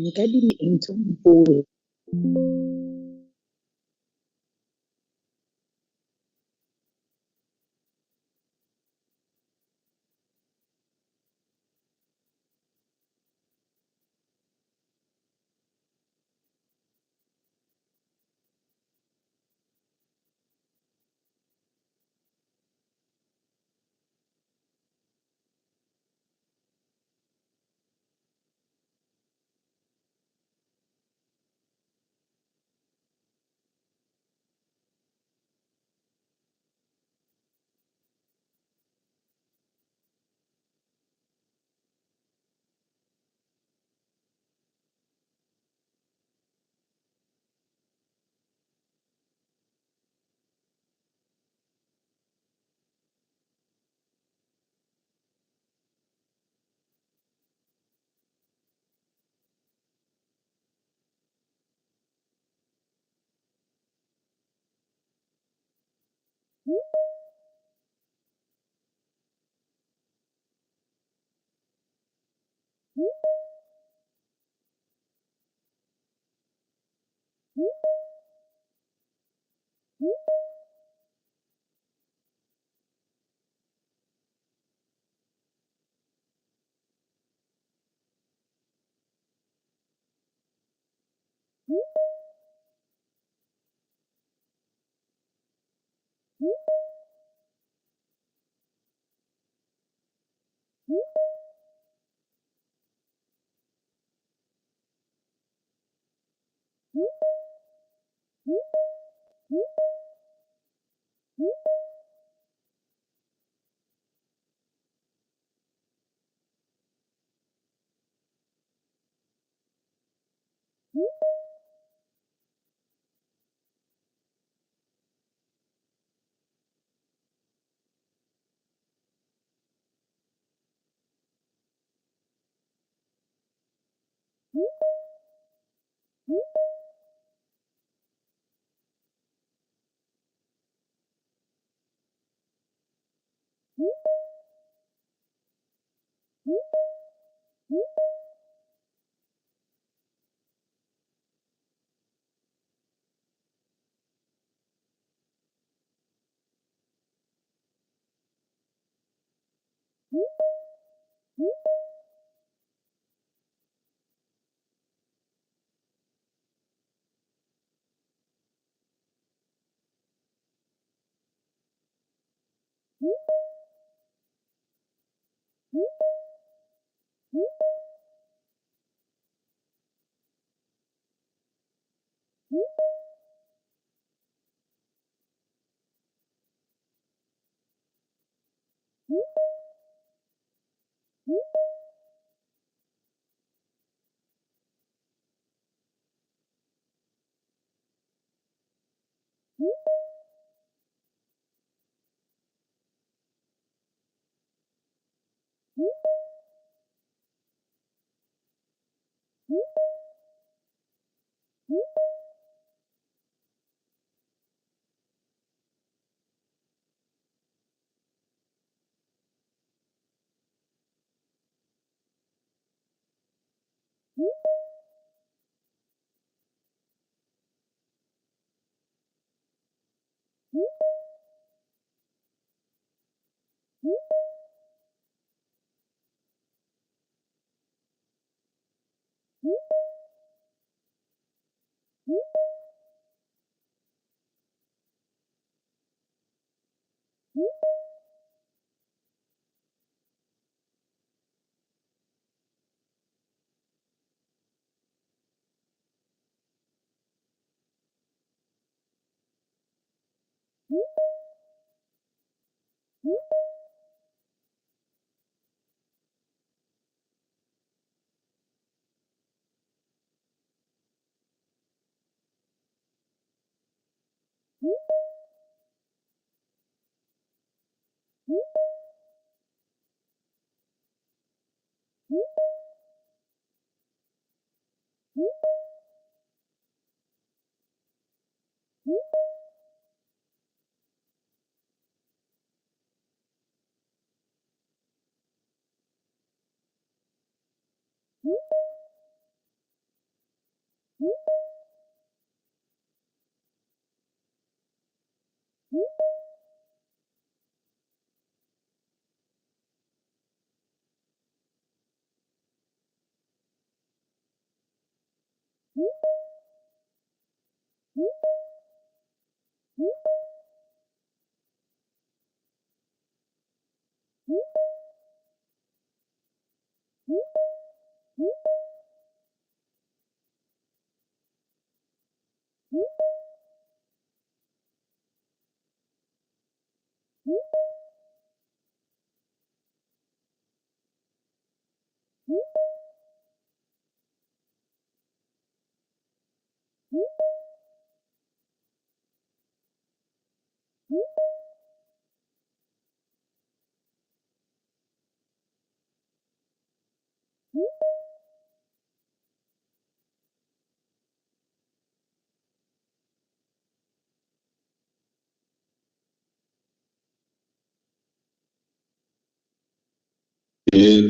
Nka di entse mpolo.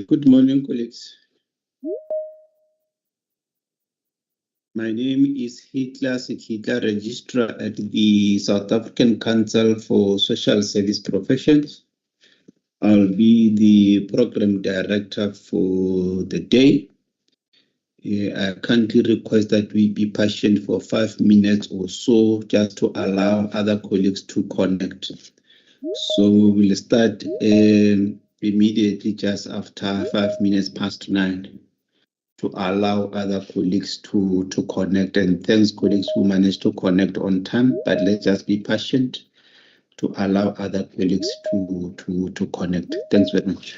Good morning, colleagues. My name is Hitler Sekitla, Registrar at the South African Council for Social Service Professions. I'll be the Program Director for the day. I kindly request that we be patient for 5 minutes or so just to allow other colleagues to connect. So we will start immediately just after 5 minutes past 9. To allow other colleagues to connect. And thanks, colleagues who managed to connect on time, but let's just be patient to allow other colleagues to connect. Thanks very much.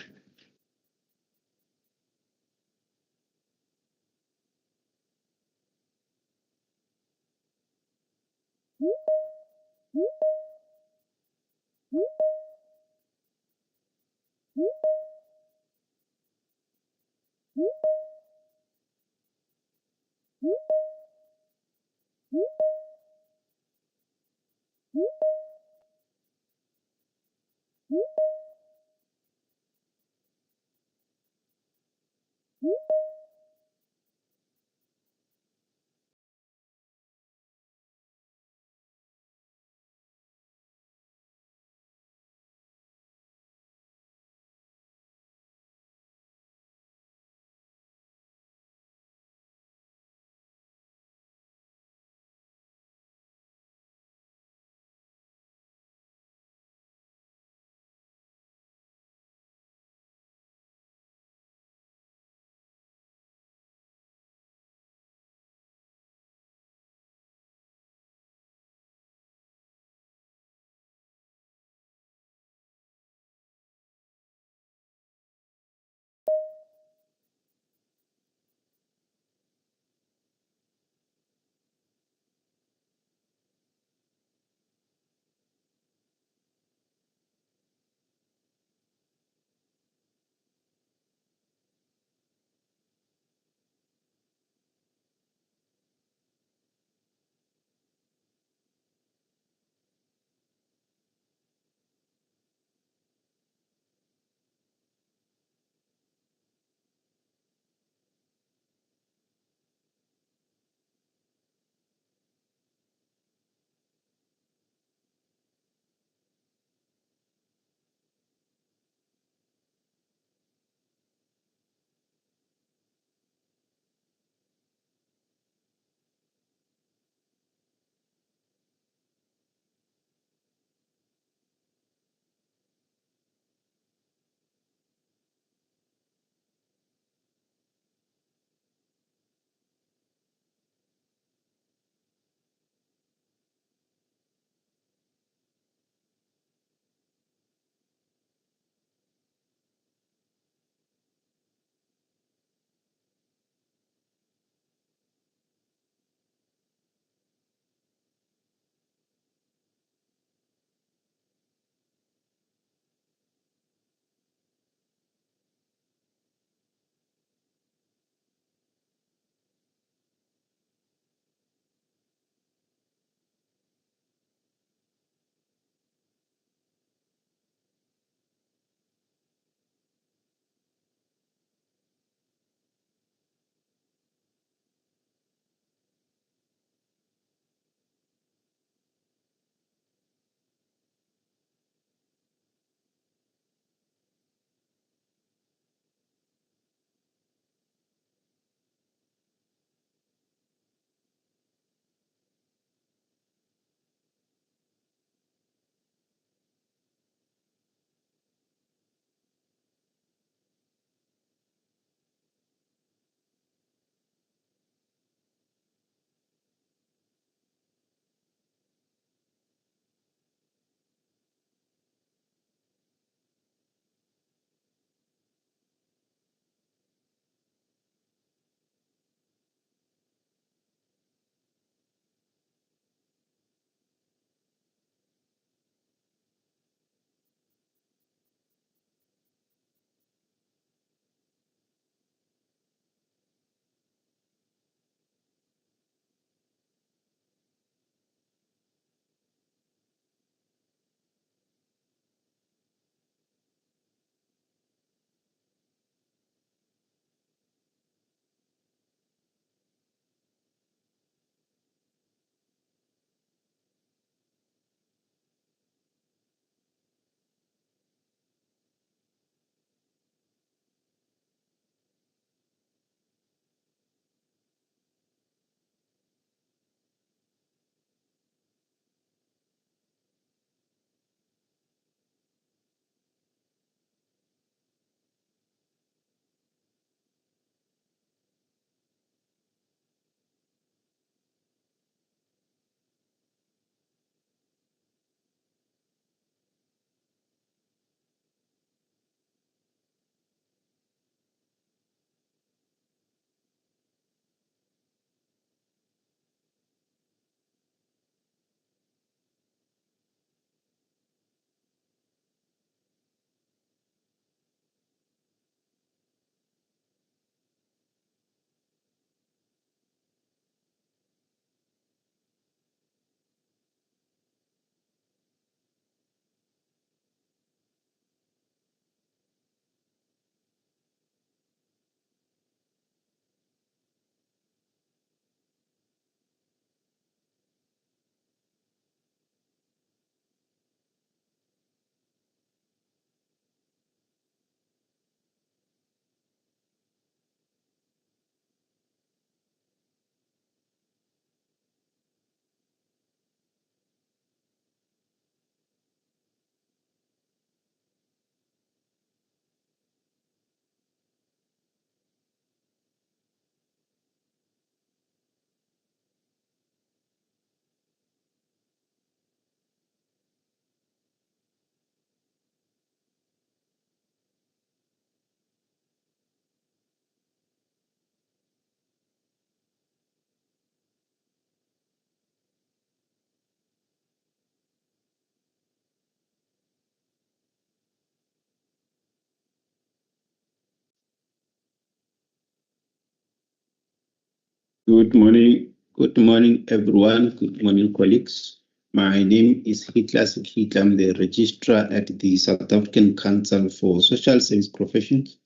Good morning, everyone. Good morning, colleagues. My name is Hitler. I'm the registrar at the South African Council for Social Service Professions.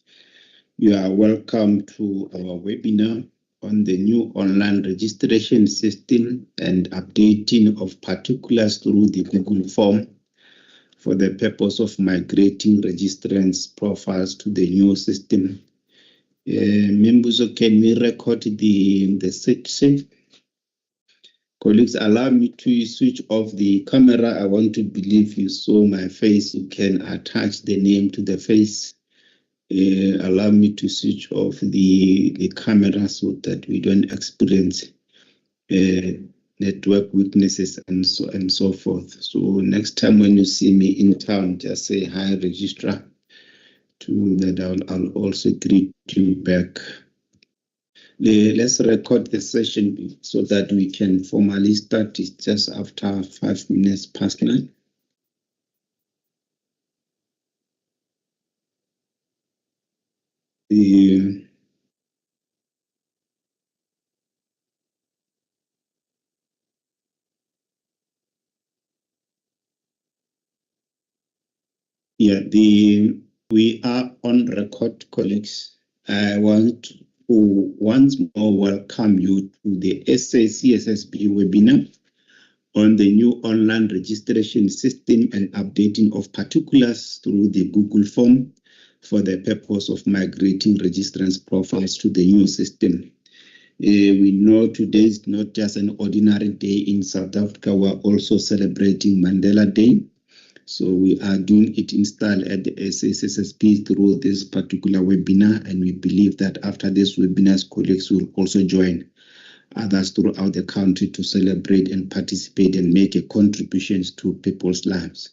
You are welcome to our webinar on the new online registration system and updating of particulars through the Google form for the purpose of migrating registrants' profiles to the new system. Members, can we record the section? Colleagues, allow me to switch off the camera. I want to believe you saw my face. You can attach the name to the face. Allow me to switch off the camera so that we don't experience network weaknesses and so forth. So next time when you see me in town, just say hi, registrar. To that, I'll also greet you back. Let's record the session so that we can formally start it just after 5 minutes past 9. The we are on record, colleagues. I want to once more welcome you to the SACSSP webinar on the new online registration system and updating of particulars through the Google form for the purpose of migrating registrants' profiles to the new system. We know today is not just an ordinary day in South Africa, we're also celebrating Mandela Day. So we are doing it in style at the SACSSP through this particular webinar, and we believe that after this webinar, colleagues will also join others throughout the country to celebrate and participate and make a contribution to people's lives.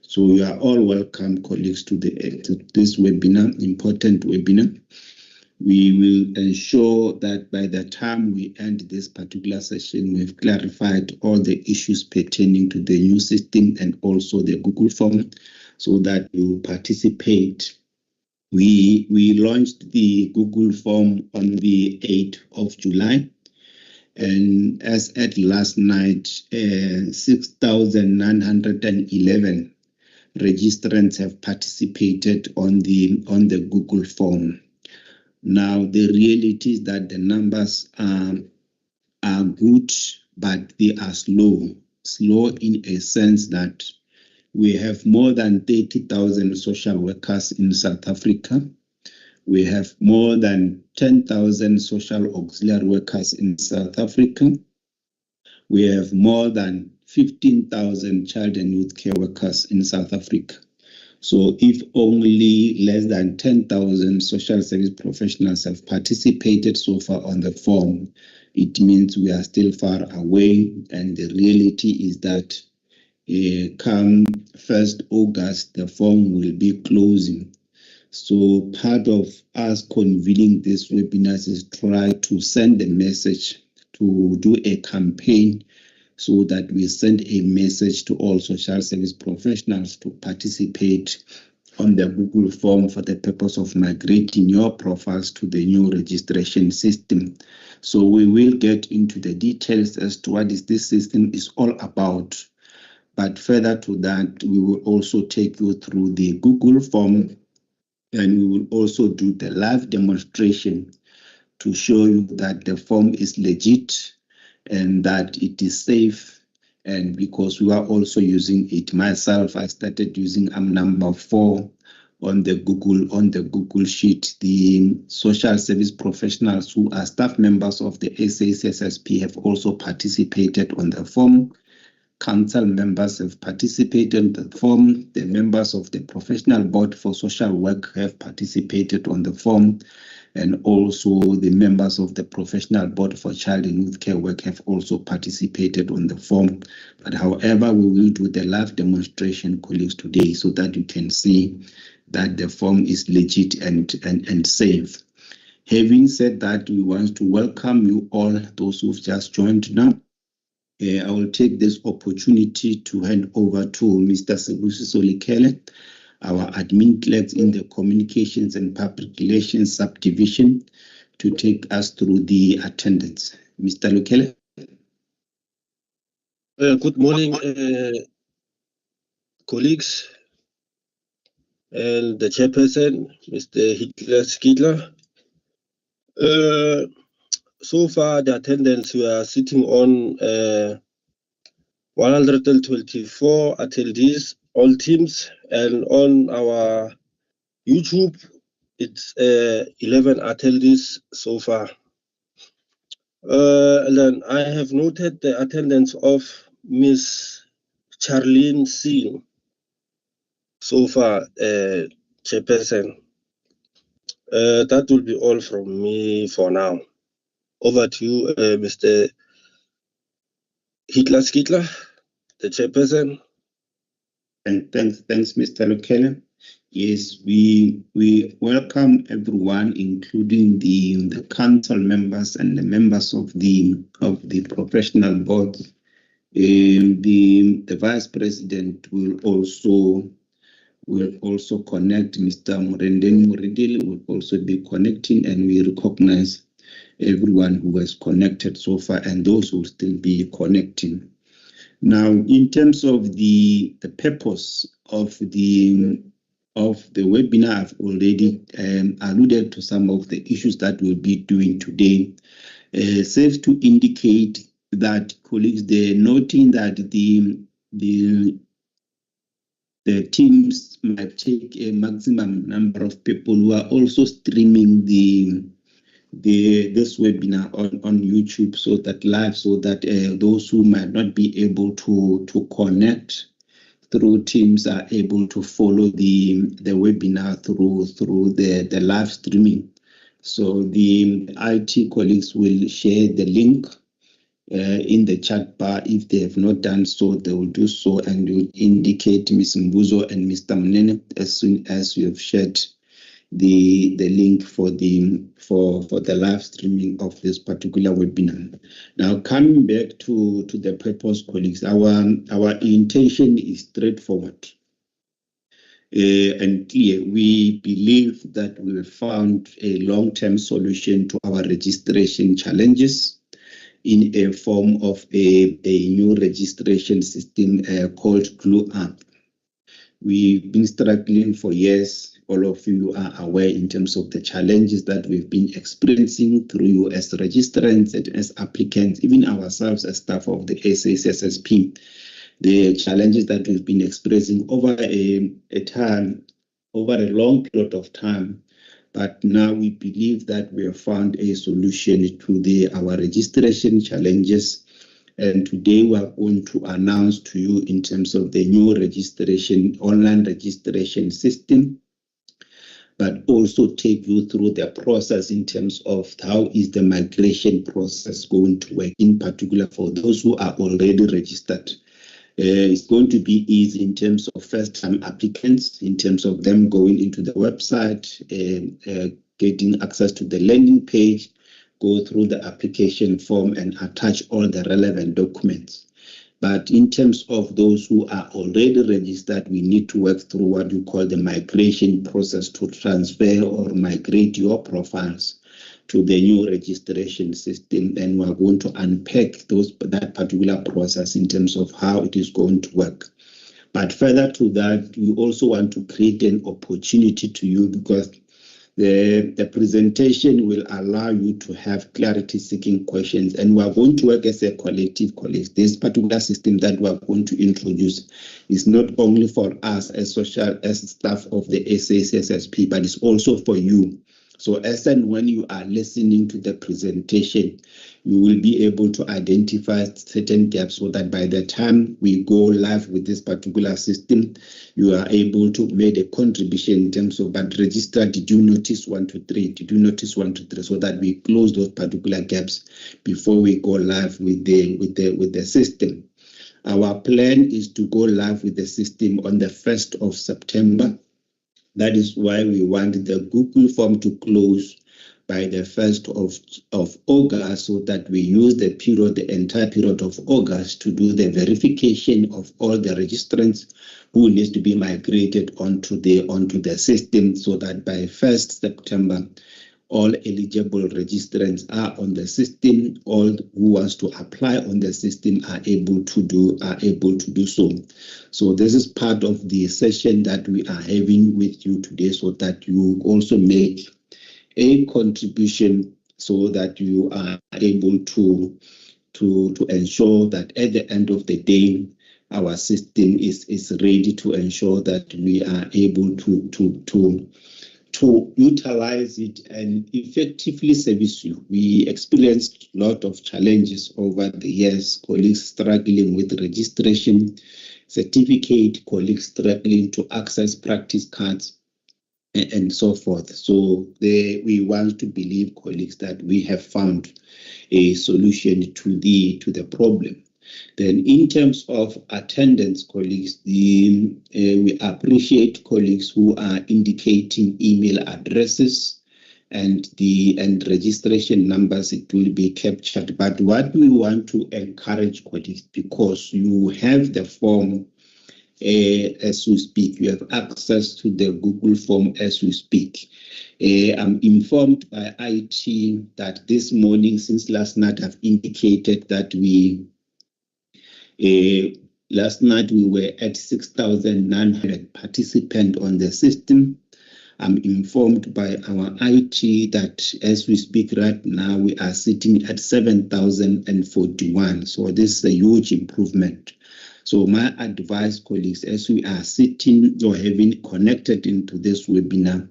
So you are all welcome, colleagues, to this webinar, important webinar. We will ensure that by the time we end this particular session, we've clarified all the issues pertaining to the new system and also the Google form so that you participate. We launched the Google form on the 8th of July. And as at last night, 6,911 registrants have participated on the Google form. Now, the reality is that the numbers are good, but they are slow in a sense that we have more than 30,000 social workers in South Africa. We have more than 10,000 social auxiliary workers in South Africa. We have more than 15,000 child and youth care workers in South Africa. So if only less than 10,000 social service professionals have participated so far on the form, it means we are still far away. And the reality is that come 1st August, the form will be closing. So part of us convening this webinar is try to send a message, to do a campaign so that we send a message to all social service professionals to participate on the Google form for the purpose of migrating your profiles to the new registration system. So we will get into the details as to what this system is all about. But further to that, we will also take you through the Google form, and we will also do the live demonstration to show you that the form is legit and that it is safe. And because we are also using it myself, I started using number 4 on the Google sheet. The social service professionals who are staff members of the SACSSP have also participated on the form. Council members have participated on the form. The members of the Professional Board for Social Work have participated on the form. And also the members of the Professional Board for Child and Youth Care Work have also participated on the form. But however, we will do the live demonstration, colleagues, today so that you can see that the form is legit and safe. Having said that, we want to welcome you all, those who've just joined now. I will take this opportunity to hand over to Mr. Sibusiso Likele, our admin clerk in the Communications and Public Relations Subdivision, to take us through the attendance. Mr. Lukele. Good morning, colleagues, and the chairperson, Mr. Hitler. So far, the attendance, we are sitting on 124 attendees, all teams, and on our YouTube, it's 11 attendees so far. And then I have noted the attendance of Miss Charlene Singh so far, chairperson. That will be all from me for now. Over to you, Mr. Hitler, the chairperson. And thanks, Mr. Lukele. Yes, we welcome everyone, including the council members and the members of the professional board. The vice president will also connect. Mr. Murenden Muridil will also be connecting, and we recognize everyone who has connected so far and those who will still be connecting. Now, in terms of the purpose of the webinar, I've already alluded to some of the issues that we'll be doing today. Safe to indicate that, colleagues, they're noting that the teams might take a maximum number of people who are also streaming this webinar on YouTube, so that those who might not be able to connect through Teams are able to follow the webinar through the live streaming. So the IT colleagues will share the link in the chat bar. If they have not done so, they will do so, and will indicate Ms. Mbuzo and Mr. Mnene as soon as you have shared the link for the live streaming of this particular webinar. Now, coming back to the purpose, colleagues, our intention is straightforward and clear. We believe that we have found a long-term solution to our registration challenges in a form of a new registration system called Glue Up. We've been struggling for years. All of you are aware in terms of the challenges that we've been experiencing through you as registrants and as applicants, even ourselves as staff of the SACSSP. The challenges that we've been experiencing over a long period of time. But now we believe that we have found a solution to our registration challenges. And today we are going to announce to you in terms of the new online registration system, but also take you through the process in terms of how is the migration process going to work, in particular for those who are already registered. It's going to be easy in terms of first-time applicants, in terms of them going into the website, getting access to the landing page, go through the application form and attach all the relevant documents. But in terms of those who are already registered, we need to work through what you call the migration process to transfer or migrate your profiles to the new registration system. And we're going to unpack that particular process in terms of how it is going to work. But further to that, we also want to create an opportunity to you, because the presentation will allow you to have clarity-seeking questions, and we are going to work as a collective, colleagues. This particular system that we are going to introduce is not only for us as staff of the SACSSP, but it's also for you. So as and when you are listening to the presentation, you will be able to identify certain gaps, so that by the time we go live with this particular system, you are able to make a contribution in terms of, but register, did you notice 1, 2, 3? Did you notice 1, 2, 3? So that we close those particular gaps before we go live with the system. Our plan is to go live with the system on the 1st of September. That is why we want the Google form to close by the 1st of August, so that we use the entire period of August to do the verification of all the registrants who needs to be migrated onto the system, so that by 1st September all eligible registrants are on the system. All who wants to apply on the system are able to do so. So this is part of the session that we are having with you today, so that you also make a contribution, so that you are able to ensure that at the end of the day, our system is ready to ensure that we are able to utilize it and effectively service you. We experienced a lot of challenges over the years, colleagues struggling with registration, certificate, colleagues struggling to access practice cards, and so forth. So we want to believe, colleagues, that we have found a solution to the problem. Then in terms of attendance, colleagues, we appreciate colleagues who are indicating email addresses and registration numbers. It will be captured. But what we want to encourage colleagues, because you have the form as we speak, you have access to the Google form as we speak. I'm informed by IT that this morning, since last night, I've indicated that last night we were at 6,900 participants on the system. I'm informed by our IT that as we speak right now, we are sitting at 7,041. So this is a huge improvement. So my advice, colleagues, as we are sitting or having connected into this webinar,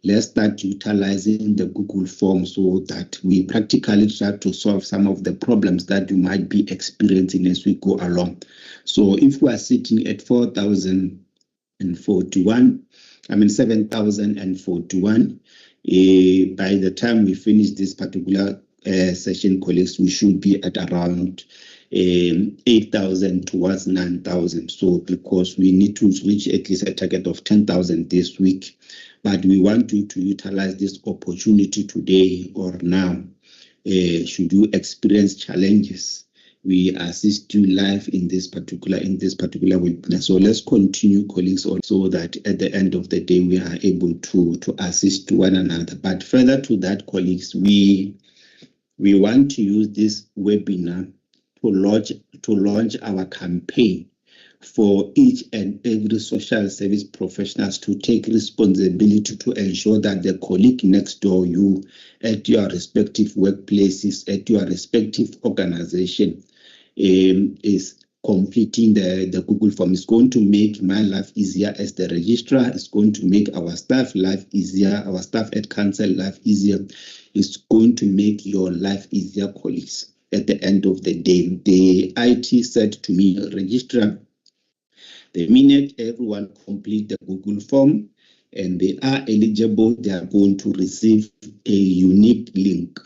let's start utilizing the Google form so that we practically try to solve some of the problems that you might be experiencing as we go along. So if we are sitting at 7,041, by the time we finish this particular session, colleagues, we should be at around 8,000 towards 9,000. So because we need to reach at least a target of 10,000 this week, but we want you to utilize this opportunity today or now. Should you experience challenges, we assist you live in this particular webinar. So let's continue, colleagues, so that at the end of the day we are able to assist one another. But further to that, colleagues, we want to use this webinar to launch our campaign for each and every social service professionals to take responsibility to ensure that the colleague next door, you at your respective workplaces, at your respective organization, is completing the Google form. It's going to make my life easier as the registrar. It's going to make our staff life easier, our staff at council life easier. It's going to make your life easier, colleagues. At the end of the day, the IT said to me, registrar, the minute everyone complete the Google form and they are eligible, they are going to receive a unique link.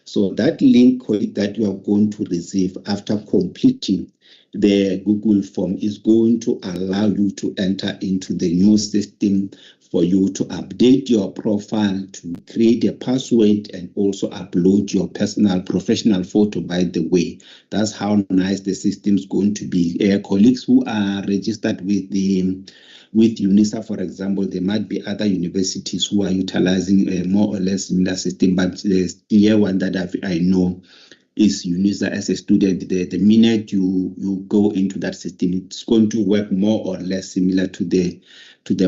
So that link that you are going to receive after completing the Google form is going to allow you to enter into the new system, for you to update your profile, to create a password, and also upload your personal professional photo, by the way. That's how nice the system is going to be. Colleagues who are registered with UNISA, for example, there might be other universities who are utilizing a more or less similar system, but the clear one that I know is UNISA. As a student, the minute you go into that system, it's going to work more or less similar to the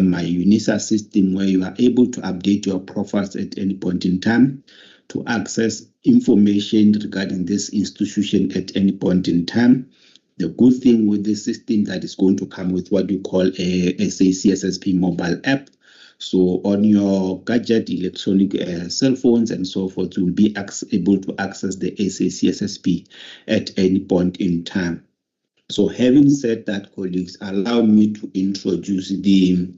My UNISA system, where you are able to update your profiles at any point in time, to access information regarding this institution at any point in time. The good thing with this system that is going to come with what you call a SACSSP mobile app. So on your gadget, electronic cell phones and so forth, you will be able to access the SACSSP at any point in time. So having said that, colleagues, allow me to introduce the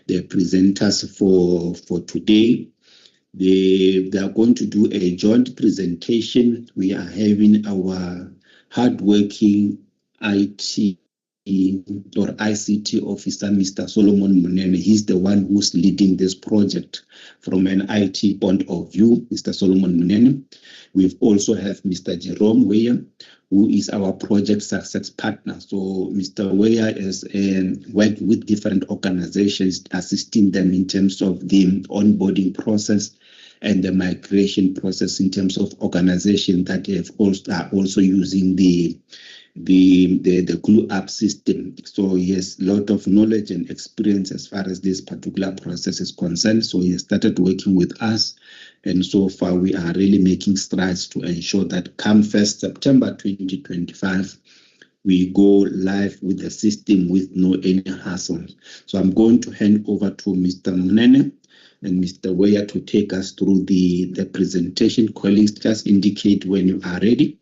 presenters for today. They are going to do a joint presentation. We are having our hardworking IT or ICT officer, Mr. Solomon Munene. He's the one who's leading this project from an IT point of view, Mr. Solomon Munene. We also have Mr. Jerome Weyer, who is our project success partner. So Mr. Weyer has worked with different organizations, assisting them in terms of the onboarding process and the migration process in terms of organization that are also using the glue up system. So he has a lot of knowledge and experience as far as this particular process is concerned. So he has started working with us, and so far we are really making strides to ensure that come 1st September 2025, we go live with the system with no any hassle. So I'm going to hand over to Mr. Munene and Mr. Weya to take us through the presentation. Colleagues, just indicate when you are ready.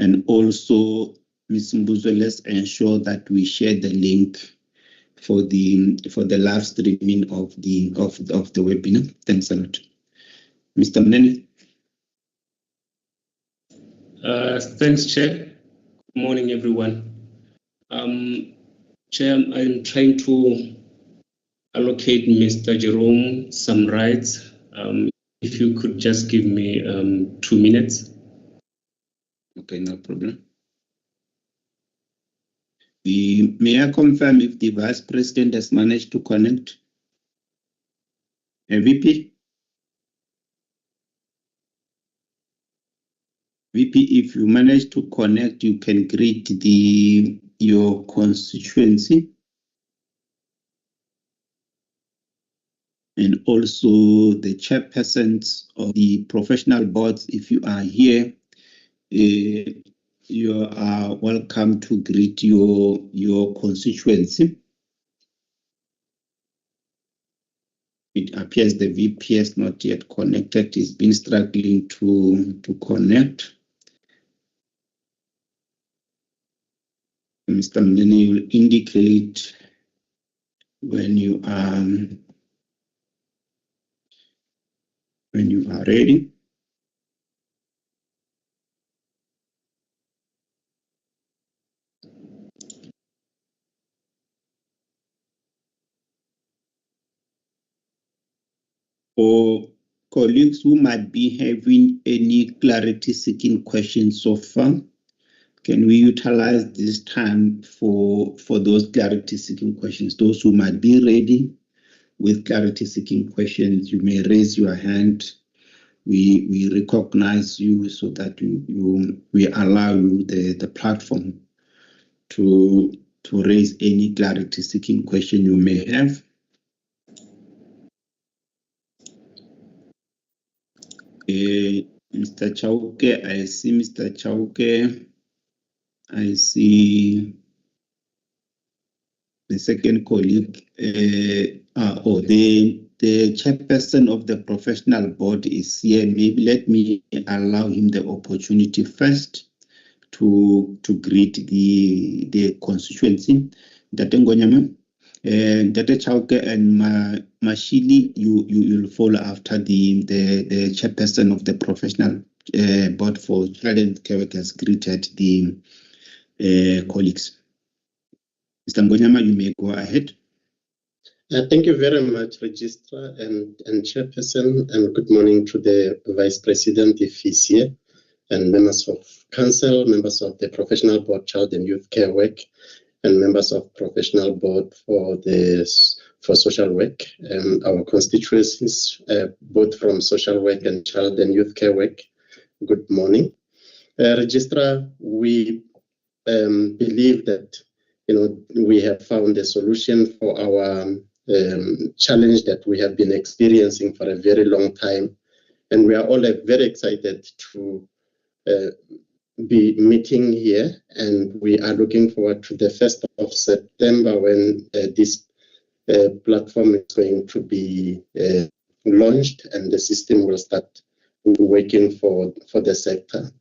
And also, Ms. Mbuzo, let's ensure that we share the link for the live streaming of the webinar. Thanks a lot. Mr. Munene. Thanks, Chair. Good morning, everyone. Chair, I'm trying to allocate Mr. Jerome some rights. If you could just give me 2 minutes. Okay, no problem. May I confirm if the Vice President has managed to connect? VP? VP, if you manage to connect, you can greet your constituency. And also the chairpersons of the professional boards, if you are here, you are welcome to greet your constituency. It appears the VP is not yet connected. He's been struggling to connect. Mr. Mnene will indicate when you are ready. For colleagues who might be having any clarity-seeking questions so far, can we utilize this time for those clarity-seeking questions? Those who might be ready with clarity-seeking questions, you may raise your hand. We recognize you so that we allow you the platform to raise any clarity-seeking question you may have. Mr. Chauke, I see Mr. Chauke. I see the second colleague. The chairperson of the professional board is here. Maybe let me allow him the opportunity first to greet the constituency. Dr. Chauke and Mashili, you'll follow after the chairperson of the professional board for child and care workers greeted the colleagues. Mr. Ngonyama, you may go ahead. Thank you very much, Registrar and Chairperson, and good morning to the Vice President if he's here, and members of Council, members of the Professional Board Child and Youth Care Work, and members of Professional Board for Social Work, our constituencies, both from Social Work and Child and Youth Care Work. Good morning. Registrar, we believe that we have found a solution for our challenge that we have been experiencing for a very long time, and we are all very excited to be meeting here, and we are looking forward to the 1st of September when this platform is going to be launched and the system will start working for the sector.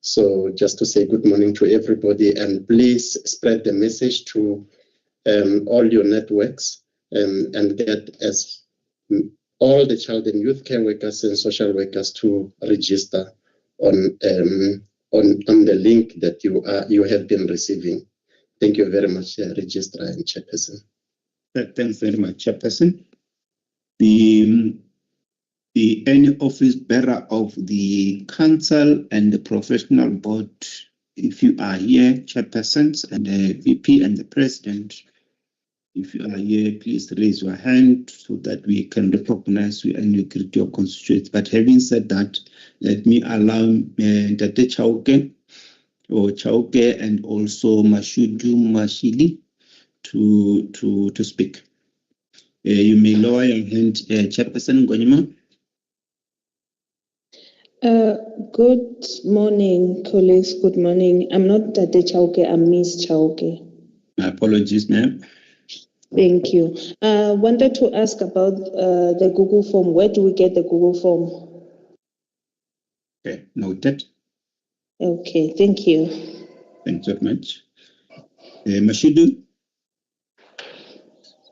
So just to say good morning to everybody, and please spread the message to all your networks and get as all the child and youth care workers and social workers to register on the link that you have been receiving. Thank you very much, Registrar and Chairperson. Thanks very much, Chairperson. Any office bearer of the council and the professional board, if you are here, chairpersons and the VP and the president, If you are here, please raise your hand so that we can recognize you and you greet your constituents. But having said that, let me allow Tate Chauke and also Mashudu Mashili to speak. You may lower your hand, Chairperson Gonyima. Good morning, colleagues. Good morning. I'm not Tate Chauke, I'm Miss Chauke. My apologies, ma'am. Thank you. Wanted to ask about the Google form. Where do we get the Google form? Okay, noted. Okay, thank you. Thanks very much. Mashudu.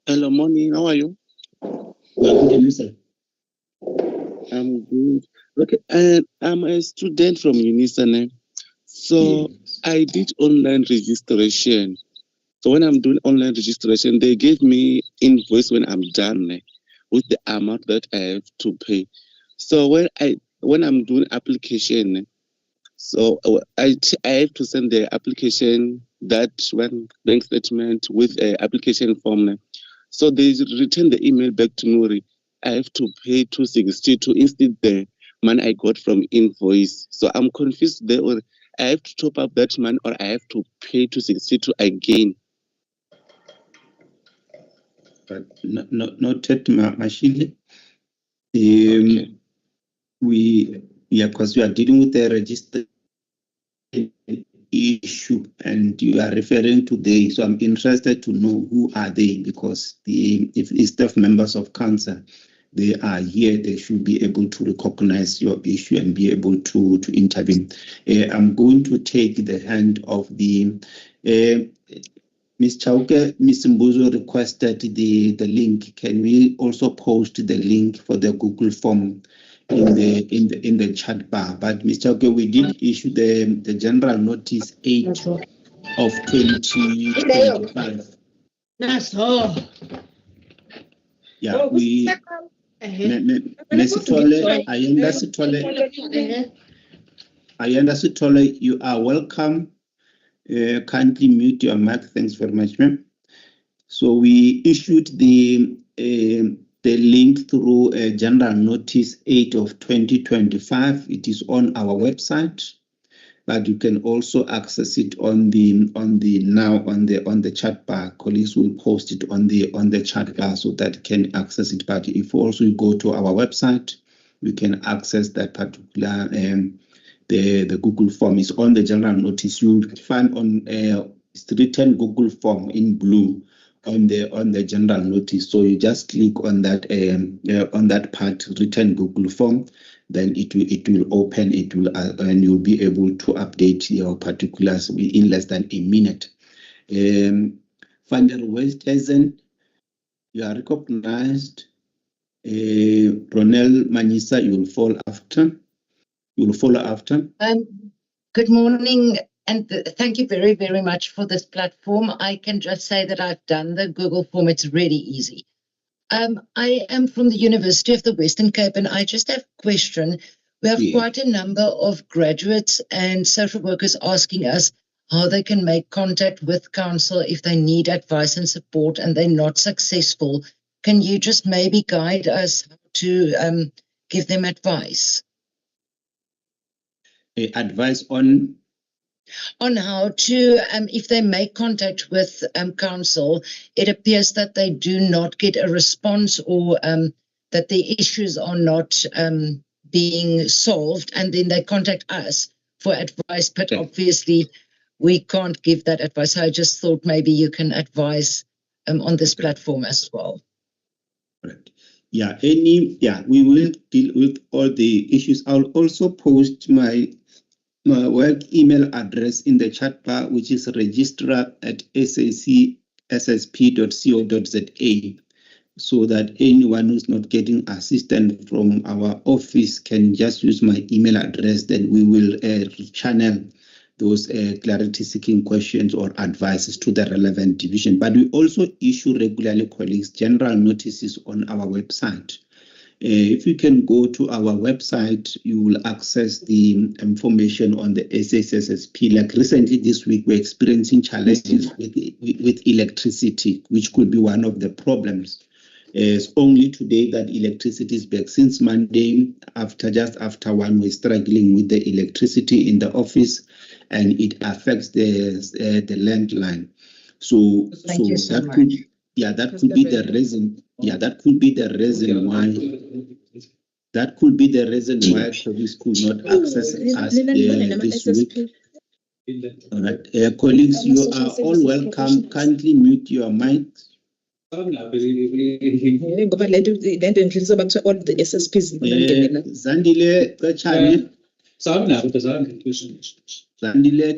Hello, morning. How are you? Good evening, sir. I'm good. Okay, I'm a student from Unisane. So Yes. I did online registration. So when I'm doing online registration, they give me invoice when I'm done with the amount that I have to pay. So when I'm doing application, so I have to send the application, that one bank statement with an application form. So they return the email back to Nuri. I have to pay 262 instead the money I got from invoice. So I'm confused there, or I have to top up that money, or I have to pay 262 again. But noted, Mashili. Okay. Because we are dealing with the register issue and you are referring to they, so I'm interested to know who are they, because if the staff members of council, they are here, they should be able to recognize your issue and be able to intervene. I'm going to take the hand of the Ms. Chauke. Ms. Mbuzo requested the link. Can we also post the link for the Google form in the chat bar? But Ms. Chauke, we did issue the general notice 8 of 2025. Yeah, we Ayanda Sitole, you are welcome. Kindly mute your mic. Thanks very much, ma'am. So we issued the link through a general notice 8 of 2025. It is on our website, but you can also access it on the chat bar. Colleagues will post it on the chat bar so that you can access it. But if also you go to our website, you can access that particular the Google form is on the general notice. You'll find on it's written Google form in blue on the general notice. So you just click on that part written Google form, then it will open. It will and you'll be able to update your particulars in less than a minute. Van der Westhuizen, you are recognized. Ronel Manisa, you will follow after. Good morning, and thank you very, very much for this platform. I can just say that I've done the Google form. It's really easy. I am from the University of the Western Cape, and I just have a question. We have quite a number of graduates and social workers asking us how they can make contact with council if they need advice and support and they're not successful. Can you just maybe guide us to give them advice? Advice on how to, if they make contact with council, it appears that they do not get a response, or that the issues are not being solved, and then they contact us for advice, but obviously we can't give that advice. I just thought maybe you can advise on this platform as well. Right. Yeah, we will deal with all the issues. I'll also post my work email address in the chat bar, which is registrar@SACSSP.co.za, so that anyone who's not getting assistance from our office can just use my email address. Then we will channel those clarity-seeking questions or advices to the relevant division. But we also issue regularly, colleagues, general notices on our website. If you can go to our website, you will access the information on the SACSSP. Like recently this week, we're experiencing challenges with electricity, which could be one of the problems. It's only today that electricity is back. Since Monday, just after 1, we're struggling with the electricity in the office, and it affects the landline. So that could be the reason. Yeah, that could be the reason why. That could be the reason why colleagues could not access us this week. All right, colleagues, you are all welcome. Kindly mute your mics. Zandile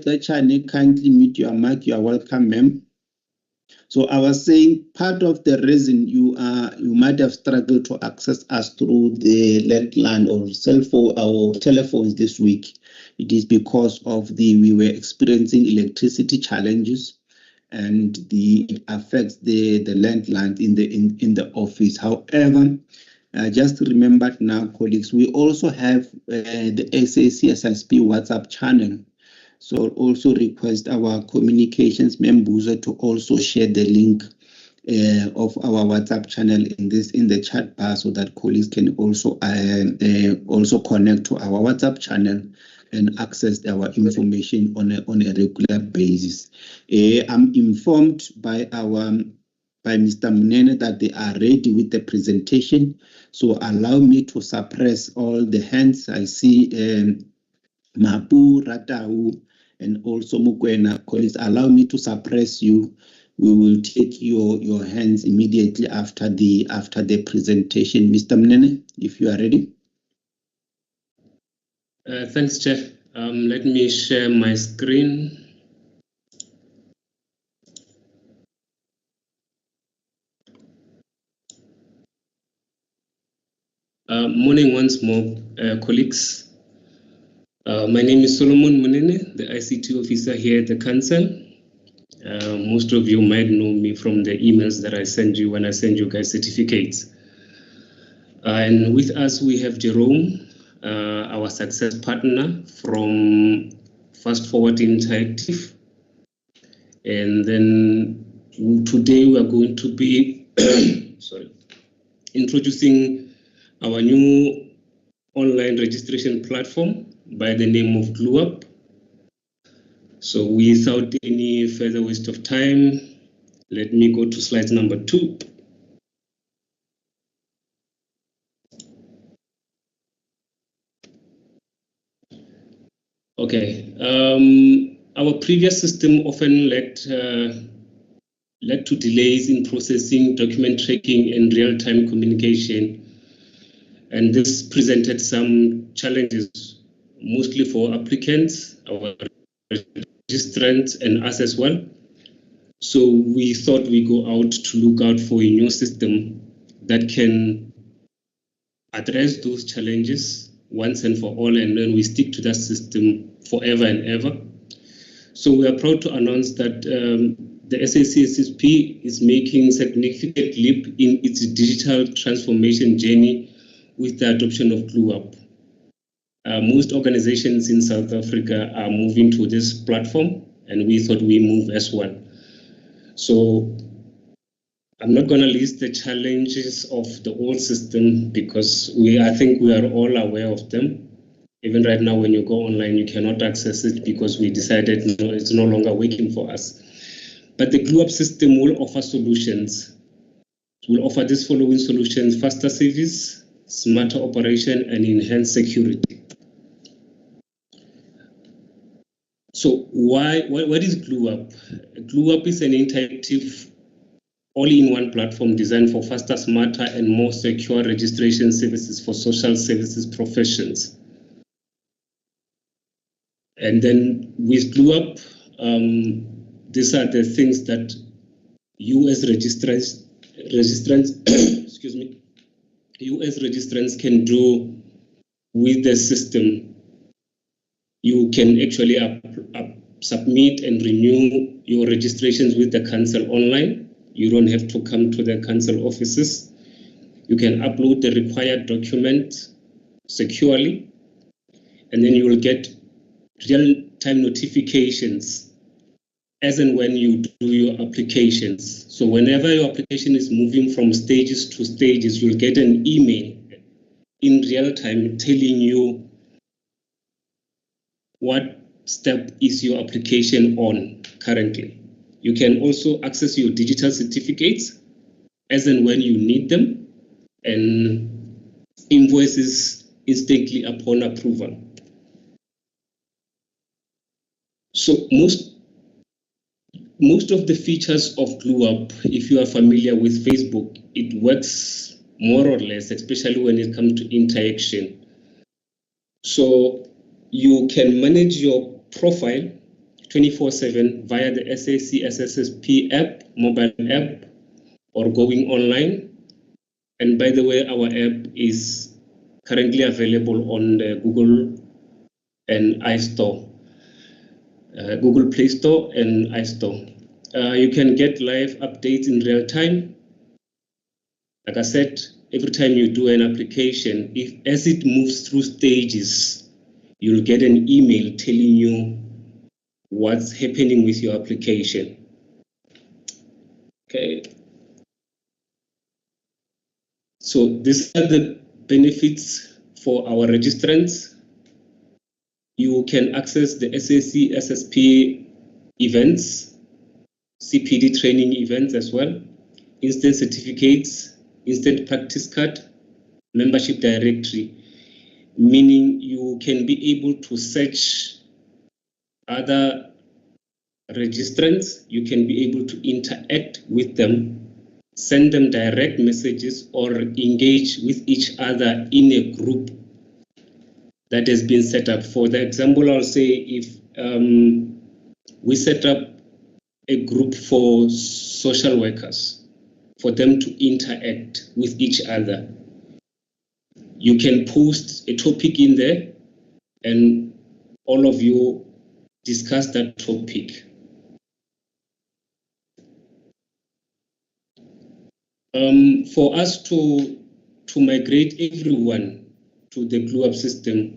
Tachane, kindly mute your mic. You are welcome, ma'am. So I was saying part of the reason you might have struggled to access us through the landline or cell phone or telephones this week. It is because of we were experiencing electricity challenges, and it affects the landlines in the office. However, just remember now, colleagues, we also have the SACSSP WhatsApp channel. So also request our communications member to also share the link of our WhatsApp channel in the chat bar, so that colleagues can also connect to our WhatsApp channel and access our information on a regular basis. I'm informed by Mr. Munene that they are ready with the presentation. So allow me to suppress all the hands. I see Mapu, Ratau, and also Mukwena. Colleagues, allow me to suppress you. We will take your hands immediately after the presentation. Mr. Munene, if you are ready. Thanks, Chair. Let me share my screen. Morning once more, colleagues. My name is Solomon Munene, the ICT officer here at the Council. Most of you might know me from the emails that I send you when I send you guys certificates. And with us, we have Jerome, our success partner from Fast Forward Interactive. And then today we are going to be introducing our new online registration platform by the name of GlueUp. So without any further waste of time, let me go to slide number 2. Okay, our previous system often led to delays in processing, document tracking, and real-time communication. And this presented some challenges, mostly for applicants, our registrants, and us as well. So we thought we go out to look out for a new system that can address those challenges once and for all, and then we stick to that system forever and ever. So we are proud to announce that the SACSSP is making significant leap in its digital transformation journey with the adoption of GlueUp. Most organizations in South Africa are moving to this platform, and we thought we move as well. So I'm not going to list the challenges of the old system because I think we are all aware of them. Even right now, when you go online, you cannot access it because we decided no, it's no longer working for us. But the GlueUp system will offer solutions. It will offer these following solutions: faster service, smarter operation, and enhanced security. So what is GlueUp? GlueUp is an interactive all-in-one platform designed for faster, smarter, and more secure registration services for social services professions. And then with GlueUp, these are the things that you as registrants excuse me, you as registrants can do with the system. You can actually submit and renew your registrations with the council online. You don't have to come to the council offices. You can upload the required document securely, and then you will get real-time notifications as and when you do your applications. So whenever your application is moving from stages to stages, you'll get an email in real time telling you what step is your application on currently. You can also access your digital certificates as and when you need them, and invoices instantly upon approval. So most of the features of GlueUp, if you are familiar with Facebook, it works more or less, especially when it comes to interaction. So you can manage your profile 24/7 via the SACSSP app, mobile app, or going online. And by the way, our app is currently available on the Google and iStore, Google Play Store and iStore. You can get live updates in real time. Like I said, every time you do an application, as it moves through stages, you'll get an email telling you what's happening with your application. Okay. So these are the benefits for our registrants. You can access the SACSSP events, CPD training events as well, instant certificates, instant practice card, membership directory, meaning you can be able to search other registrants, you can be able to interact with them, send them direct messages, or engage with each other in a group that has been set up. For the example, I'll say if we set up a group for social workers, for them to interact with each other, you can post a topic in there and all of you discuss that topic. For us to migrate everyone to the GlueUp system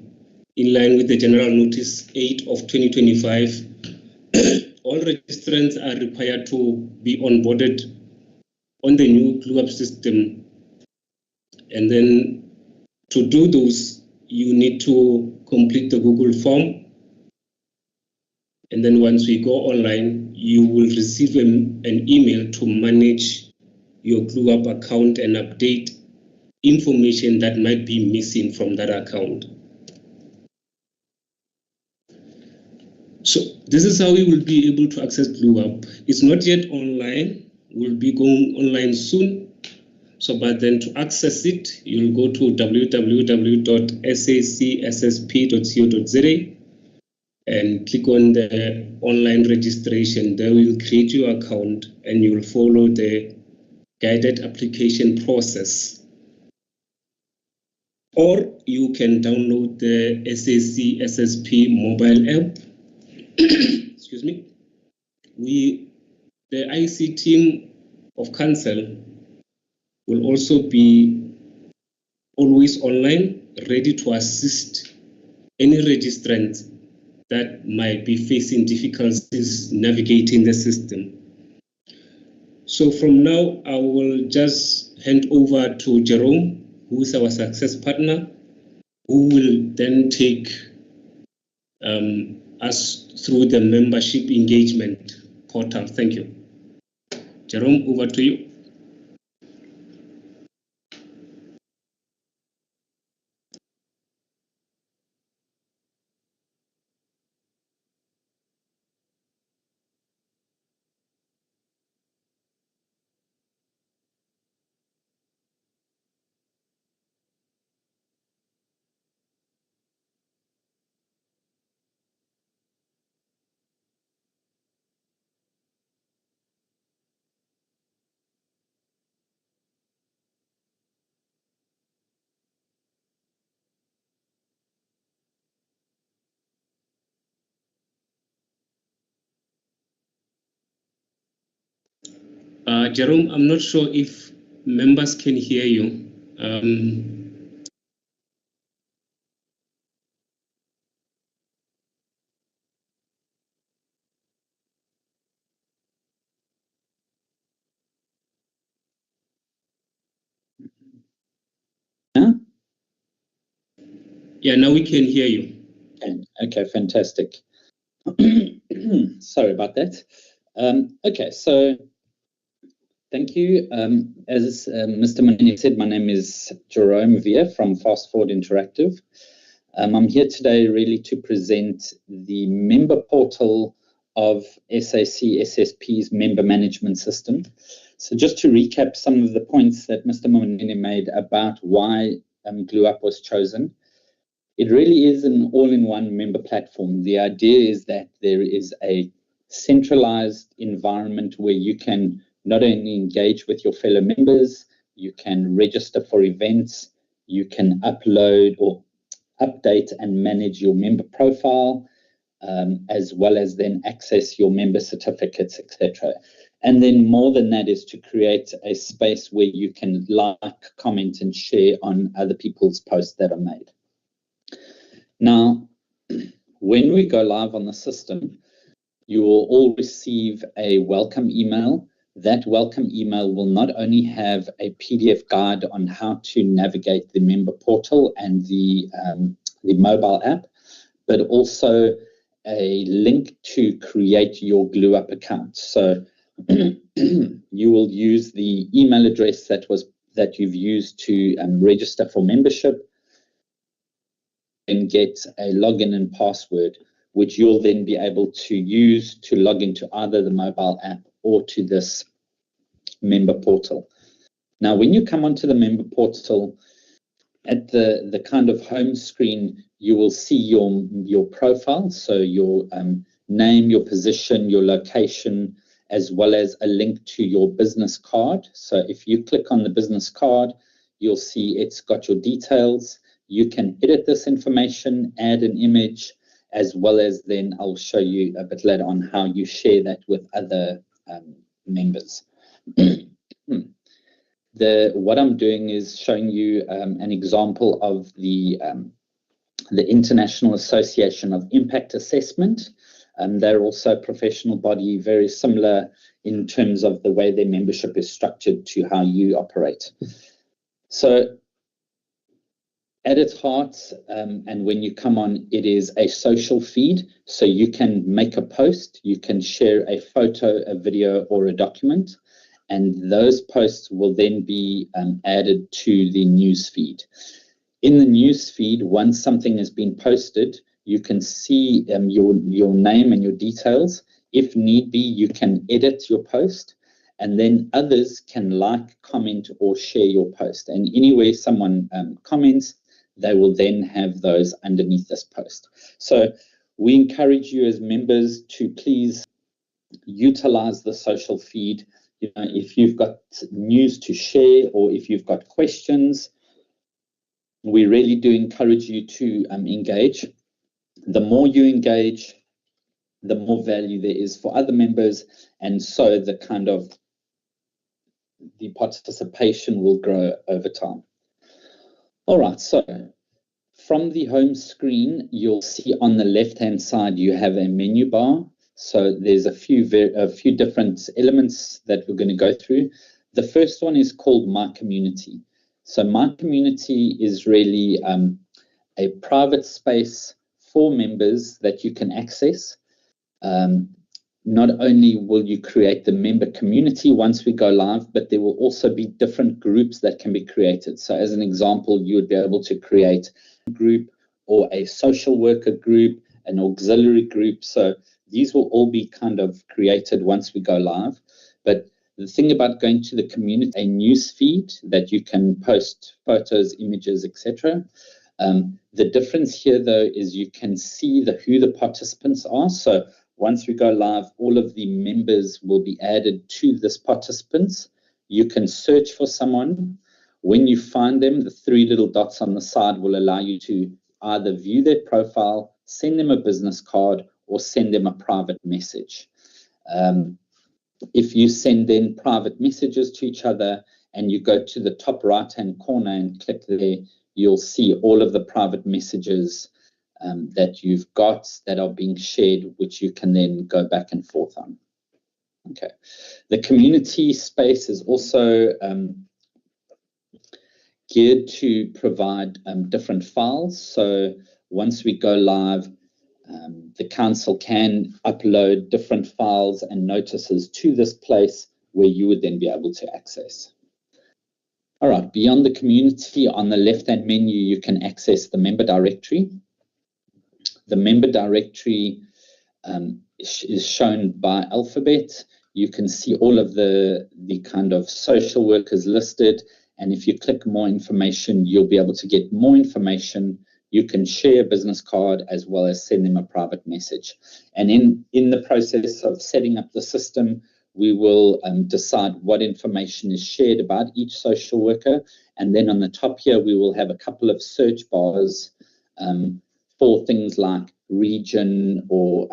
in line with the General Notice 8 of 2025, all registrants are required to be onboarded on the new GlueUp system. And then to do those, you need to complete the Google form. And then once we go online, you will receive an email to manage your GlueUp account and update information that might be missing from that account. So this is how we will be able to access GlueUp. It's not yet online. We'll be going online soon. So, but then to access it, you'll go to www.sacssp.co.za and click on the online registration. There will create your account and you'll follow the guided application process. Or you can download the SACSSP mobile app. Excuse me. The IC team of Council will also be always online, ready to assist any registrant that might be facing difficulties navigating the system. So from now, I will just hand over to Jerome, who is our success partner, who will then take us through the membership engagement portal. Thank you. Jerome, over to you. Jerome, I'm not sure if members can hear you. Yeah, now we can hear you. Okay, fantastic. Sorry about that. Okay, so thank you. As Mr. Manini said, my name is Jerome Via from Fast Forward Interactive. I'm here today really to present the member portal of SACSSP's member management system. So just to recap some of the points that Mr. Manini made about why GlueUp was chosen. It really is an all-in-one member platform. The idea is that there is a centralized environment where you can not only engage with your fellow members, you can register for events, you can upload or update and manage your member profile, as well as then access your member certificates, etc. And then more than that is to create a space where you can like, comment, and share on other people's posts that are made. Now, when we go live on the system, you will all receive a welcome email. That welcome email will not only have a PDF guide on how to navigate the member portal and the mobile app, but also a link to create your GlueUp account. So you will use the email address that you've used to register for membership and get a login and password, which you'll then be able to use to log into either the mobile app or to this member portal. Now, when you come onto the member portal, at the kind of home screen, you will see your profile, so your name, your position, your location, as well as a link to your business card. So if you click on the business card, you'll see it's got your details. You can edit this information, add an image, as well as then I'll show you a bit later on how you share that with other members. What I'm doing is showing you an example of the International Association of Impact Assessment. They're also a professional body, very similar in terms of the way their membership is structured to how you operate. So at its heart, and when you come on, it is a social feed. So you can make a post, you can share a photo, a video, or a document, and those posts will then be added to the news feed. In the news feed, once something has been posted, you can see your name and your details. If need be, you can edit your post, and then others can like, comment, or share your post. And anywhere someone comments, they will then have those underneath this post. So we encourage you as members to please utilize the social feed. You know, if you've got news to share or if you've got questions, we really do encourage you to engage. The more you engage, the more value there is for other members, and so the participation will grow over time. All right, so from the home screen, you'll see on the left-hand side you have a menu bar. So there's a few different elements that we're going to go through. The first one is called My Community. So My Community is really a private space for members that you can access. Not only will you create the member community once we go live, but there will also be different groups that can be created. So as an example, you would be able to create a group or a social worker group, an auxiliary group. So these will all be kind of created once we go live. But the thing about going to the community, a news feed that you can post photos, images, etc. The difference here, though, is you can see who the participants are. So once we go live, all of the members will be added to this participants. You can search for someone. When you find them, the three little dots on the side will allow you to either view their profile, send them a business card, or send them a private message. If you send then private messages to each other, and you go to the top right-hand corner and click there, you'll see all of the private messages that you've got that are being shared, which you can then go back and forth on. Okay. The community space is also geared to provide different files. So once we go live, the council can upload different files and notices to this place where you would then be able to access. All right, beyond the community, on the left-hand menu, you can access the member directory. The member directory is shown by alphabet. You can see all of the kind of social workers listed. And if you click more information, you'll be able to get more information. You can share a business card as well as send them a private message. And in the process of setting up the system, we will decide what information is shared about each social worker. And then on the top here, we will have a couple of search bars for things like region or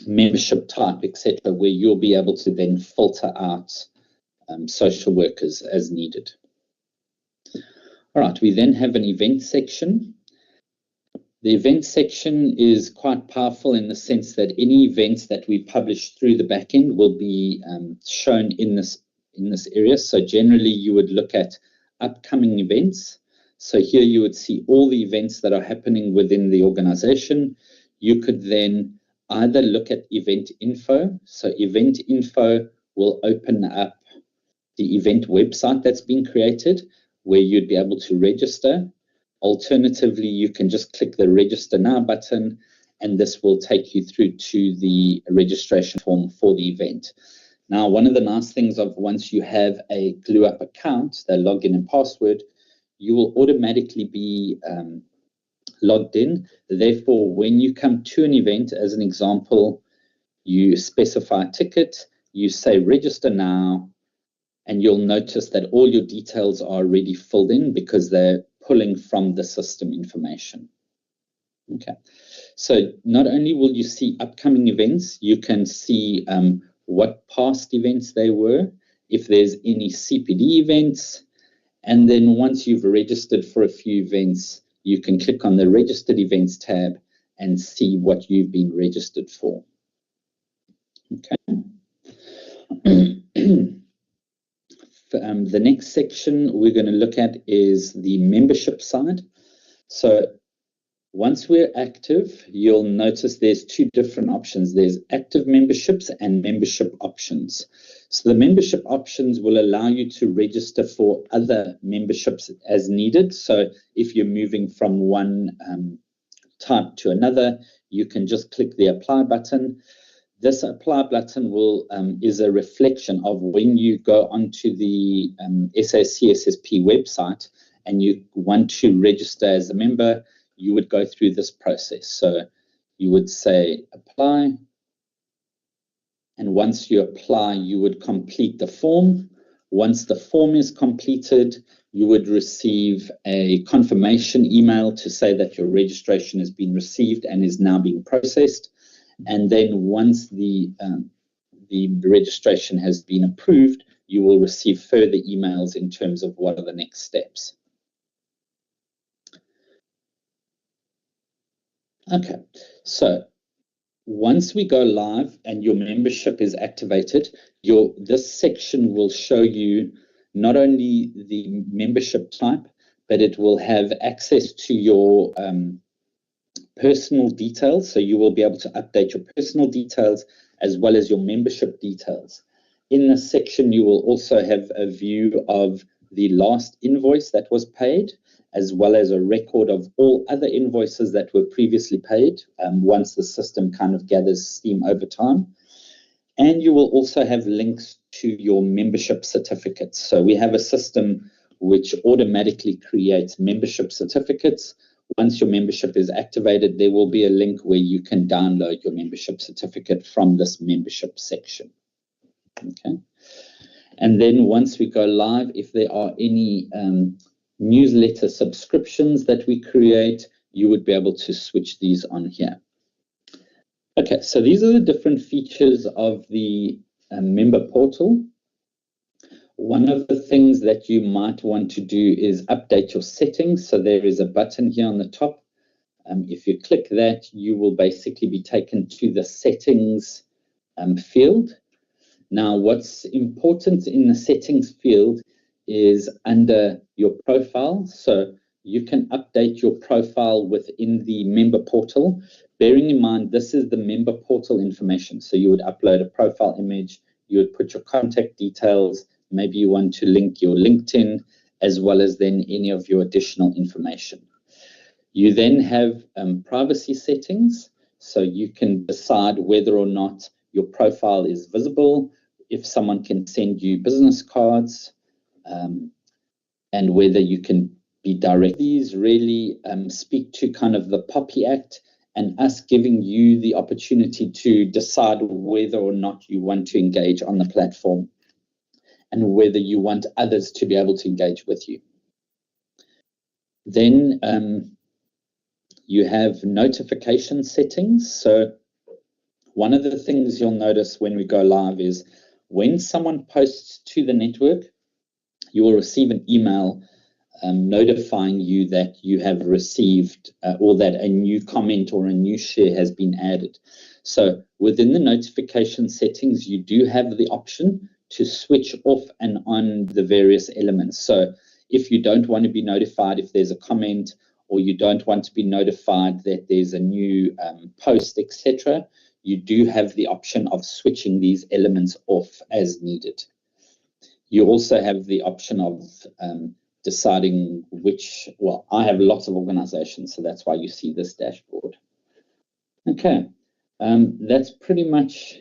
membership type, etc., where you'll be able to then filter out social workers as needed. All right, we then have an event section. The event section is quite powerful in the sense that any events that we publish through the backend will be shown in this area. So generally, you would look at upcoming events. So here you would see all the events that are happening within the organization. You could then either look at event info. So event info will open up the event website that's been created where you'd be able to register. Alternatively, you can just click the register now button and this will take you through to the registration form for the event. Now, one of the nice things of once you have a Glue Up account, the login and password, you will automatically be logged in. Therefore, when you come to an event, as an example, you specify a ticket, you say register now, and you'll notice that all your details are already filled in because they're pulling from the system information. Okay, so not only will you see upcoming events, you can see what past events they were, if there's any CPD events, and then once you've registered for a few events, you can click on the registered events tab and see what you've been registered for. Okay. The next section we're going to look at is the membership side. So once we're active, you'll notice there's two different options. There's active memberships and membership options. So the membership options will allow you to register for other memberships as needed. So if you're moving from one type to another, you can just click the apply button. This apply button is a reflection of when you go onto the SACSSP website and you want to register as a member, you would go through this process. So you would say apply, and once you apply, you would complete the form. Once the form is completed, you would receive a confirmation email to say that your registration has been received and is now being processed. And then once the registration has been approved, you will receive further emails in terms of what are the next steps. Okay, so once we go live and your membership is activated, this section will show you not only the membership type, but it will have access to your personal details. So you will be able to update your personal details as well as your membership details. In this section, you will also have a view of the last invoice that was paid, as well as a record of all other invoices that were previously paid once the system kind of gathers steam over time. And you will also have links to your membership certificates. So we have a system which automatically creates membership certificates. Once your membership is activated, there will be a link where you can download your membership certificate from this membership section. Okay. And then once we go live, if there are any newsletter subscriptions that we create, you would be able to switch these on here. Okay, so these are the different features of the member portal. One of the things that you might want to do is update your settings. So there is a button here on the top. If you click that, you will basically be taken to the settings field. Now, what's important in the settings field is under your profile. So you can update your profile within the member portal. Bearing in mind, this is the member portal information. So you would upload a profile image, you would put your contact details, maybe you want to link your LinkedIn, as well as then any of your additional information. You then have privacy settings. So you can decide whether or not your profile is visible, if someone can send you business cards, and whether you can be direct. These really speak to kind of the POPI Act and us giving you the opportunity to decide whether or not you want to engage on the platform and whether you want others to be able to engage with you. Then you have notification settings. So one of the things you'll notice when we go live is when someone posts to the network, you will receive an email notifying you that you have received or that a new comment or a new share has been added. So within the notification settings, you do have the option to switch off and on the various elements. So if you don't want to be notified if there's a comment, or you don't want to be notified that there's a new post, etc., you do have the option of switching these elements off as needed. You also have the option of deciding which, well, I have lots of organizations, so that's why you see this dashboard. Okay, that's pretty much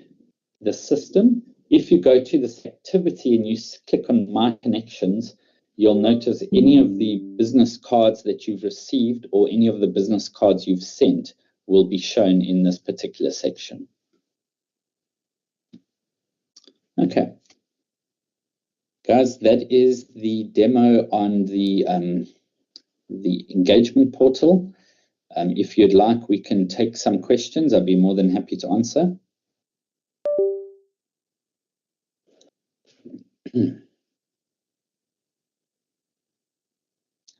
the system. If you go to this activity and you click on My Connections, you'll notice any of the business cards that you've received or any of the business cards you've sent will be shown in this particular section. Okay. Guys, that is the demo on the engagement portal. If you'd like, we can take some questions. I'd be more than happy to answer.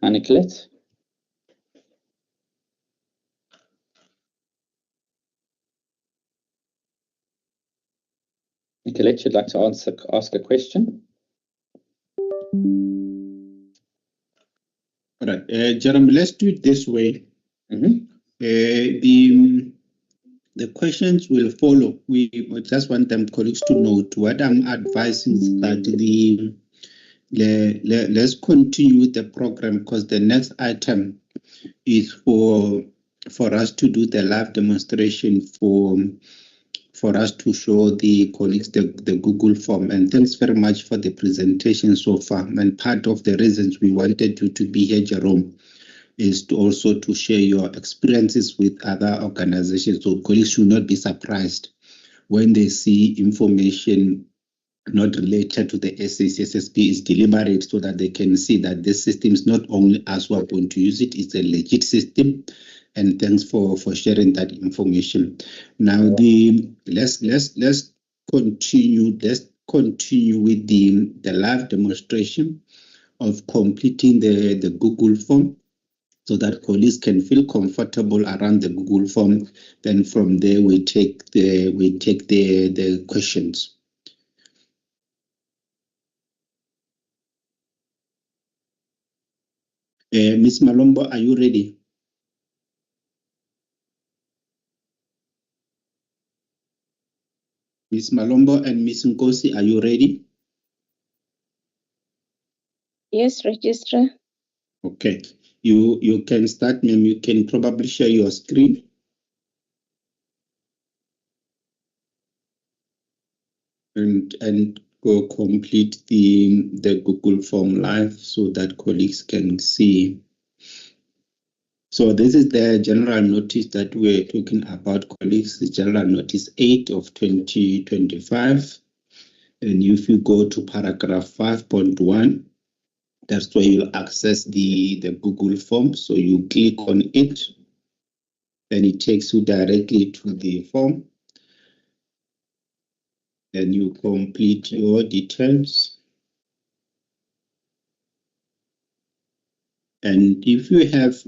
Hi, Nicolette. Nicolette, you'd like to ask a question? All right, Jeremy, let's do it this way. Mm-hmm. The questions will follow. We just want them colleagues to note what I'm advising is that let's continue with the program, because the next item is for us to do the live demonstration for us to show the colleagues the Google form. And thanks very much for the presentation so far. And part of the reasons we wanted you to be here, Jerome, is to also to share your experiences with other organizations. So colleagues should not be surprised when they see information not related to the SACSSP is deliberate, so that they can see that this system is not only us who are going to use it, it's a legit system. And thanks for sharing that information. Now let's continue with the live demonstration of completing the Google form, so that colleagues can feel comfortable around the Google form. Then from there we take the questions. Ms. Malombo, are you ready? Ms. Malombo and Ms. Nkosi, are you ready? Yes, Registrar. Okay, you can start, ma'am. You can probably share your screen. And go complete the Google form live so that colleagues can see. So this is the general notice that we're talking about, colleagues, the general notice 8 of 2025. And if you go to paragraph 5.1, that's where you'll access the Google form. So you click on it, then it takes you directly to the form. Then you complete your details. And if you have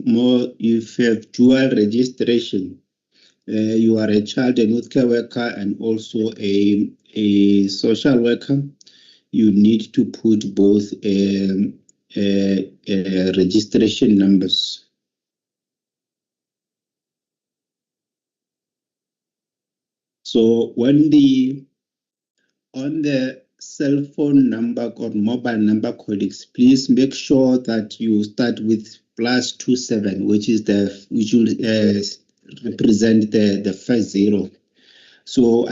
dual registration, you are a child and youth care worker and also a social worker, you need to put both registration numbers. So on the cell phone number or mobile number, colleagues, please make sure that you start with +27, which will represent the first zero. So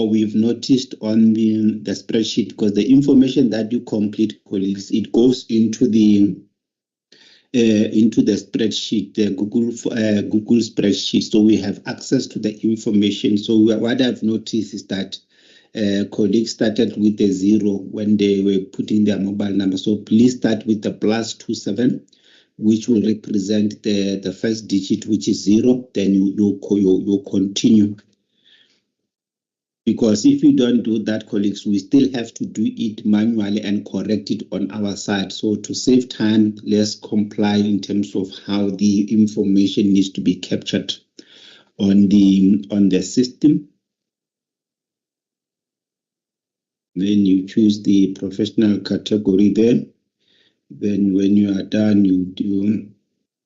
we've noticed on the spreadsheet, because the information that you complete, colleagues, it goes into the spreadsheet, the Google spreadsheet. So we have access to the information. So what I've noticed is that colleagues started with a 0 when they were putting their mobile number. So please start with the +27, which will represent the first digit, which is 0. Then you continue. Because if you don't do that, colleagues, we still have to do it manually and correct it on our side. So to save time, let's comply in terms of how the information needs to be captured on the system. Then you choose the professional category there. Then when you are done,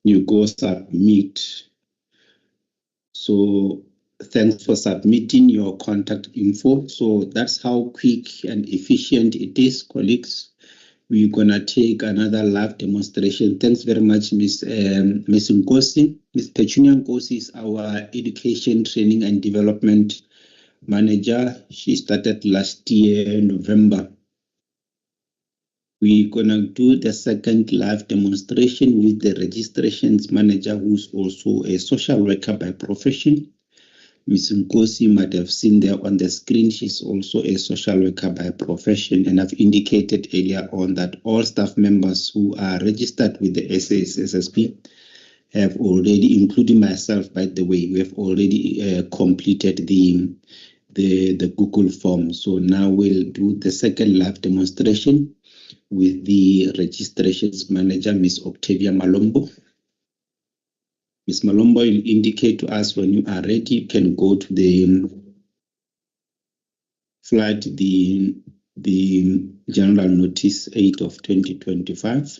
you go submit. So thanks for submitting your contact info. So that's how quick and efficient it is, colleagues. We're gonna take another live demonstration. Thanks very much, Ms. Nkosi. Ms. Petunia Nkosi is our Education, Training and Development Manager. She started last year, November. We're gonna do the second live demonstration with the registrations manager, who's also a social worker by profession. Ms. Nkosi might have seen there on the screen. She's also a social worker by profession, and I've indicated earlier on that all staff members who are registered with the SACSSP have already, including myself, by the way, we have already completed the Google form. So now we'll do the second live demonstration with the registrations manager, Ms. Octavia Malombo. Ms. Malombo will indicate to us when you are ready. You can go to the flight, the General Notice 8 of 2025.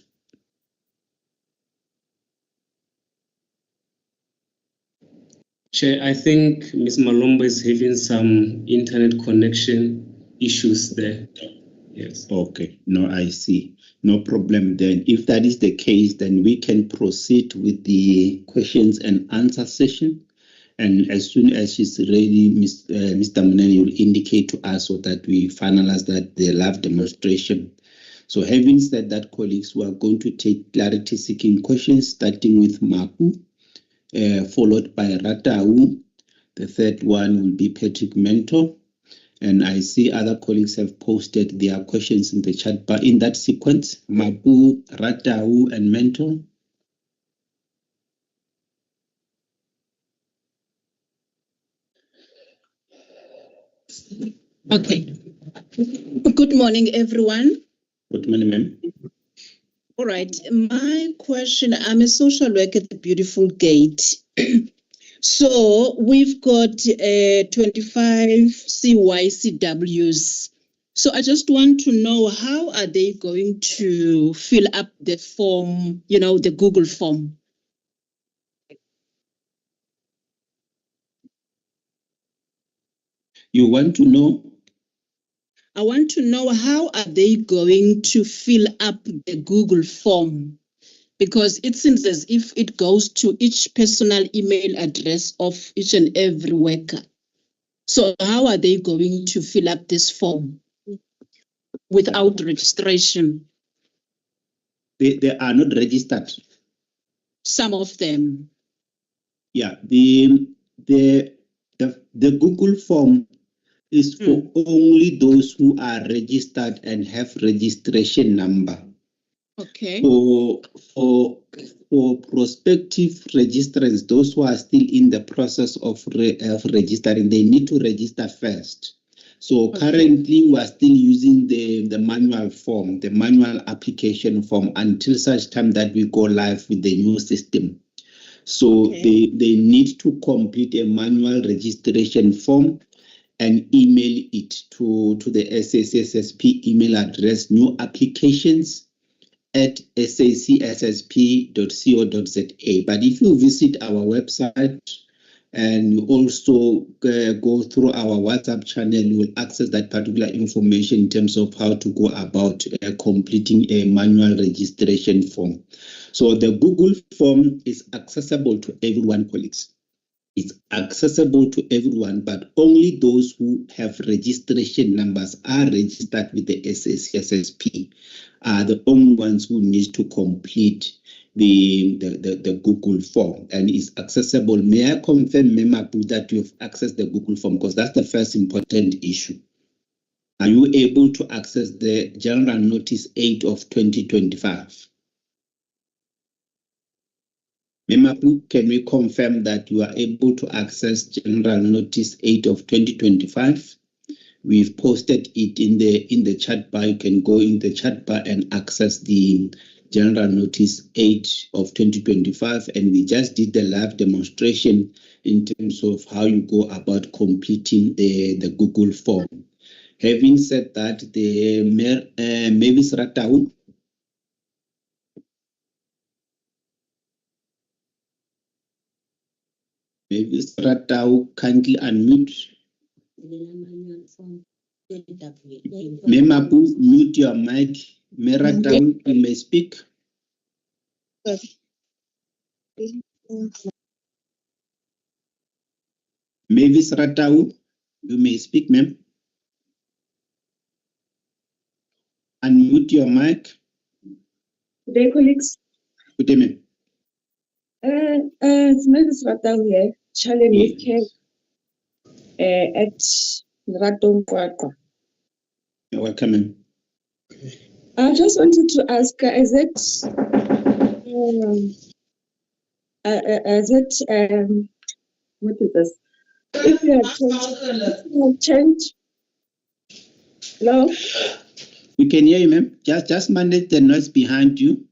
Chair, I think Ms. Malombo is having some internet connection issues there. Yes. Okay. No, I see. No problem then. If that is the case, then we can proceed with the questions and answer session. And as soon as she's ready, Mr. Munene will indicate to us so that we finalize the live demonstration. So having said that, colleagues, we are going to take clarity-seeking questions, starting with Mapu, followed by Ratau. The third one will be Patrick Mentor. And I see other colleagues have posted their questions in the chat bar in that sequence: Mapu, Ratau, and Mentor. Okay. Good morning, everyone. Good morning, ma'am. All right. My question, I'm a social worker at the Beautiful Gate. So we've got 25 CYCWs. So I just want to know, how are they going to fill up the form, the Google form? You want to know? I want to know, how are they going to fill up the Google form? Because it seems as if it goes to each personal email address of each and every worker. So how are they going to fill up this form without registration? They are not registered. Some of them. Yeah, the Google form is for only those who are registered and have registration number. Okay. For prospective registrants, those who are still in the process of registering, they need to register first. So currently we are still using the manual form, the manual application form until such time that we go live with the new system. So they need to complete a manual registration form and email it to the SACSSP email address, new applications at sacssp.co.za. But if you visit our website and you also go through our WhatsApp channel, you will access that particular information in terms of how to go about completing a manual registration form. So the Google form is accessible to everyone, colleagues. It's accessible to everyone, but only those who have registration numbers are registered with the SACSSP are the only ones who need to complete the Google form, and is accessible. May I confirm, Memapu, that you've accessed the Google form, because that's the first important issue. Are you able to access the General Notice 8 of 2025? Memapu, can we confirm that you are able to access General Notice 8 of 2025? We've posted it in the chat bar. You can go in the chat bar and access the General Notice 8 of 2025. And we just did the live demonstration in terms of how you go about completing the Google form. Having said that, the Mavis Ratau, Mavis Ratau, kindly unmute. Memapu, mute your mic. Meratau, you may speak. Mavis Ratau, you may speak, ma'am. Unmute your mic. Good day, colleagues. Good day, ma'am. It's Mavis Ratau here, challenge with care at Ratong Kwakwa. You're welcome, ma'am. I just wanted to ask, is it what is this? If you have changed, hello? We can hear you, ma'am. Just manage the noise behind you.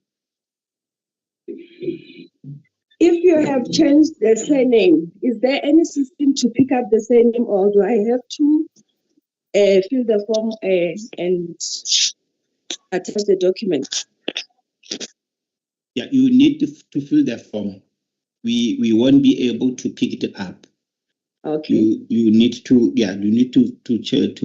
If you have changed the surname, is there any system to pick up the surname, or do I have to fill the form and attach the document? Yeah, you need to fill the form. We won't be able to pick it up. Okay. You need to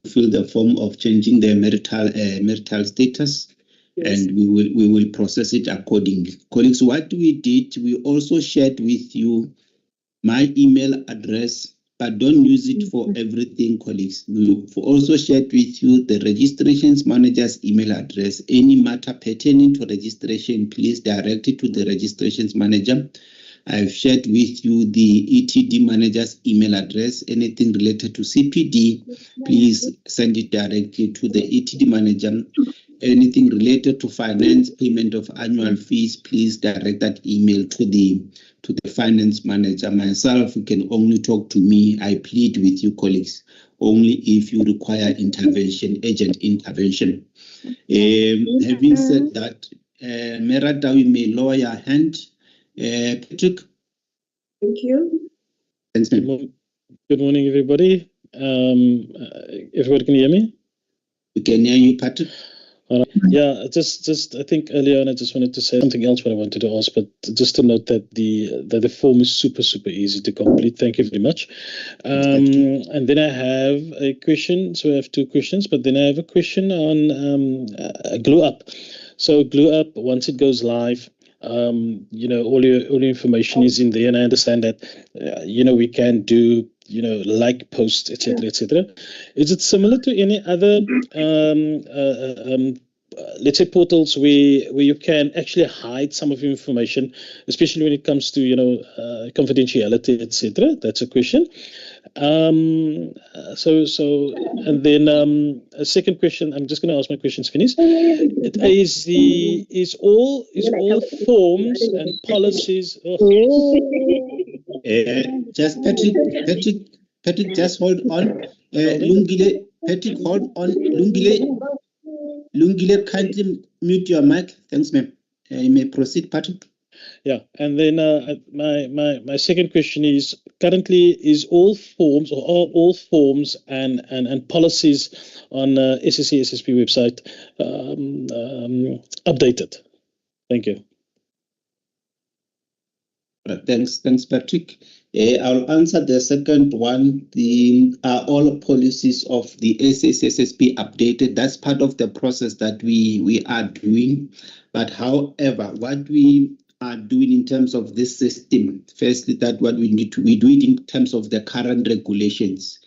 fill the form of changing the marital status. Yes. And we will process it accordingly. Colleagues, what we did, we also shared with you my email address, but don't use it for everything, colleagues. We also shared with you the registrations manager's email address. Any matter pertaining to registration, please direct it to the registrations manager. I've shared with you the ETD manager's email address. Anything related to CPD, please send it directly to the ETD manager. Anything related to finance, payment of annual fees, please direct that email to the finance manager. Myself, you can only talk to me. I plead with you, colleagues, only if you require intervention, urgent intervention. Having said that, Merata, we may lower your hand. Patrick. Thank you. Thanks, ma'am. Good morning, everybody. Everybody can hear me? We can hear you, Patrick. Yeah, just I think earlier on I just wanted to say something else what I wanted to ask, but just to note that the form is super easy to complete. Thank you very much. And then I have a question. So I have two questions, but then I have a question on Glue Up. So Glue Up, once it goes live, all your information is in there, and I understand that we can do like posts, etc. Is it similar to any other let's say portals where you can actually hide some of your information, especially when it comes to confidentiality, etc.? That's a question. And then a second question. I'm just going to ask my questions finished. Is all forms and policies? Just Patrick, just hold on. Lungile, Patrick, hold on. Lungile, kindly mute your mic. Thanks, ma'am. You may proceed, Patrick. Yeah, and then my second question is, currently is all forms or are all forms and policies on SACSSP website updated? Thank you. Thanks, Patrick. I'll answer the second one. Are all policies of the SACSSP updated? That's part of the process that we are doing. But however, what we are doing in terms of this system, firstly, that what we do it in terms of the current regulations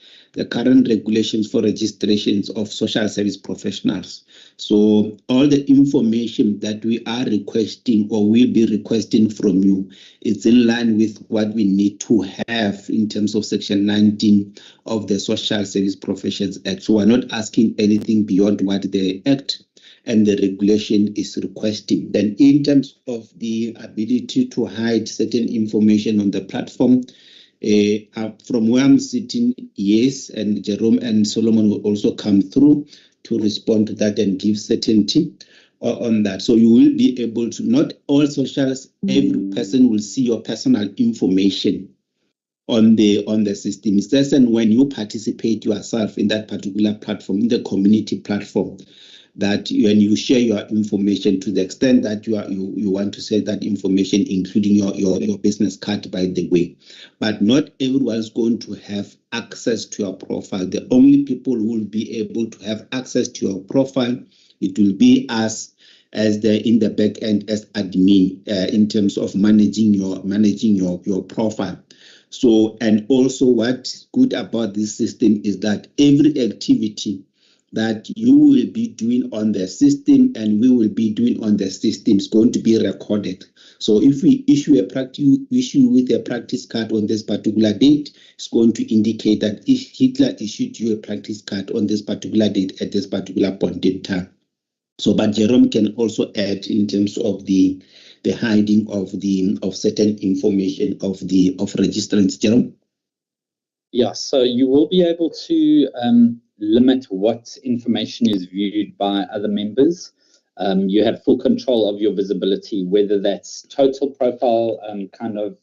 for registrations of social service professionals. So all the information that we are requesting or will be requesting from you is in line with what we need to have in terms of Section 19 of the Social Service Professions Act. So we're not asking anything beyond what the Act and the regulation is requesting. Then in terms of the ability to hide certain information on the platform, from where I'm sitting, yes, and Jerome and Solomon will also come through to respond to that and give certainty on that. So you will be able to, not all socials, every person will see your personal information on the system. It's just and when you participate yourself in that particular platform, in the community platform, that when you share your information to the extent that you want to share that information, including your business card, by the way. But not everyone's going to have access to your profile. The only people who will be able to have access to your profile, it will be us as in the back end as admin in terms of managing your profile. So, and also what's good about this system is that every activity that you will be doing on the system and we will be doing on the system is going to be recorded. So if we issue with a practice card on this particular date, it's going to indicate that if Hitler issued you a practice card on this particular date at this particular point in time. So, but Jerome can also add in terms of the hiding of certain information of registrants. Jerome? Yeah, so you will be able to limit what information is viewed by other members. You have full control of your visibility, whether that's total profile kind of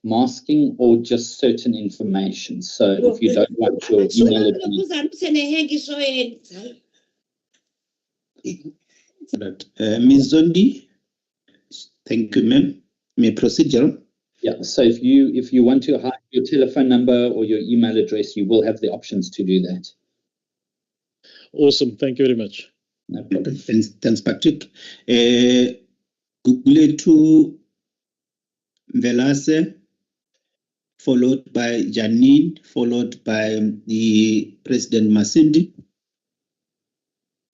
masking or just certain information. So if you don't want your email address. Ms. Zondi, thank you, ma'am. May I proceed, Jerome? Yeah, so if you want to hide your telephone number or your email address, you will have the options to do that. Awesome, thank you very much. No problem. Thanks, Patrick. Guguletu Velase, followed by Janine, followed by the President Masindi.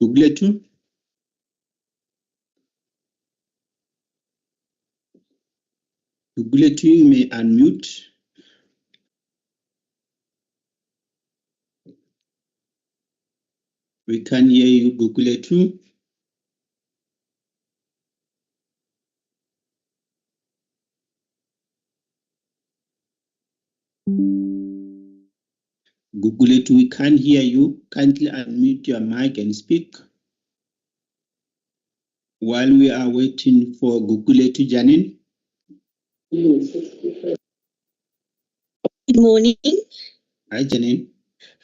Guguletu. Guguletu, you may unmute. We can hear you, Guguletu. Guguletu, we can't hear you. Kindly unmute your mic and speak. While we are waiting for Guguletu, Janine. Good morning. Hi, Janine.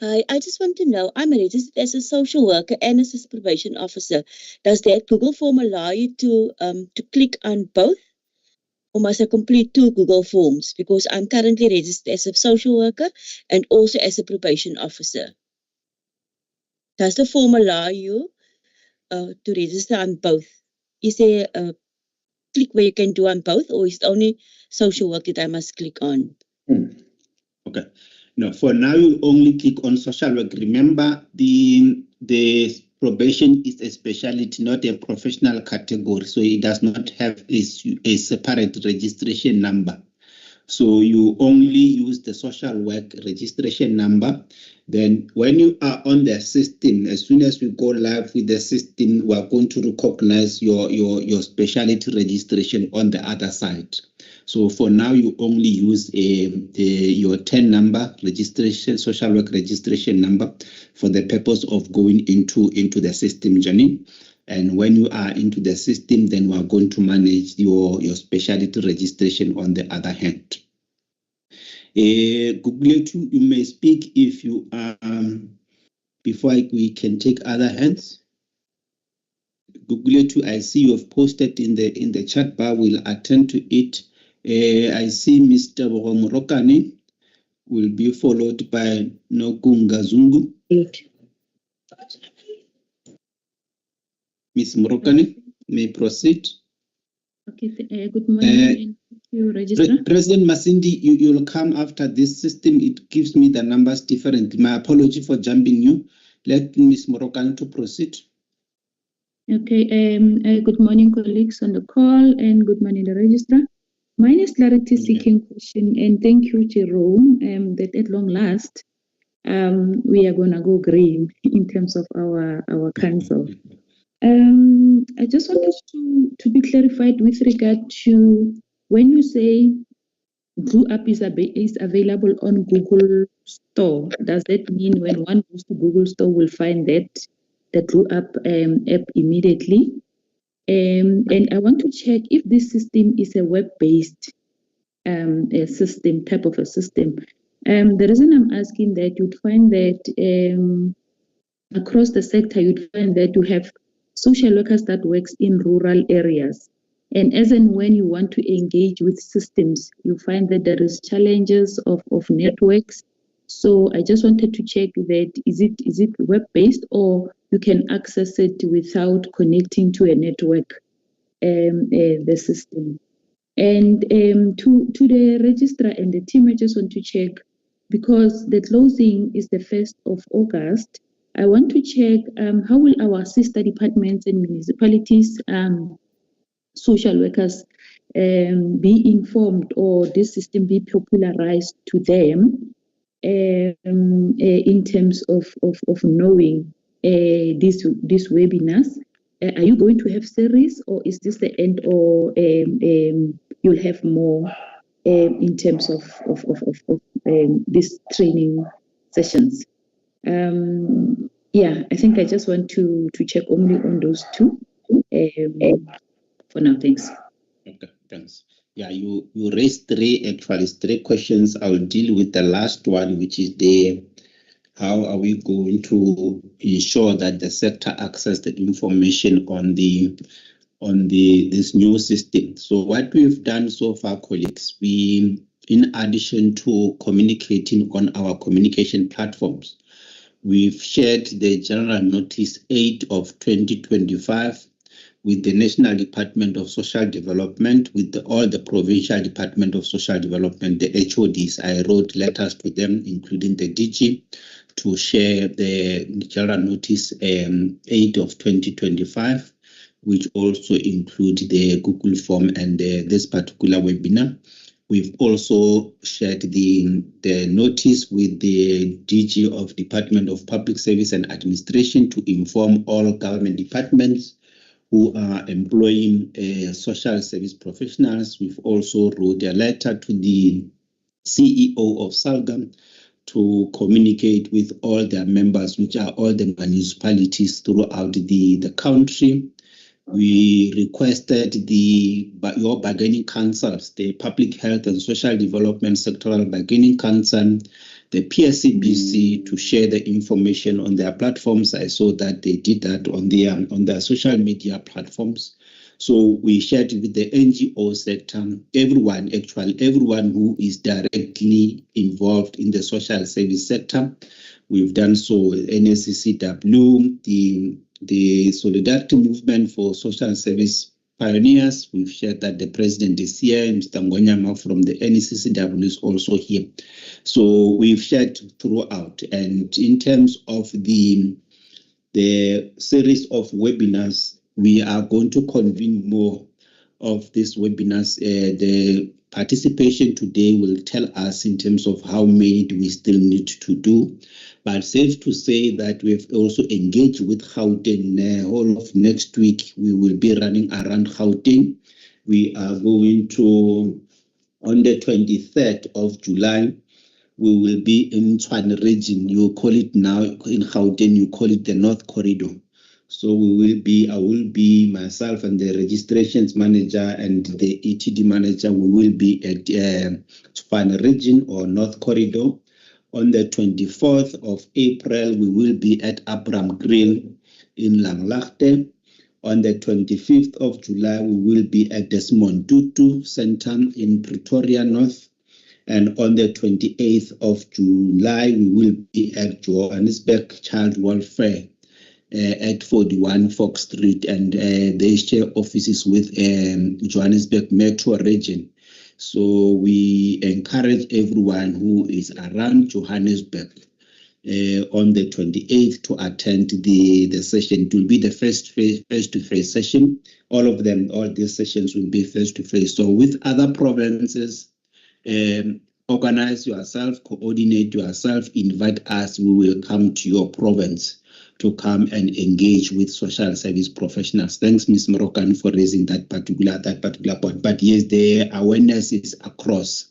Hi, I just want to know, I'm registered as a social worker and as a probation officer. Does that Google form allow you to click on both? Or must I complete 2 Google forms? Because I'm currently registered as a social worker and also as a probation officer. Does the form allow you to register on both? Is there a click where you can do on both, or is it only social work that I must click on? Okay. No, for now you only click on social work. Remember, the probation is a specialty, not a professional category, so it does not have a separate registration number. So you only use the social work registration number. Then when you are on the system, as soon as we go live with the system, we are going to recognize your specialty registration on the other side. So for now, you only use your 10 number registration, social work registration number for the purpose of going into the system journey. And when you are into the system, then we are going to manage your specialty registration on the other hand. Guguletu, you may speak if you are, before we can take other hands. Guguletu, I see you have posted in the chat bar. We'll attend to it. I see Mr. Morokane will be followed by Nokunga Zungu. Ms. Morokane, may proceed. Okay, good morning. Thank you, Registrar. President Masindi, you'll come after this system. It gives me the numbers differently. My apology for jumping you. Let Ms. Morokane to proceed. Okay, good morning, colleagues on the call, and good morning, the Registrar. Mine is clarity seeking question, and thank you, Jerome, that at long last, we are going to go green in terms of our council. I just wanted to be clarified with regard to when you say Glue App is available on Google Store. Does that mean when one goes to Google Store will find the Glue App app immediately? And I want to check if this system is a web-based system, type of a system. The reason I'm asking that, you'd find that across the sector, you'd find that you have social workers that works in rural areas. And as and when you want to engage with systems, you find that there is challenges of networks. So I just wanted to check that is it web-based or you can access it without connecting to a network, the system. And to the registrar and the team, I just want to check, because the closing is the 1st of August, I want to check how will our sister departments and municipalities, social workers be informed, or this system be popularized to them in terms of knowing these webinars. Are you going to have series, or is this the end, or you'll have more in terms of these training sessions? Yeah, I think I just want to check only on those two for now. Thanks. Okay, thanks. Yeah, you raised three questions. I'll deal with the last one, which is how are we going to ensure that the sector access the information on this new system. So what we've done so far, colleagues, we, in addition to communicating on our communication platforms, we've shared the General Notice 8 of 2025 with the National Department of Social Development, with all the Provincial Department of Social Development, the HODs. I wrote letters to them, including the DG, to share the General Notice 8 of 2025, which also include the Google form and this particular webinar. We've also shared the notice with the DG of Department of Public Service and Administration to inform all government departments who are employing social service professionals. We've also wrote a letter to the CEO of SALGAM to communicate with all their members, which are all the municipalities throughout the country. We requested your bargaining councils, the Public Health and Social Development Sectoral Bargaining Council, the PSCBC, to share the information on their platforms. I saw that they did that on their social media platforms. So we shared with the NGO sector, everyone who is directly involved in the social service sector. We've done so with NSCCW, the Solidarity Movement for Social Service Pioneers. We've shared that the president is here, Mr. Ngonyama from the NSCCW is also here. So we've shared throughout. And in terms of the series of webinars, we are going to convene more of these webinars. The participation today will tell us in terms of how many do we still need to do. But safe to say that we've also engaged with Gauteng. All of next week, we will be running around Gauteng. We are going to, on the 23rd of July, we will be in Tshwane region. You call it now, in Gauteng, you call it the North Corridor. So I will be myself and the registrations manager and the ETD manager. We will be at Tshwane region or North Corridor. On the 24th of April, we will be at Abram Grill in Langlaagte. On the 25th of July, we will be at Desmond Tutu Center in Pretoria North. And on the 28th of July, we will be at Johannesburg Child Welfare at 41 Fox Street, and they share offices with Johannesburg Metro Region. So we encourage everyone who is around Johannesburg on the 28th to attend the session. It will be the first face-to-face session. All these sessions will be face-to-face. So with other provinces, organize yourself, coordinate yourself, invite us. We will come to your province to come and engage with social service professionals. Thanks, Ms. Moroccan, for raising that particular point. But yes, the awareness is across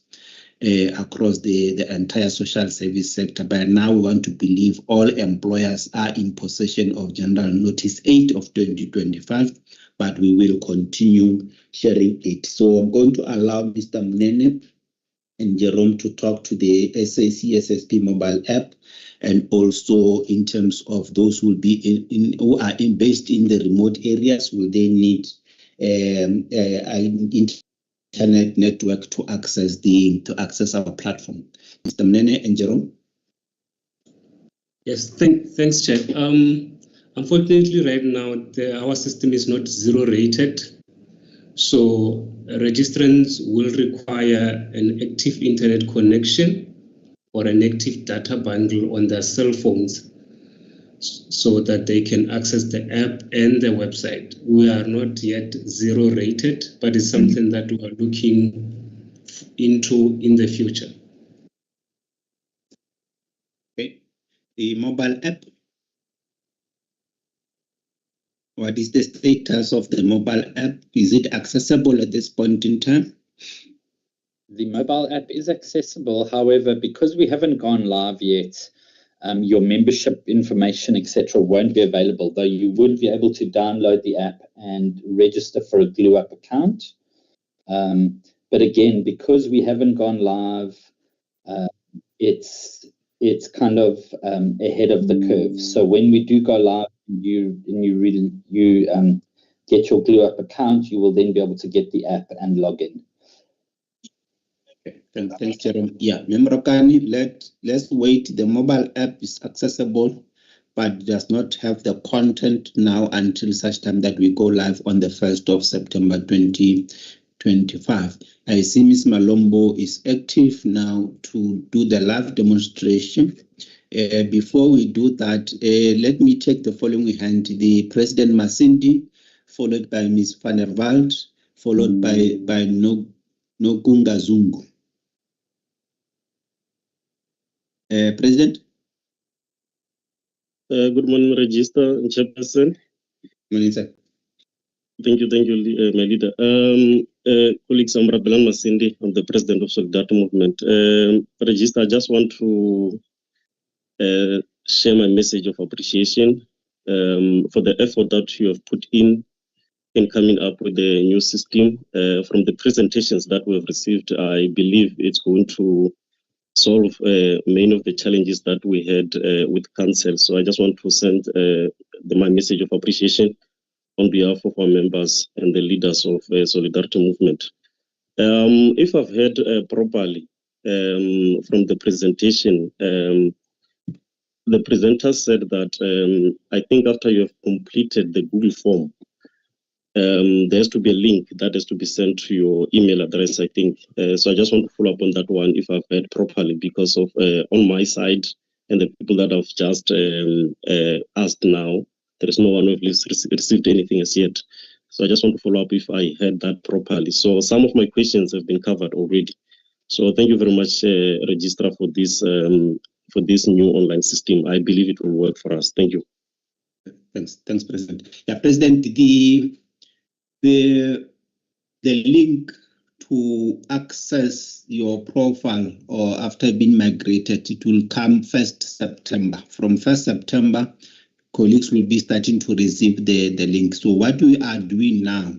the entire social service sector. But now we want to believe all employers are in possession of General Notice 8 of 2025, but we will continue sharing it. So I'm going to allow Mr. Mnene and Jerome to talk to the SACSSP mobile app, and also in terms of those who will be who are based in the remote areas, will they need an internet network to access our platform? Mr. Mnene and Jerome. Yes, thanks, Chair. Unfortunately, right now our system is not zero rated. So registrants will require an active internet connection or an active data bundle on their cell phones so that they can access the app and the website. We are not yet zero rated, but it's something that we are looking into in the future. Okay. The mobile app. What is the status of the mobile app? Is it accessible at this point in time? The mobile app is accessible. However, because we haven't gone live yet, your membership information, etc., won't be available, though you would be able to download the app and register for a Glue Up account. But again, because we haven't gone live, it's kind of ahead of the curve. So when we do go live, you get your Glue Up account, you will then be able to get the app and log in. Okay, thanks, Jerome. Yeah, Memrokani, let's wait. The mobile app is accessible, but does not have the content now until such time that we go live on the 1st of September 2025. I see Ms. Malombo is active now to do the live demonstration. Before we do that, let me take the following hand. The President Masindi, followed by Ms. Van der Walt, followed by Nogunga Zungu. President? Good morning, Register and Chairperson. Good morning, sir. Thank you, my leader. Colleagues, I'm Rabelan Masindi. I'm the President of Solidarity Movement. Register, I just want to share my message of appreciation for the effort that you have put in coming up with the new system. From the presentations that we have received, I believe it's going to solve many of the challenges that we had with council. So I just want to send my message of appreciation on behalf of our members and the leaders of Solidarity Movement. If I've heard properly from the presentation, the presenter said that I think after you have completed the Google form, there has to be a link that has to be sent to your email address, I think. So I just want to follow up on that one if I've heard properly, because of on my side and the people that I've just asked now, there is no one who has received anything as yet. So I just want to follow up if I heard that properly. So some of my questions have been covered already. So thank you very much, Registrar, for this new online system. I believe it will work for us. Thank you. Thanks, President. Yeah, President, the link to access your profile or after being migrated, it will come 1st September. From 1st September, colleagues will be starting to receive the link. So what we are doing now,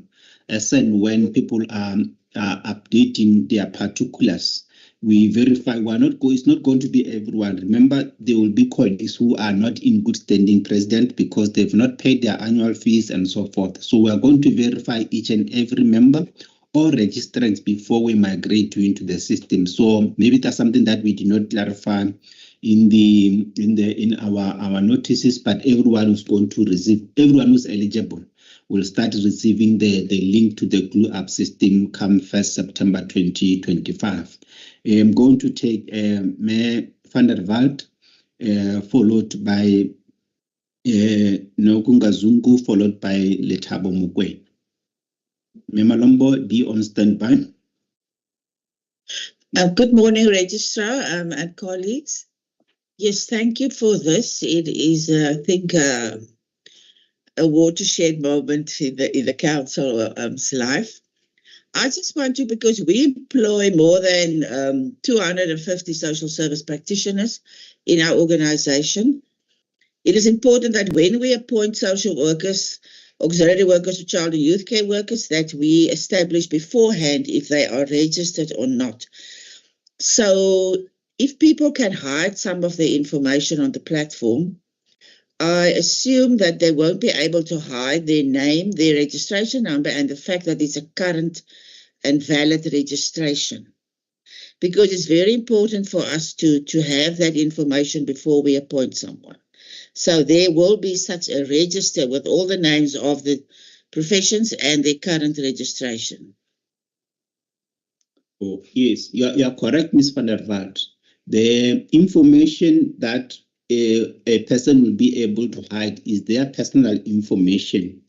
as and when people are updating their particulars, we verify it's not going to be everyone. Remember, there will be colleagues who are not in good standing, President, because they've not paid their annual fees and so forth. So we are going to verify each and every member or registrants before we migrate you into the system. So maybe that's something that we did not clarify in our notices, but everyone who's going to receive, everyone who's eligible will start receiving the link to the Glue Up system come 1st September 2025. I'm going to take Mayor van der Walt, followed by Nokunga Zungu, followed by Letabo Mugwe. Mayor Malombo, be on standby. Good morning, Registrar and colleagues. Yes, thank you for this. It is, I think, a watershed moment in the council's life. I just want to, because we employ more than 250 social service practitioners in our organization, it is important that when we appoint social workers, auxiliary workers or child and youth care workers, that we establish beforehand if they are registered or not. So if people can hide some of the information on the platform, I assume that they won't be able to hide their name, their registration number, and the fact that it's a current and valid registration. Because it's very important for us to have that information before we appoint someone. So there will be such a register with all the names of the professions and their current registration. Oh, yes, you are correct, Ms. van der Walt. The information that a person will be able to hide is their personal information.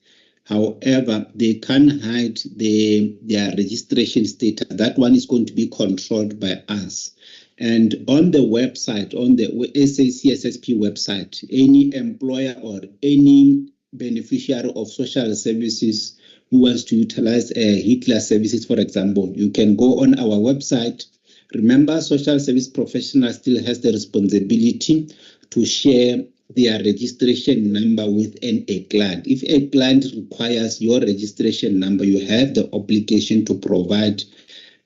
However, they can't hide their registration status. That one is going to be controlled by us. And on the website, on the SACSSP website, any employer or any beneficiary of social services who wants to utilize Hitler services, for example, you can go on our website. Remember, social service professional still has the responsibility to share their registration number with a client. If a client requires your registration number, you have the obligation to provide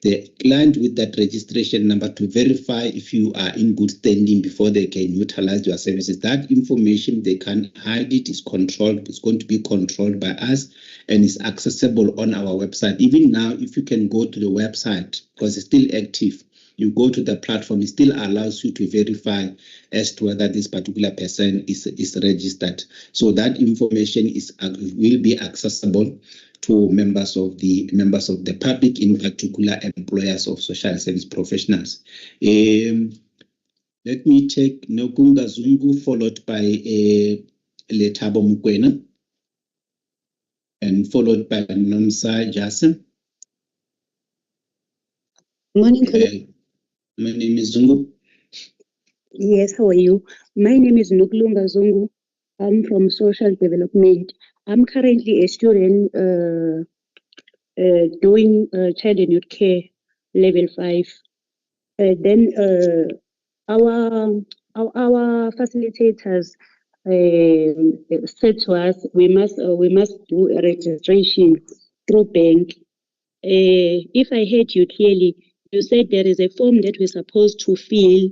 the client with that registration number to verify if you are in good standing before they can utilize your services. That information, they can't hide it, is controlled. It's going to be controlled by us and is accessible on our website. Even now, if you can go to the website, because it's still active, you go to the platform, it still allows you to verify as to whether this particular person is registered. So that information will be accessible to members of the public, in particular employers of social service professionals. Let me take Nokunga Zungu, followed by Letabo Mukwena, and followed by Nomsa Jason. Morning. My name is Zungu. Yes, how are you? My name is Nukulunga Zungu. I'm from Social Development. I'm currently a student doing child and youth care level 5. Then our facilitators said to us we must do a registration through bank. If I heard you clearly, you said there is a form that we're supposed to fill.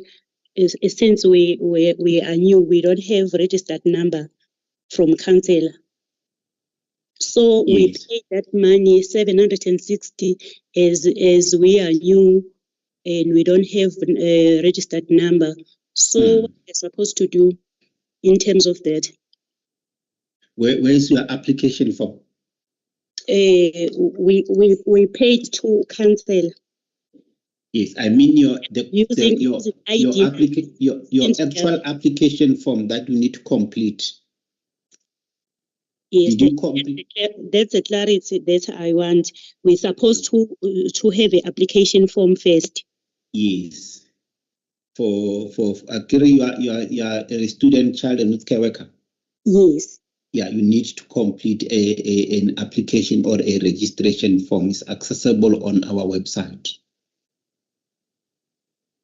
Since we are new, we don't have registered number from council. So we paid that money, 760, as we are new and we don't have a registered number. So what are we supposed to do in terms of that? Where is your application for? We paid to council. Yes, I mean your actual application form that you need to complete. Yes, Did you complete? that's the clarity that I want. We're supposed to have an application form first. Yes. For Akira, you are a student child and youth care worker. Yes. Yeah, you need to complete an application or a registration form. It's accessible on our website.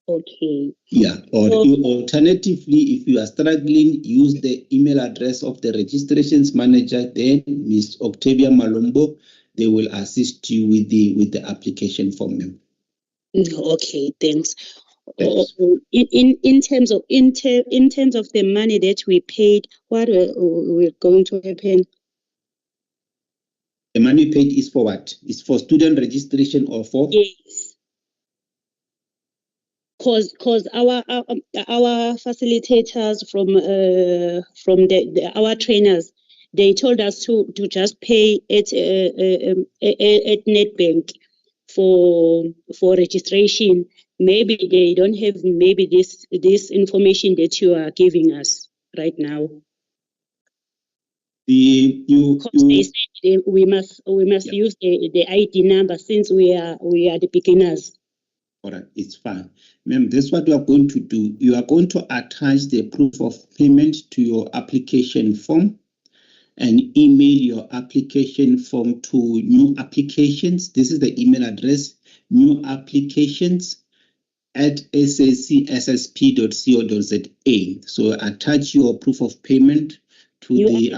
Okay. Yeah, or alternatively, if you are struggling, use the email address of the registrations manager, then Ms. Octavia Malombo, they will assist you with the application form. Okay, thanks. Thanks. In terms of the money that we paid, what we're going to happen? The money paid is for what? It's for student registration or for? Yes. Cause our facilitators from our trainers, they told us to just pay at NetBank for registration. Maybe they don't have this information that you are giving us right now. They said we must use the ID number since we are the beginners. All right, it's fine. Ma'am, this is what you are going to do. You are going to attach the proof of payment to your application form and email your application form to new applications. This is the email address, new applications at SACSSP.co.za. So attach your proof of payment to the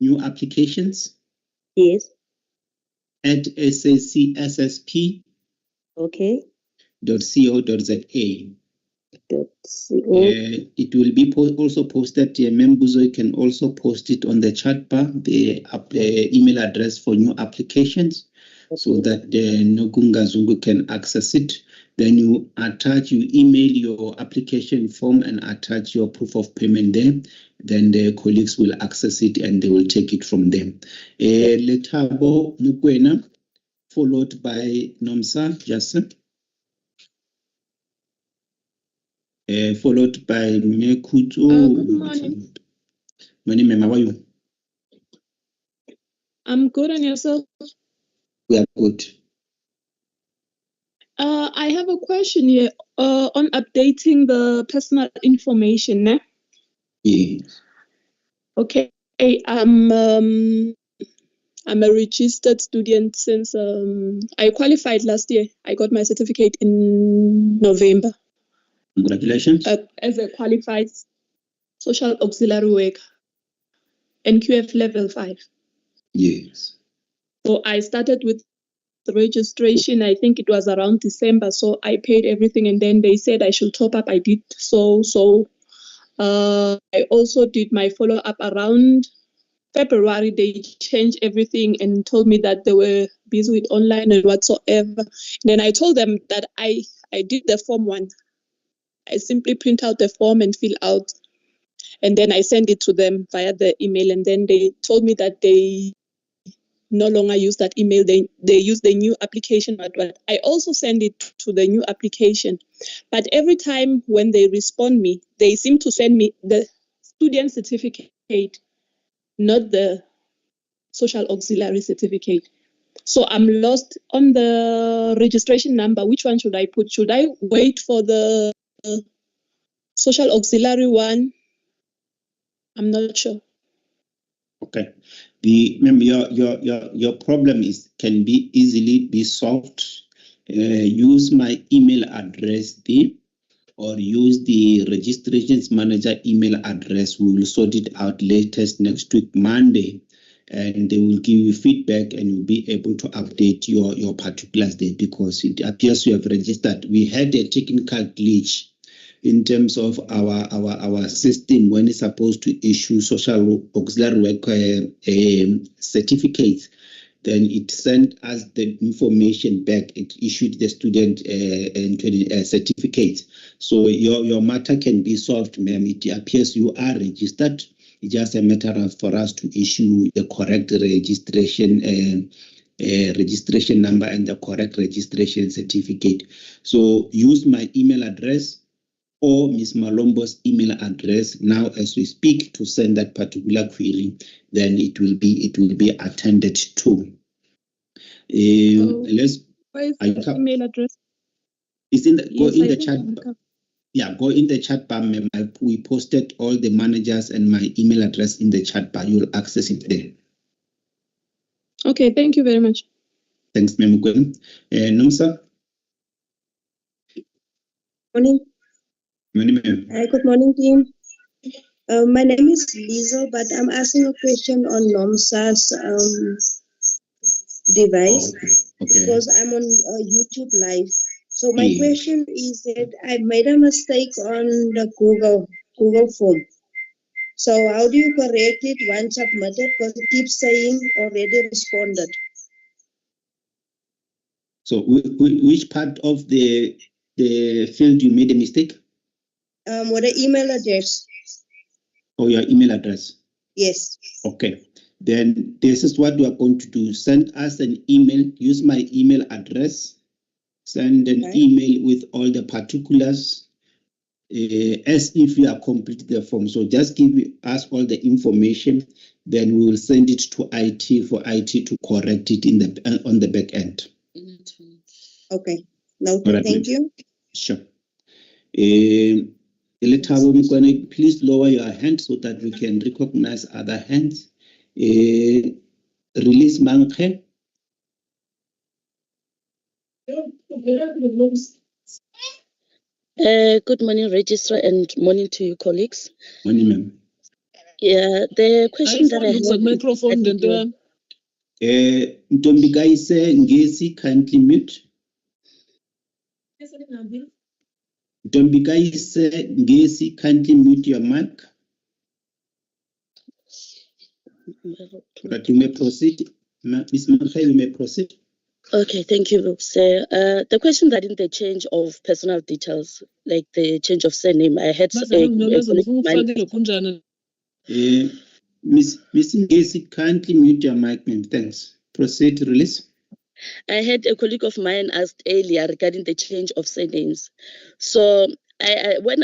new applications. Yes. At SACSSP. Okay. .co.za. It will be also posted. Membuzo, you can also post it on the chat bar, the email address for new applications, so that the Nogunga Zungu can access it. Then you email your application form and attach your proof of payment there. Then the colleagues will access it and they will take it from there. Letabo Mukwena, followed by Nomsa Jason. Followed by Mekuto. Good morning. Morning, ma'am. How are you? I'm good, and yourself? We are good. I have a question here on updating the personal information. Ne? Yes. Okay. I'm a registered student since I qualified last year. I got my certificate in November. Congratulations. As a qualified social auxiliary worker, NQF level 5. Yes. So I started with the registration. I think it was around December. So I paid everything, and then they said I should top up. I did so. I also did my follow up around February. They changed everything and told me that they were busy with online and whatsoever. Then I told them that I did the form 1. I simply print out the form and fill out, and then I send it to them via the email. And then they told me that they no longer use that email. They use the new application. But I also send it to the new application. But every time when they respond me, they seem to send me the student certificate, not the social auxiliary certificate. So I'm lost on the registration number. Which one should I put? Should I wait for the social auxiliary one? I'm not sure. Okay. Your problem can be easily be solved. Use my email address there, or use the registrations manager email address. We will sort it out latest next week, Monday, and they will give you feedback and you'll be able to update your particulars there, because it appears you have registered. We had a technical glitch in terms of our system when it's supposed to issue social auxiliary work certificates. Then it sent us the information back. It issued the student certificate. So your matter can be solved, ma'am. It appears you are registered. It's just a matter of for us to issue the correct registration number and the correct registration certificate. So use my email address, or Ms. Malombo's email address now as we speak to send that particular query, then it will be attended to. Let's. Where is the email address? It's in the, go Yes, in I the think chat. Yeah, go in the chat bar, ma'am. We posted all the managers and my email address in the chat bar. You'll access it there. Okay, thank you very much. Thanks, ma'am. Nomsa? Morning. Morning, ma'am. Good morning, team. My name is Liesel, but I'm asking a question on NOMSA's device because I'm on YouTube Live. So my question is that I made a mistake on the Google form. So how do you correct it once submitted? Because it keeps saying already responded. So which part of the field you made a mistake? With the email address. Or your email address? Yes. Okay. Then this is what we are going to do. Send us an email. Use my email address. Send an email with all the particulars as if you are completing the form. So just give us all the information. Then we will send it to IT for IT to correct it in the on the back end. Okay. Noted. Thank you. Sure. Please lower your hand so that we can recognize other hands. Release Mankhe. Good morning, Registrar, and morning to you, colleagues. Morning, ma'am. Yeah, the question that I have. Microphone, Ntombigaise Ngesi, kindly mute. Ntombigaise Ngesi, kindly mute your mic. But you may proceed. Ms. Mankhe, you may proceed. Okay, thank you, sir. The question that in the change of personal details, like the change of surname, I had Miss Ngesi, kindly mute your mic, ma'am. Thanks. Proceed, release. I had a colleague of mine asked earlier regarding the change of surnames. So when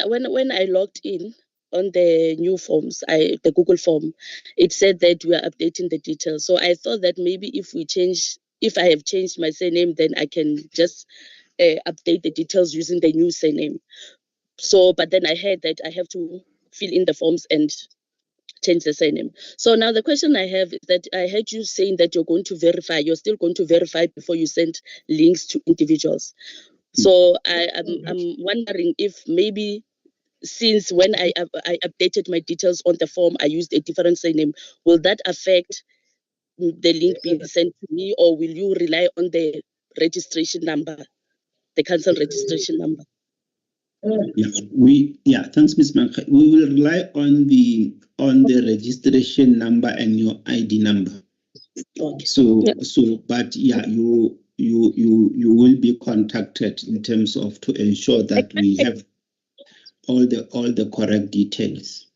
I logged in on the new forms, the Google form, it said that we are updating the details. So I thought that maybe if I have changed my surname, then I can just update the details using the new surname. So, but then I heard that I have to fill in the forms and change the surname. So now the question I have is that I heard you saying that you're still going to verify before you send links to individuals. So I'm wondering if maybe since when I updated my details on the form, I used a different surname, will that affect the link being sent to me, or will you rely on the registration number, the council registration number? Thanks, Ms. Mankhe. We will rely on the registration number and your ID number. Okay. But you will be contacted in terms of to ensure that we have all the correct details.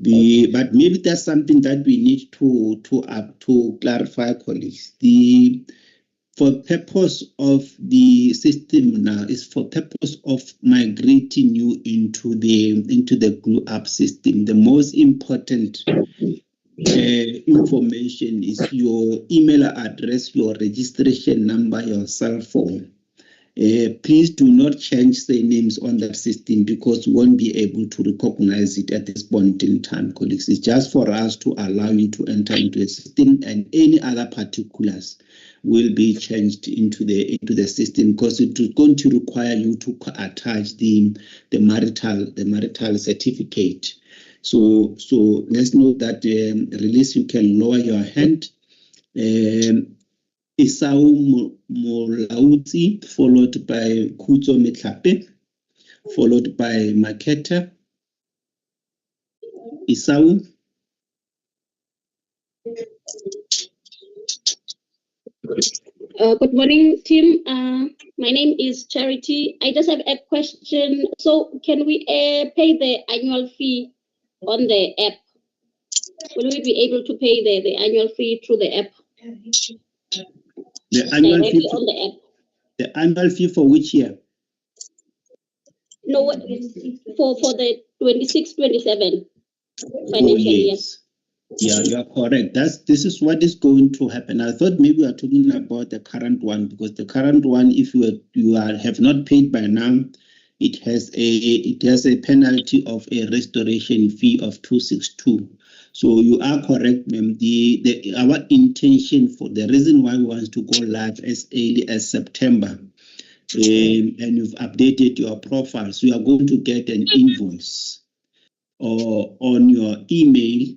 But maybe that's something that we need to clarify, colleagues. For purpose of the system now is for purpose of migrating you into the glue up system. The most important information is your email address, your registration number, your cell phone. Please do not change the names on that system because we won't be able to recognize it at this point in time, colleagues. It's just for us to allow you to enter into the system, and any other particulars will be changed into the system because it is going to require you to attach the marital certificate. So let's note that release, you can lower your hand. Isau Molautsi, followed by Kutso Metlape, followed by Maketa. Isau. Good morning, team. My name is Charity. I just have a question. So can we pay the annual fee on the app? Will we be able to pay the annual fee through the app? The annual fee on the app. The annual fee for which year? No, for the 26-27 Oh, financial year. yes. Yeah, you are correct. This is what is going to happen. I thought maybe we are talking about the current one, because the current one, if have not paid by now, it has a penalty of a restoration fee of 262. So you are correct, ma'am. Our intention, for the reason why we want to go live as early as September, and you've updated your profile, so you are going to get an invoice or on your email,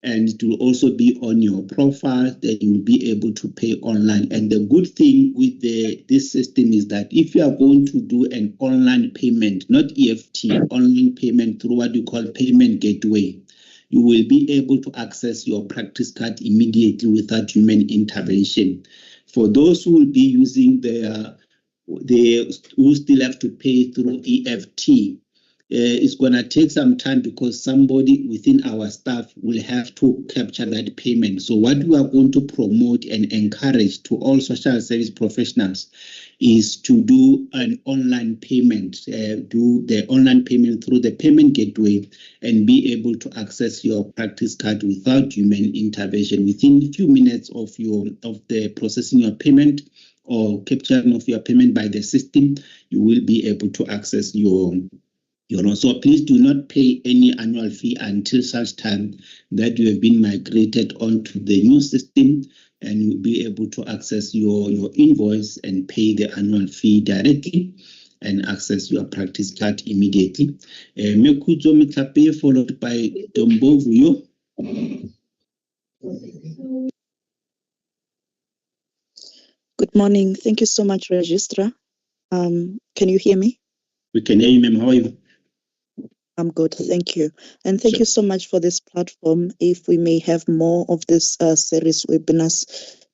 and it will also be on your profile that you will be able to pay online. And the good thing with this system is that if you are going to do an online payment, not EFT, online payment through what you call payment gateway, you will be able to access your practice card immediately without human intervention. For those who will be using who still have to pay through EFT, it's going to take some time, because somebody within our staff will have to capture that payment. So what we are going to promote and encourage to all social service professionals is to do an online payment, do the online payment through the payment gateway, and be able to access your practice card without human intervention. Within a few minutes of the processing your payment or capturing of your payment by the system, you will be able to access your. So please do not pay any annual fee until such time that you have been migrated onto the new system, and you'll be able to access your invoice and pay the annual fee directly and access your practice card immediately. Mekuzo Mitlape, followed by Dombovuyo. Good morning. Thank you so much, Registrar. Can you hear me? We can hear you, ma'am. How are you? I'm good, thank you. And thank you so much for this platform. If we may have more of this series webinars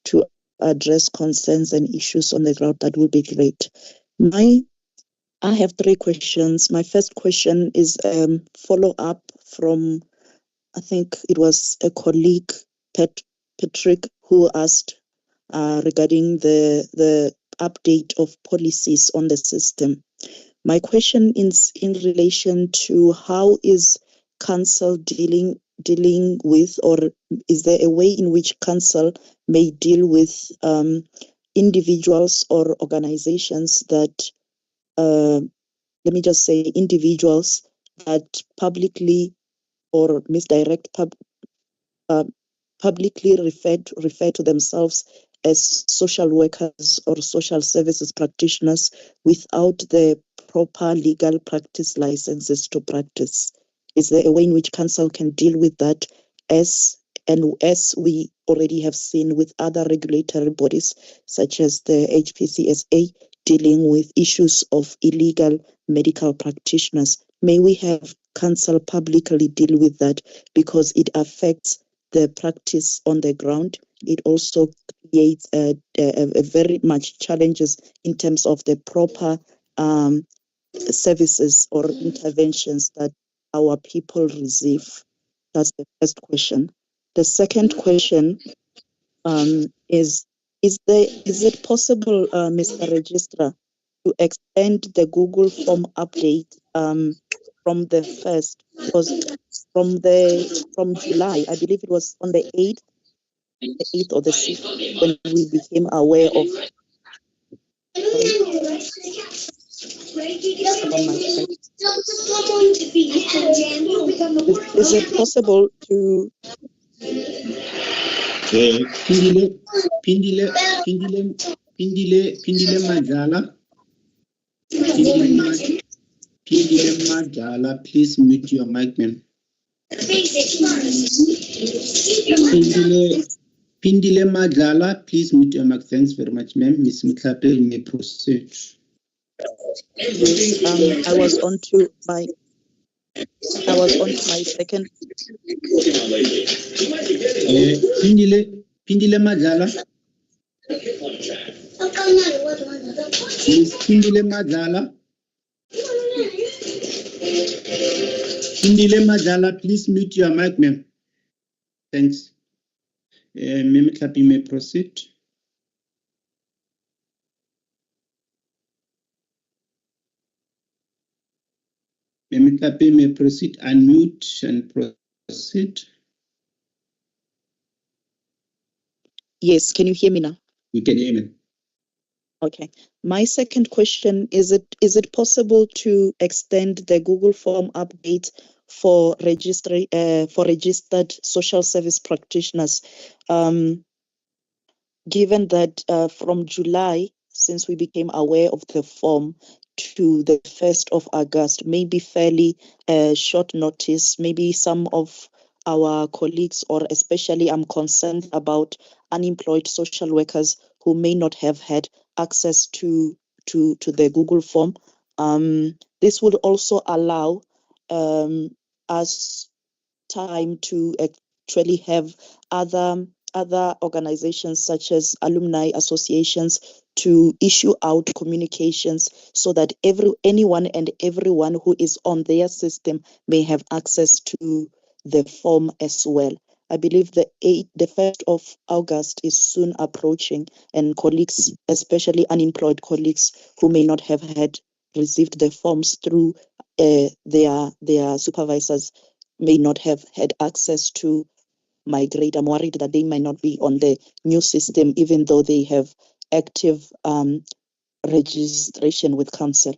to address concerns and issues on the ground, that would be great. I have 3 questions. My first question is follow-up from, I think it was a colleague, Patrick, who asked regarding the update of policies on the system. My question is in relation to how is council dealing with, or is there a way in which council may deal with individuals or organizations that, let me just say, individuals that publicly or misdirect publicly refer to themselves as social workers or social services practitioners without the proper legal practice licenses to practice? Is there a way in which council can deal with that, as we already have seen with other regulatory bodies such as the HPCSA dealing with issues of illegal medical practitioners? May we have council publicly deal with that, because it affects the practice on the ground. It also creates a very much challenges in terms of the proper services or interventions that our people receive. That's the first question. The second question is it possible, Mr. Registrar, to extend the Google form update from the 1st? Because from July, I believe it was on the 8th or the 6th, when we became aware of. Is it possible to Pindile Madala. Pindile Madala, please mute your mic, ma'am. Pindile Madala, please mute your mic. Thanks very much, ma'am. Ms. Mutlape, you may proceed. Yes, I was on to my second. Pindile Madala. Miss Pindile Madala. Pindile Madala, please mute your mic, ma'am. Thanks. Ma'am Klapi, may proceed. Emikape may proceed, unmute and proceed. Yes, can you hear me now? We can hear you. Okay. My second question is it possible to extend the Google Form update for registered social service practitioners? Given that from July, since we became aware of the form, to the 1st of August, maybe fairly short notice, maybe some of our colleagues, or especially I'm concerned about unemployed social workers who may not have had access to the Google form. This would also allow us time to actually have other organizations such as alumni associations to issue out communications so that anyone and everyone who is on their system may have access to the form as well. I believe the 1st of August is soon approaching, and colleagues, especially unemployed colleagues who may not have received the forms through their supervisors, may not have had access to migrate. I'm worried that they might not be on the new system, even though they have active registration with council.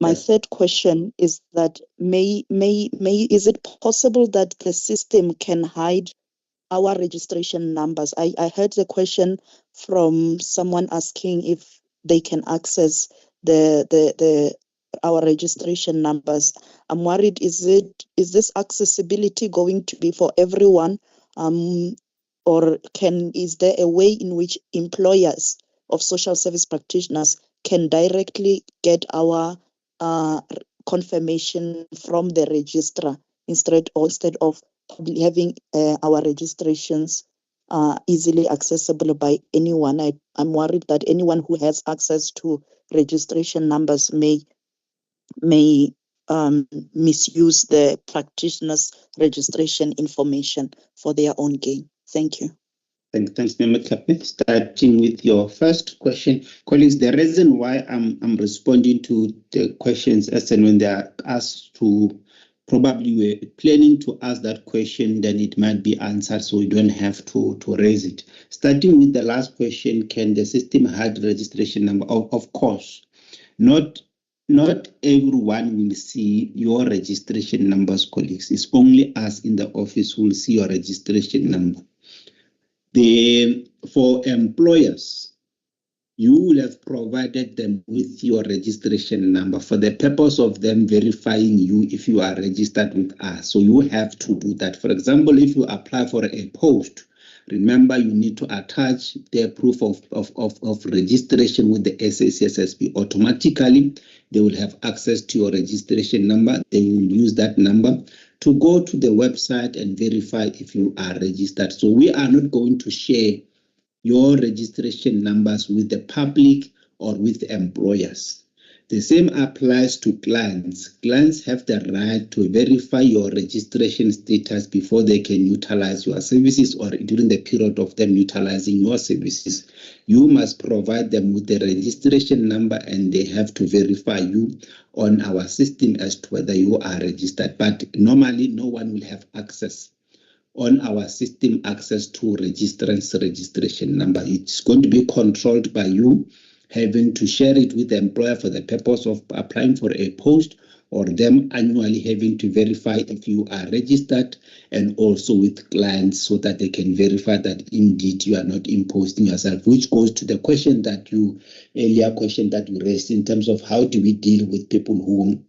My third question is that is it possible that the system can hide our registration numbers? I heard the question from someone asking if they can access our registration numbers. I'm worried, is this accessibility going to be for everyone? Or is there a way in which employers of social service practitioners can directly get our confirmation from the registrar instead of having our registrations easily accessible by anyone? I'm worried that anyone who has access to registration numbers may misuse the practitioner's registration information for their own gain. Thank you. Thanks, Member Kape. Starting with your first question, colleagues, the reason why I'm responding to the questions as and when they are asked to, probably we're planning to ask that question, then it might be answered, so we don't have to raise it. Starting with the last question, can the system hide registration number? Of course, not everyone will see your registration numbers, colleagues. It's only us in the office who will see your registration number. For employers, you will have provided them with your registration number for the purpose of them verifying you if you are registered with us. So you have to do that. For example, if you apply for a post, remember you need to attach their proof of registration with the SACSSP. Automatically, they will have access to your registration number. They will use that number to go to the website and verify if you are registered. So we are not going to share your registration numbers with the public or with employers. The same applies to clients. Clients have the right to verify your registration status before they can utilize your services or during the period of them utilizing your services. You must provide them with the registration number and they have to verify you on our system as to whether you are registered. But normally no one will have access on our system access to registrant's registration number. It's going to be controlled by you having to share it with the employer for the purpose of applying for a post, or them annually having to verify if you are registered, and also with clients so that they can verify that indeed you are not imposing yourself, which goes to the question that you raised in terms of how do we deal with people who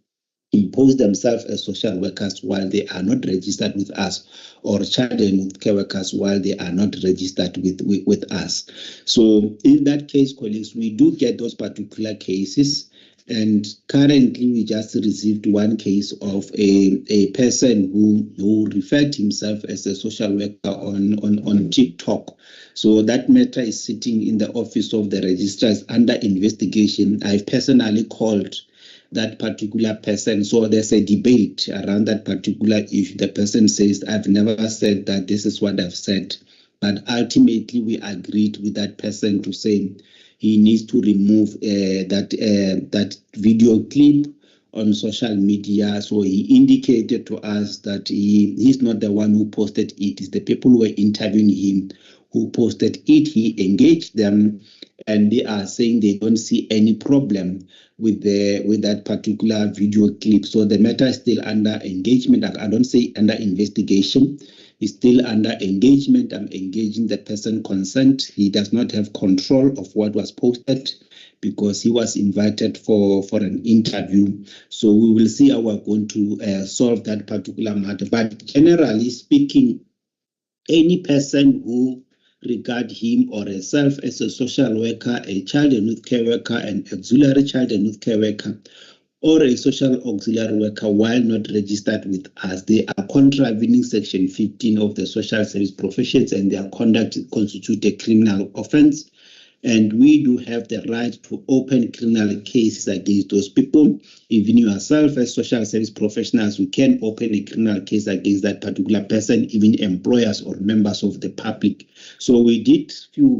impose themselves as social workers while they are not registered with us, or child and youth care workers while they are not registered with us. So in that case, colleagues, we do get those particular cases. And currently, we just received one case of a person who referred himself as a social worker on TikTok. So that matter is sitting in the office of the registrars under investigation. I've personally called that particular person. So there's a debate around that particular issue. The person says, I've never said that, this is what I've said. But ultimately, we agreed with that person to say he needs to remove that video clip on social media. So he indicated to us that he's not the one who posted it. It's the people who were interviewing him who posted it. He engaged them, and they are saying they don't see any problem with that particular video clip. So the matter is still under engagement. I don't say under investigation. It's still under engagement. I'm engaging the person concerned. He does not have control of what was posted because he was invited for an interview. So we will see how we're going to solve that particular matter. But generally speaking, any person who regard him or herself as a social worker, a child and youth care worker, an auxiliary child and youth care worker, or a social auxiliary worker while not registered with us, they are contravening Section 15 of the Social Service Professions, and their conduct constitute a criminal offence. And we do have the right to open criminal cases against those people. Even yourself as social service professionals, you can open a criminal case against that particular person, even employers or members of the public. So we did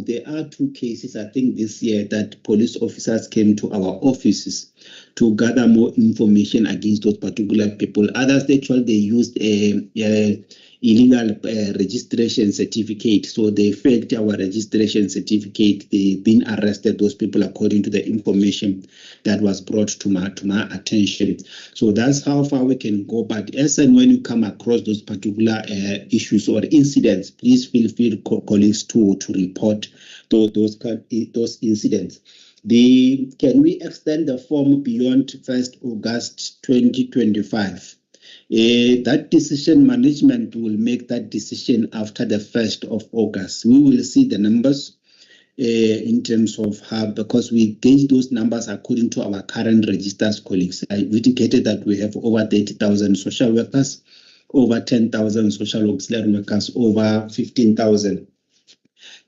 there are 2 cases, I think this year, that police officers came to our offices to gather more information against those particular people. Others, actually, they used a illegal registration certificate. So they faked our registration certificate. They've been arrested, those people, according to the information that was brought to my attention. So that's how far we can go. But as and when you come across those particular issues or incidents, please feel free, colleagues, to report those incidents. Can we extend the form beyond 1st August 2025? That decision, management will make that decision after the 1st of August. We will see the numbers in terms of how, because we gauge those numbers according to our current registers, colleagues. I indicated that we have over 30,000 social workers, over 10,000 social auxiliary workers, over 15,000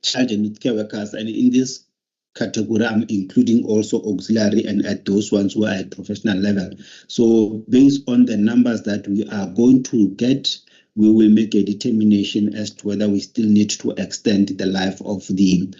child and youth care workers, and in this category, I'm including also auxiliary and at those ones who are at professional level. So based on the numbers that we are going to get, we will make a determination as to whether we still need to extend the life of the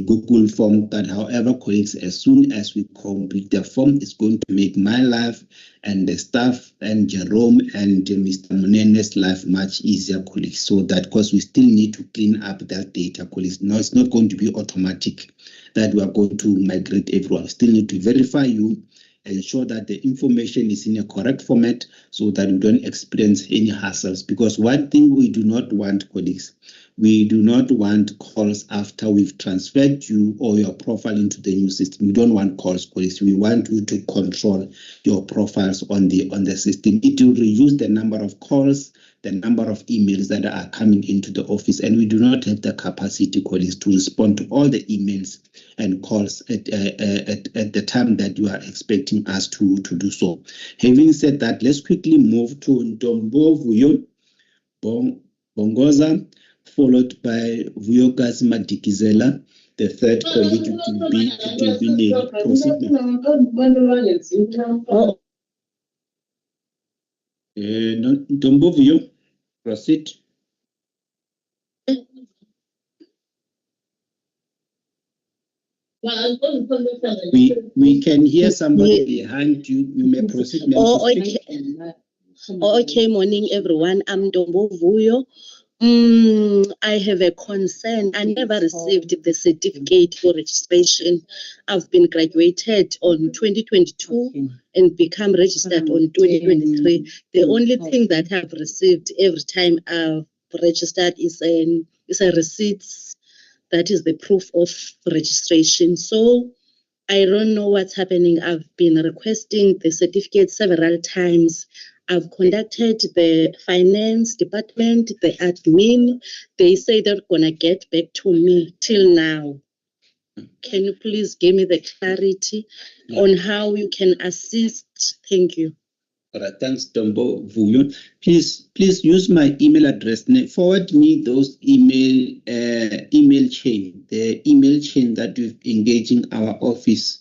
Google form. But however, colleagues, as soon as we complete the form, it's going to make my life and the staff and Jerome and Mr. Munene's life much easier, colleagues. So that, because we still need to clean up that data, colleagues. No, it's not going to be automatic that we are going to migrate everyone. We still need to verify you, ensure that the information is in a correct format so that we don't experience any hassles. Because one thing we do not want, colleagues, we do not want calls after we've transferred you or your profile into the new system. We don't want calls, colleagues. We want you to control your profiles on the system. It will reduce the number of calls, the number of emails that are coming into the office, and we do not have the capacity, colleagues, to respond to all the emails and calls at the time that you are expecting us to do so. Having said that, let's quickly move to Ntombo Vuyo Bongoza, followed by Vuyokazi Madikizela. The third colleague will be named. Ntombo Vuyo, proceed. We can hear somebody behind you. You may proceed. Okay, morning everyone. I'm Ntombo Vuyo. I have a concern. I never received the certificate for registration. I've been graduated on 2022 and become registered on 2023. The only thing that I've received every time I've registered is a receipt. That is the proof of registration. So I don't know what's happening. I've been requesting the certificate several times. I've contacted the finance department, the admin. They say they're going to get back to me till now. Can you please give me the clarity on how you can assist? Thank you. All right, thanks, Ntombo Vuyo. Please use my email address. Forward me those email chain, the email chain that we've engaged in our office.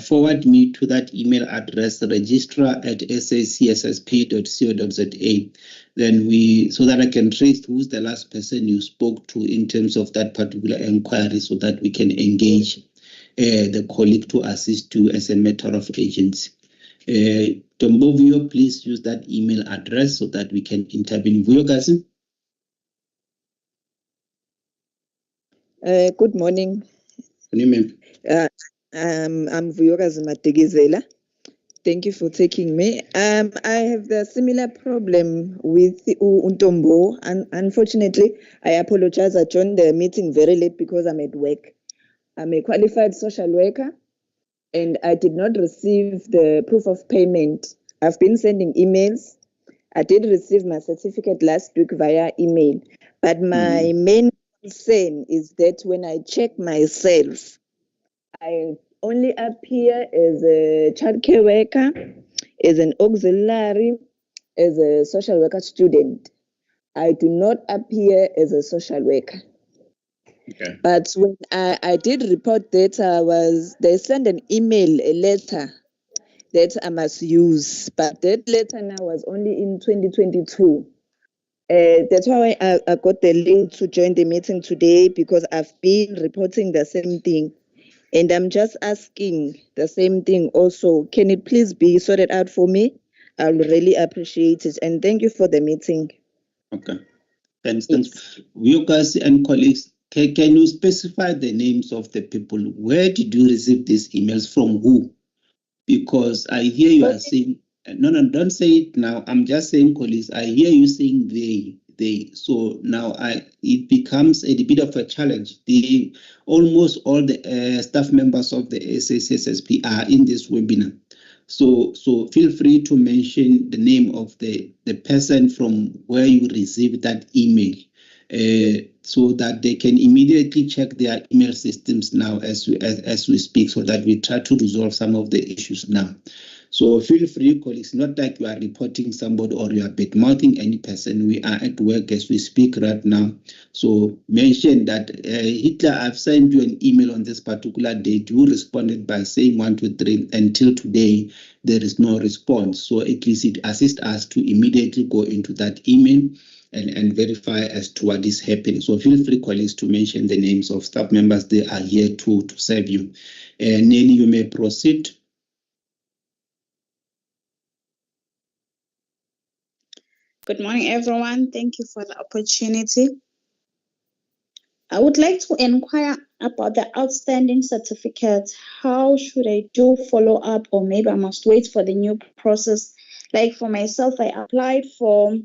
Forward me to that email address, registrar@sacsssp.co.za. Then so that I can trace who's the last person you spoke to in terms of that particular inquiry, so that we can engage the colleague to assist you as a matter of agency. Tombovio, please use that email address so that we can intervene. Vuyokazi? Good morning. Good morning. I'm Vuyokazi Mategezela. Thank you for taking me. I have the similar problem with Untombo, and unfortunately, I apologize. I joined the meeting very late because I'm at work. I'm a qualified social worker, and I did not receive the proof of payment. I've been sending emails. I did receive my certificate last week via email, but my main concern is that when I check myself, I only appear as a childcare worker, as an auxiliary, as a social worker student. I do not appear as a social worker. Okay. But when I did report that they sent an email, a letter that I must use, but that letter now was only in 2022. That's why I got the link to join the meeting today, because I've been reporting the same thing. And I'm just asking the same thing also. Can it please be sorted out for me? I will really appreciate it. And thank you for the meeting. Okay. Thanks. You guys and colleagues, can you specify the names of the people? Where did you receive these emails from? Who? Because I hear you are saying, no, don't say it now. I'm just saying, colleagues, I hear you saying they. So now it becomes a bit of a challenge. Almost all the staff members of the SACSSP are in this webinar. So feel free to mention the name of the person from where you received that email, so that they can immediately check their email systems now as we speak, so that we try to resolve some of the issues now. So feel free, colleagues, not like you are reporting somebody or you are bad-mouthing any person. We are at work as we speak right now. So mention that, Hitler, I've sent you an email on this particular date. You responded by saying 1, 2, 3. Until today, there is no response. So at least it assists us to immediately go into that email and verify as to what is happening. So feel free, colleagues, to mention the names of staff members. They are here to serve you. Nelly, you may proceed. Good morning, everyone. Thank you for the opportunity. I would like to inquire about the outstanding certificates. How should I do follow up, or maybe I must wait for the new process? Like for myself, I applied for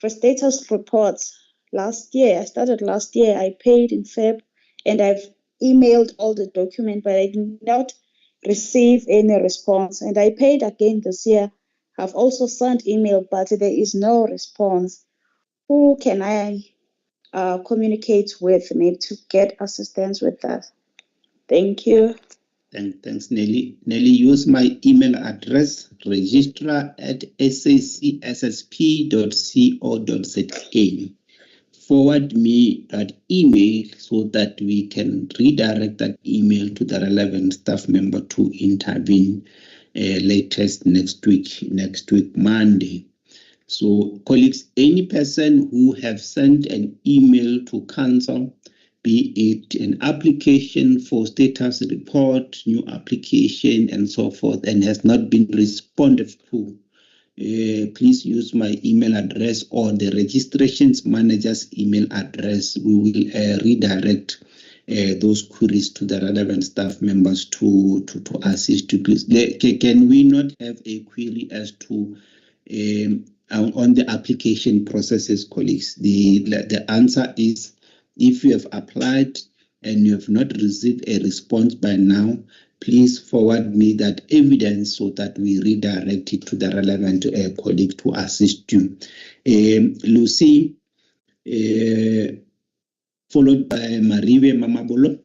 status reports last year. I started last year. I paid in Feb, and I've emailed all the documents, but I did not receive any response. And I paid again this year. I've also sent email, but there is no response. Who can I communicate with, maybe to get assistance with that? Thank you. Thanks, Nelly. Nelly, use my email address, registrar@sacssp.co.za. Forward me that email so that we can redirect that email to the relevant staff member to intervene latest next week, Monday. So, colleagues, any person who have sent an email to council, be it an application for status report, new application, and so forth, and has not been responded to, please use my email address or the registrations manager's email address. We will redirect those queries to the relevant staff members to assist you. Please, can we not have a query as to on the application processes, colleagues? The answer is, if you have applied and you have not received a response by now, please forward me that evidence so that we redirect it to the relevant colleague to assist you. Lucy, followed by Marive Mamabolo.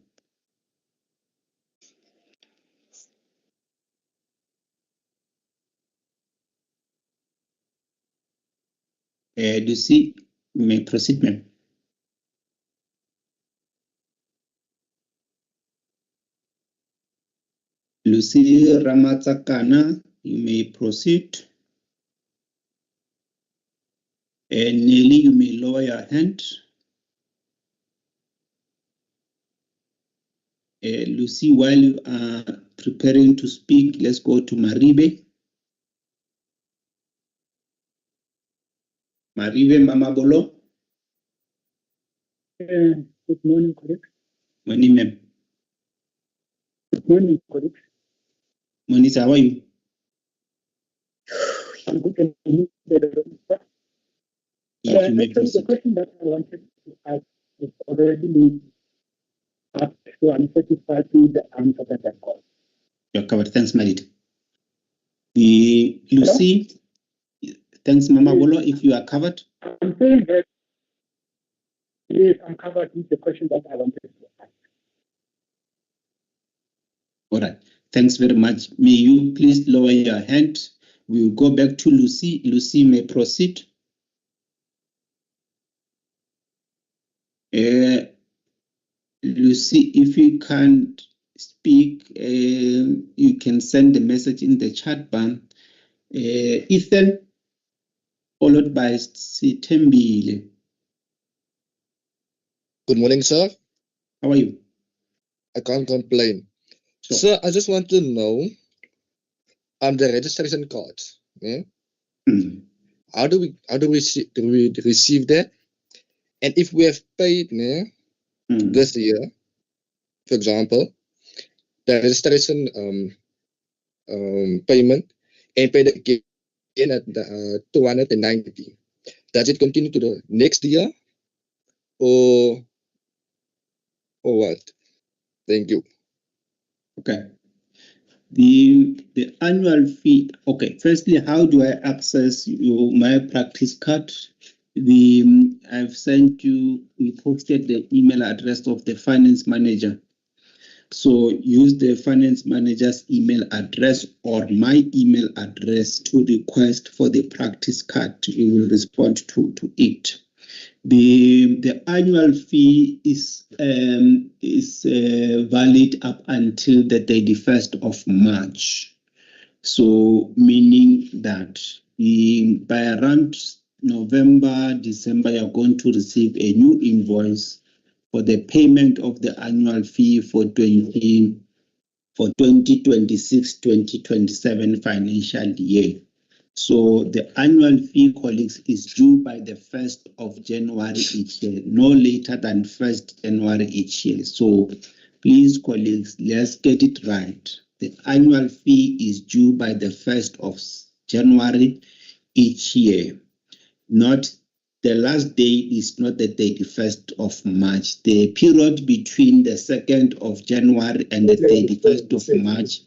Lucy, you may proceed, ma'am. Lucy Ramatsakana, you may proceed. Nelly, you may lower your hand. Lucy, while you are preparing to speak, let's go to Maribe. Marive Mamabolo. Good morning, colleagues. Morning, ma'am. Good morning, colleagues. Morning, sir. How are you? I'm good. Actually, the question that I wanted to ask is already been asked, so I'm satisfied with the answer that I got. You're covered. Thanks, Marit. The Lucy. Hello? Thanks, Mama Bolo. If you are covered. I'm saying that yes, I'm covered with the question that I wanted to ask. All right. Thanks very much. May you please lower your hand. We'll go back to Lucy. Lucy may proceed. Lucy, if you can't speak, you can send the message in the chat bar. Ethan, followed by Sitembile. Good morning, sir. How are you? I can't complain. Sure. Sir, I just want to know the registration cards. Yeah? How do we receive that? And if we have paid this year, for example, the registration payment and paid again at the 290, does it continue to the next year or what? Thank you. Okay. The annual fee. Okay. Firstly, how do I access my practice card? I've sent you. We posted the email address of the finance manager. So use the finance manager's email address or my email address to request for the practice card. We will respond to it. The annual fee is valid up until the 31st of March. So meaning that by around November, December, you're going to receive a new invoice for the payment of the annual fee for 2026-2027 financial year. So the annual fee, colleagues, is due by the 1st of January each year, no later than 1st January each year. So please, colleagues, let's get it right. The annual fee is due by the 1st of January each year. Not the last day is not the 31st of March. The period between the 2nd of January and the 31st of March,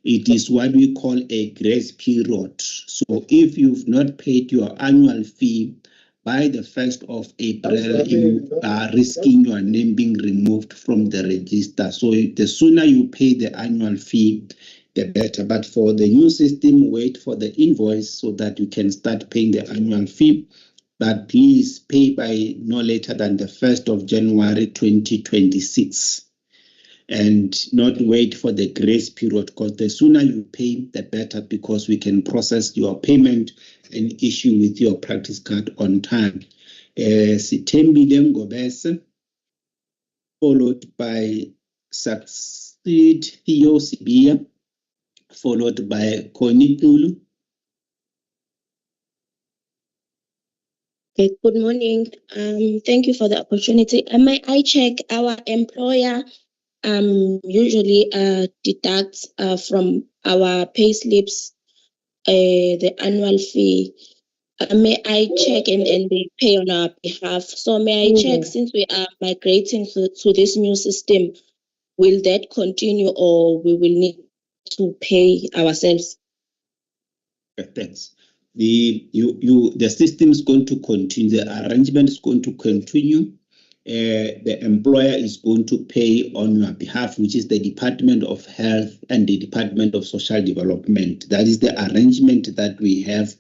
it is what we call a grace period. So if you've not paid your annual fee by the 1st of April, you are risking your name being removed from the register. So the sooner you pay the annual fee, the better. But for the new system, wait for the invoice so that you can start paying the annual fee. But please pay by no later than the 1st of January 2026. And not wait for the grace period, because the sooner you pay, the better, because we can process your payment and issue with your practice card on time. Sitembile Ngobese, followed by Succeed Theo Sibia, followed by Connie Tulu. Okay, good morning. Thank you for the opportunity. May I check our employer usually deducts from our pay slips the annual fee. May I check and they pay on our behalf? So may I check, since we are migrating to this new system, will that continue or we will need to pay ourselves? Okay, thanks. The system is going to continue. The arrangement is going to continue. The employer is going to pay on your behalf, which is the Department of Health and the Department of Social Development. That is the arrangement that we have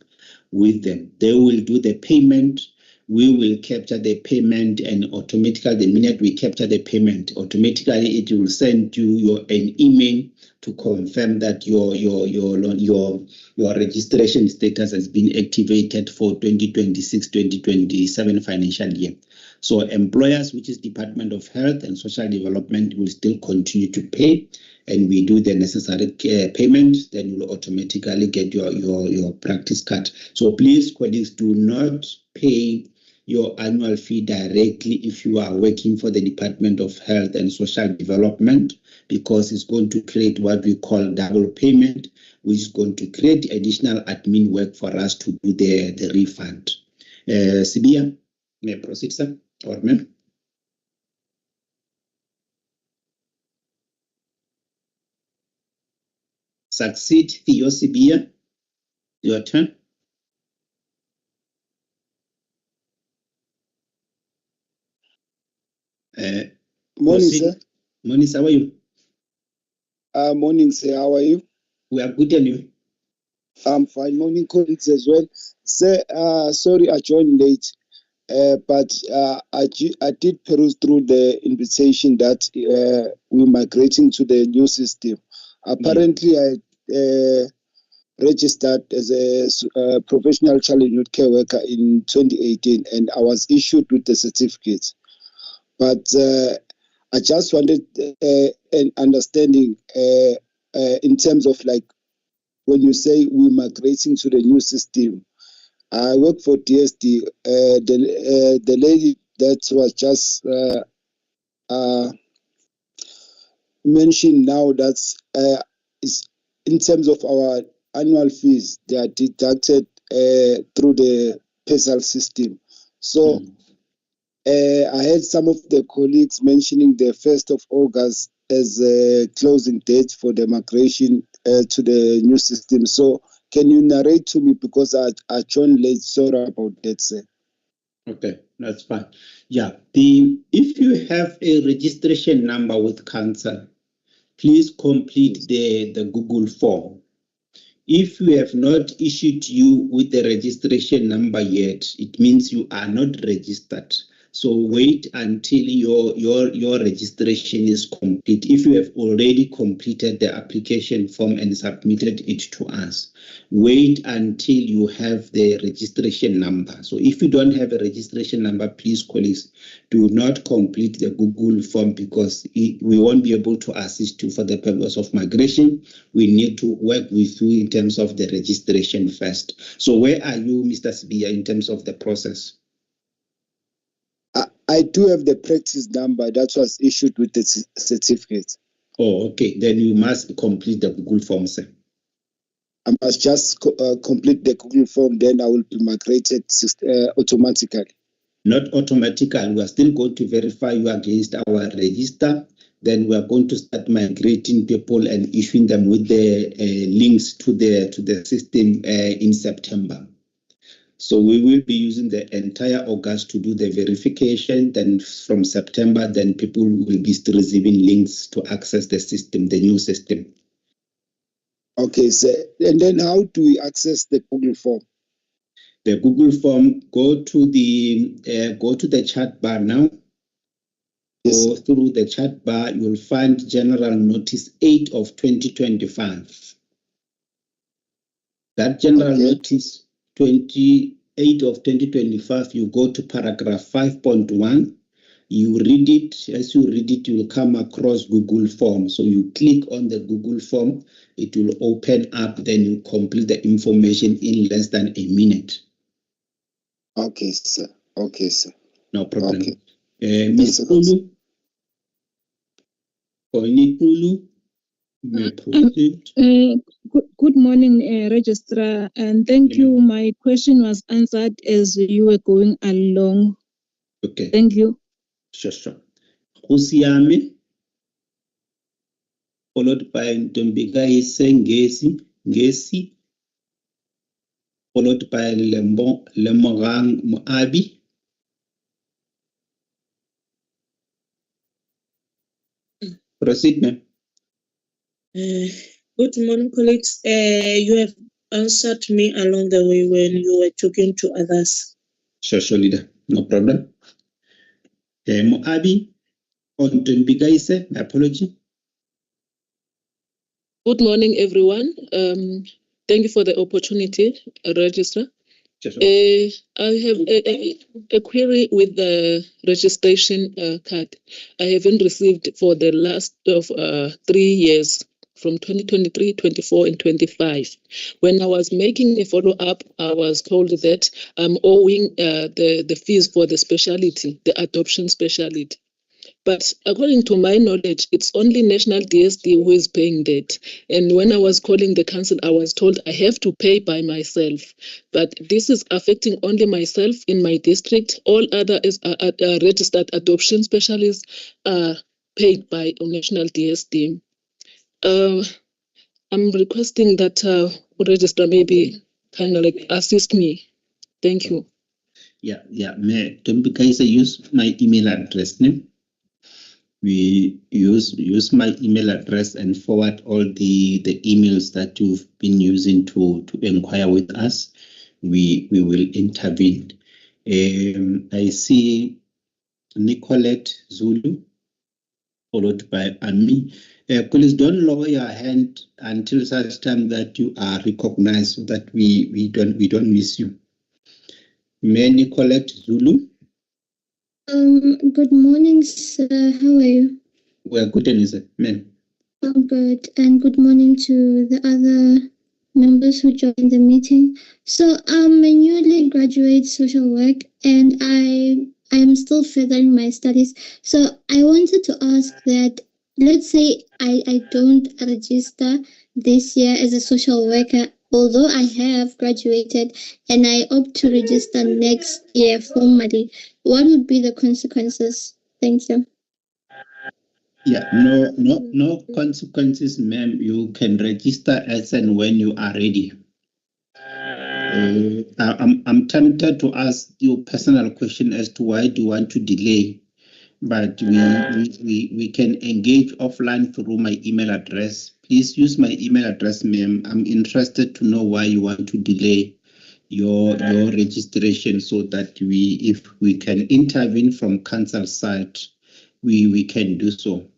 with them. They will do the payment. We will capture the payment, and automatically, the minute we capture the payment, automatically it will send you an email to confirm that your registration status has been activated for 2026-2027 financial year. So employers, which is Department of Health and Social Development, will still continue to pay, and we do the necessary payment. Then you'll automatically get your practice card. So please, colleagues, do not pay your annual fee directly if you are working for the Department of Health and Social Development, because it's going to create what we call double payment, which is going to create additional admin work for us to do the refund. Sibia, may I proceed, sir? Or ma'am? Succeed, Theo Sibia. Your turn. Morning, sir. Morning, sir. How are you? Morning, sir. How are you? We are good, and you? I'm fine. Morning, colleagues as well. Sir, sorry I joined late, but I did peruse through the invitation that we're migrating to the new system. Apparently, I registered as a professional child and youth care worker in 2018, and I was issued with the certificate. But I just wanted an understanding in terms of like when you say we're migrating to the new system. I work for DSD. The lady that was just mentioned now that's is in terms of our annual fees, they are deducted through the PESAL system. So I heard some of the colleagues mentioning the 1st of August as a closing date for the migration to the new system. So can you narrate to me, because I joined late, sorry about that, sir. Okay, that's fine. Yeah, if you have a registration number with council, please complete the Google form. If we have not issued you with the registration number yet, it means you are not registered. So wait until your registration is complete. If you have already completed the application form and submitted it to us, wait until you have the registration number. So if you don't have a registration number, please, colleagues, do not complete the Google form, because we won't be able to assist you for the purpose of migration. We need to work with you in terms of the registration first. So where are you, Mr. Sibia, in terms of the process? I do have the practice number that was issued with the certificate. Oh, okay. Then you must complete the Google form, sir. I must just complete the Google form, then I will be migrated automatically. Not automatically. We are still going to verify you against our register. Then we are going to start migrating people and issuing them with the links to the system in September. So we will be using the entire August to do the verification. Then from September, then people will be still receiving links to access the system, the new system. Okay, sir. And then how do we access the Google form? The Google form, go to the chat bar now. Yes. Go through the chat bar, you'll find General Notice 8 of 2025. That General Notice 28 of 2025, you go to paragraph 5.1. You read it. As you read it, you will come across Google form. So you click on the Google form, it will open up, then you complete the information in less than a minute. Okay, sir. Okay, sir. No problem. Okay. Ms. Kulu? Good morning, Registrar, and thank you. My question was answered as you were going along. Okay. Thank you. Sure. Kusiami, followed by Ntombikai Ngesi, followed by Lemorang Moabi. Proceed, ma'am. Good morning, colleagues. You have answered me along the way when you were talking to others. Sure, leader. No problem. Moabi, on Ntombikai, my apology. Good morning, everyone. Thank you for the opportunity, Registrar. I have a query with the registration card. I haven't received for the last of 3 years from 2023, 24, and 25. When I was making a follow-up, I was told that I'm owing the fees for the specialty, the adoption specialty. But according to my knowledge, it's only National DSD who is paying that. And when I was calling the council, I was told I have to pay by myself. But this is affecting only myself in my district. All other registered adoption specialists are paid by National DSD. I'm requesting that registrar maybe kind of like assist me. Thank you. Yeah. Don't because I use my email address name. We use my email address and forward all the emails that you've been using to inquire with us. We will intervene. I see Nicolette Zulu, followed by Ami. Please don't lower your hand until such time that you are recognized, so that we don't miss you. May Nicolette Zulu. Good morning, sir. How are you? We're good, and is ma'am. I'm good, and good morning to the other members who joined the meeting. So I'm a newly graduate social work, and I am still furthering my studies. So I wanted to ask that, let's say I don't register this year as a social worker, although I have graduated, and I opt to register next year formally. What would be the consequences? Thank you. Yeah, no consequences, ma'am. You can register as and when you are ready. I'm tempted to ask you a personal question as to why do you want to delay, but we can engage offline through my email address. Please use my email address, ma'am. I'm interested to know why you want to delay your registration, so that if we can intervene from council side, we can do so.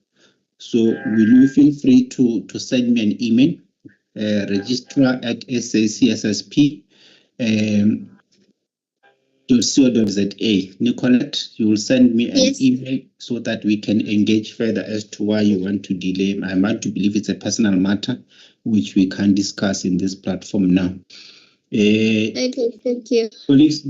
So will you feel free to send me an email, registrar at SACSSP .co.za. Nicolette, you will send me an email so that we can engage further as to why you want to delay. I want to believe it's a personal matter which we can discuss in this platform now. Okay, thank you. Colleagues,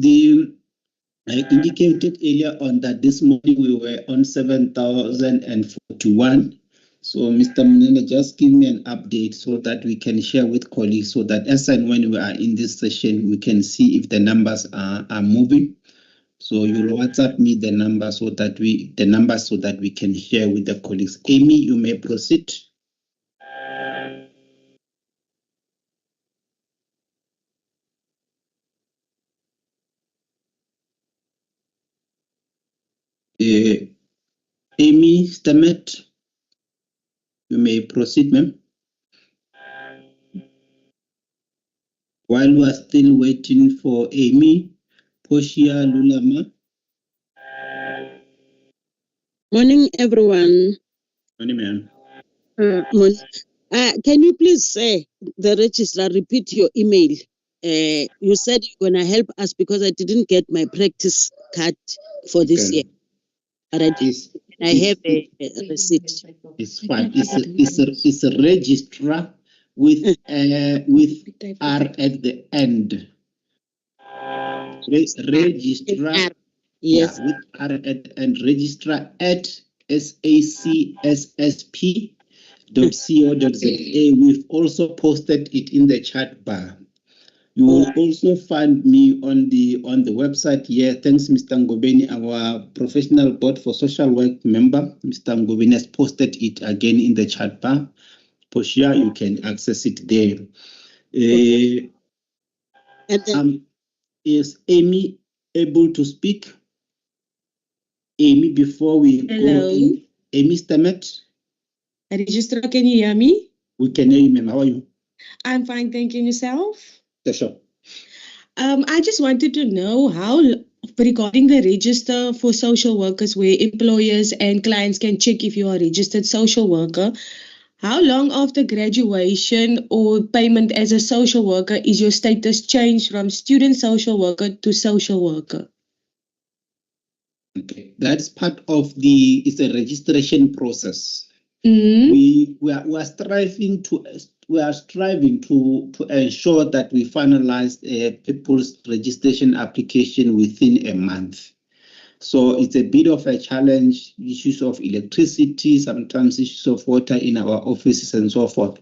I indicated earlier on that this morning we were on 7,041. So, Mr. Munene, just give me an update so that we can share with colleagues, so that as and when we are in this session, we can see if the numbers are moving. So you'll WhatsApp me the number so that we can share with the colleagues. Amy, you may proceed. Amy Stamet, you may proceed, ma'am. While we are still waiting for Amy, Poshia Lulama. Morning, everyone. Morning, ma'am. Can you please say, the registrar, repeat your email? You said you're going to help us because I didn't get my practice card for this year. But I have a receipt. It's fine. It's a registrar with R at the end. Registrar. Yes. Yeah, with R at the end. Registrar at SACSSP.co.za. We've also posted it in the chat bar. You will also find me on the website here. Thanks, Mr. Ngobeni, our professional board for social work member. Mr. Ngobeni has posted it again in the chat bar. For sure, you can access it there. Is Amy able to speak? Amy, before we go in. Amy Stamet? Registrar, can you hear me? We can hear you, ma'am. How are you? I'm fine, thank you. Yourself? Sure. I just wanted to know how, regarding the register for social workers, where employers and clients can check if you are a registered social worker, how long after graduation or payment as a social worker is your status changed from student social worker to social worker? Okay, that's part of it's a registration process. We are striving to ensure that we finalize people's registration application within a month. So it's a bit of a challenge, issues of electricity, sometimes issues of water in our offices and so forth.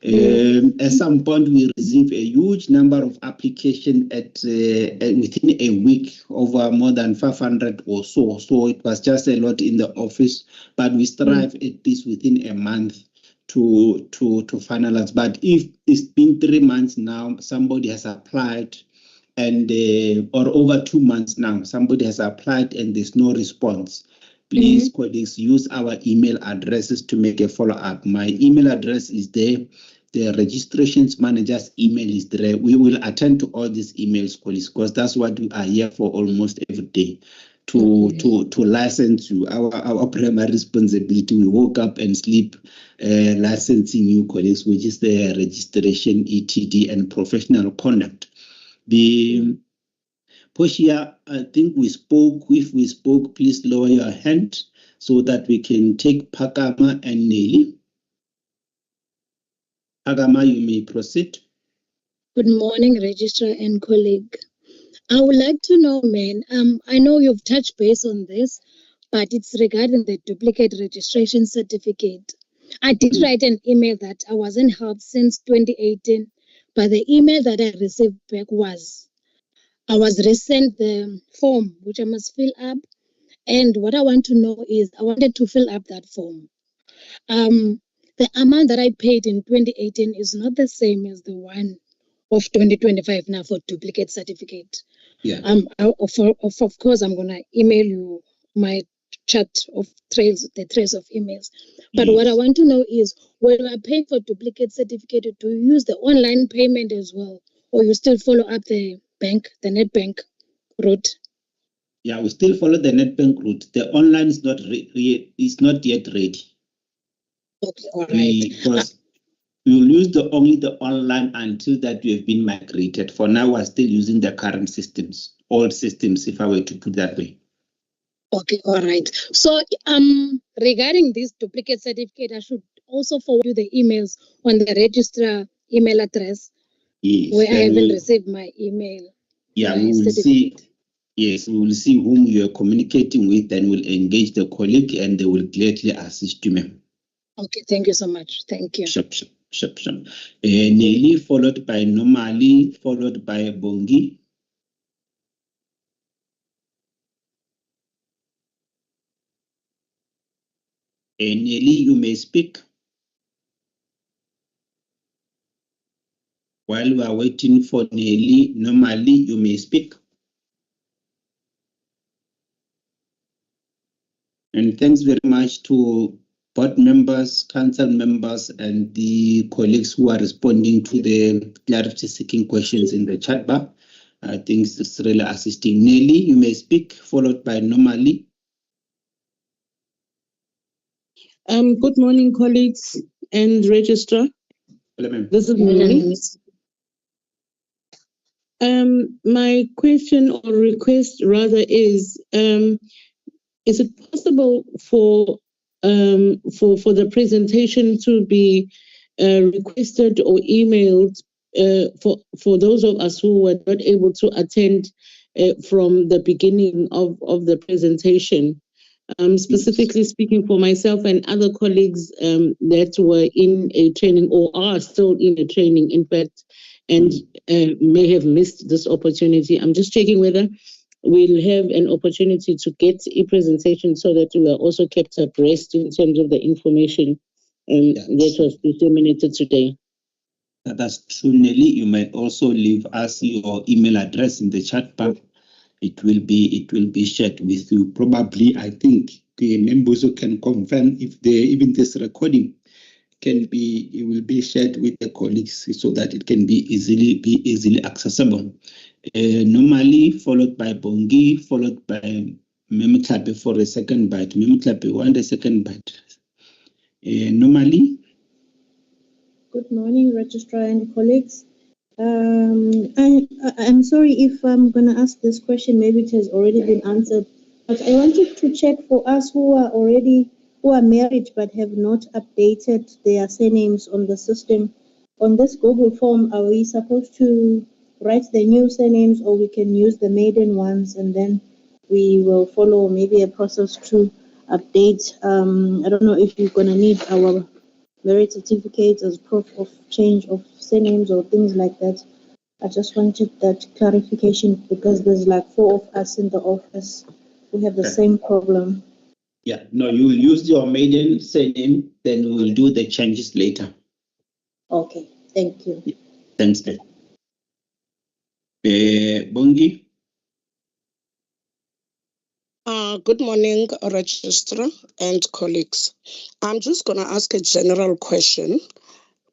At some point, we receive a huge number of applications within a week, over more than 500 or so. So it was just a lot in the office, but we strive at least within a month to finalize. But if it's been 3 months now, somebody has applied, and or over 2 months now, somebody has applied and there's no response, please, colleagues, use our email addresses to make a follow-up. My email address is there. The registrations manager's email is there. We will attend to all these emails, colleagues, because that's what we are here for almost every day, to license you. Our primary responsibility, we woke up and sleep licensing you, colleagues, which is the registration, ETD, and professional conduct. The Portia, I think we spoke. If we spoke, please lower your hand so that we can take Pakama and Nelly. Pakama, you may proceed. Good morning, Registrar and colleague. I would like to know, man, I know you've touched base on this, but it's regarding the duplicate registration certificate. I did write an email that I wasn't helped since 2018, but the email that I received back was I was resent the form which I must fill up, and what I want to know is I wanted to fill up that form. The amount that I paid in 2018 is not the same as the one of 2025 now for duplicate certificate. Yeah. Of course, I'm gonna email you my chat of the trails of emails. But what I want to know is when you are paying for duplicate certificate, do you use the online payment as well, or you still follow up the net bank route? Yeah, we still follow the net bank route. The online is not yet ready. Okay, all right. Because we will use only the online until that we have been migrated. For now, we're still using the current systems, old systems, if I were to put that way. Okay, all right. So, regarding this duplicate certificate, I should also forward you the emails on the registrar email address. Yes, where I haven't received my email. Yeah, we will see. Yes, we will see whom you are communicating with, and we'll engage the colleague, and they will gladly assist you, ma'am. Okay, thank you so much. Thank you. Sure. Nelly, followed by Normally, followed by Bongi. Nelly, you may speak. While we are waiting for Nelly, Normally, you may speak. And thanks very much to board members, council members, and the colleagues who are responding to the clarity-seeking questions in the chat bar. I think it's really assisting. Nelly, you may speak, followed by Normally. Good morning, colleagues and registrar. Hello, this is Nelly. My question or request rather is it possible for the presentation to be requested or emailed for those of us who were not able to attend from the beginning of the presentation? Specifically speaking for myself and other colleagues that were in a training or are still in a training, in fact, and may have missed this opportunity. I'm just checking whether we'll have an opportunity to get a presentation so that we are also kept abreast in terms of the information that was disseminated today. That's true, Nelly. You might also leave us your email address in the chat bar. It will be shared with you. Probably, I think the members who can confirm if even this recording it will be shared with the colleagues so that it can be easily accessible. Normally, followed by Bongi, followed by Memutlape for a second bite. Memutlape, want a second bite. Normally. Good morning, Registrar and colleagues. I'm sorry if I'm going to ask this question, maybe it has already been answered, but I wanted to check for us who are already who are married but have not updated their surnames on the system. On this Google form, are we supposed to write the new surnames, or we can use the maiden ones and then we will follow maybe a process to update? I don't know if you're going to need our marriage certificates as proof of change of surnames or things like that. I just wanted that clarification because there's like 4 of us in the office. We have the same problem. Yeah, no, you will use your maiden surname, then we will do the changes later. Okay, thank you. Thanks, Bongi. Good morning, Registrar and colleagues. I'm just going to ask a general question.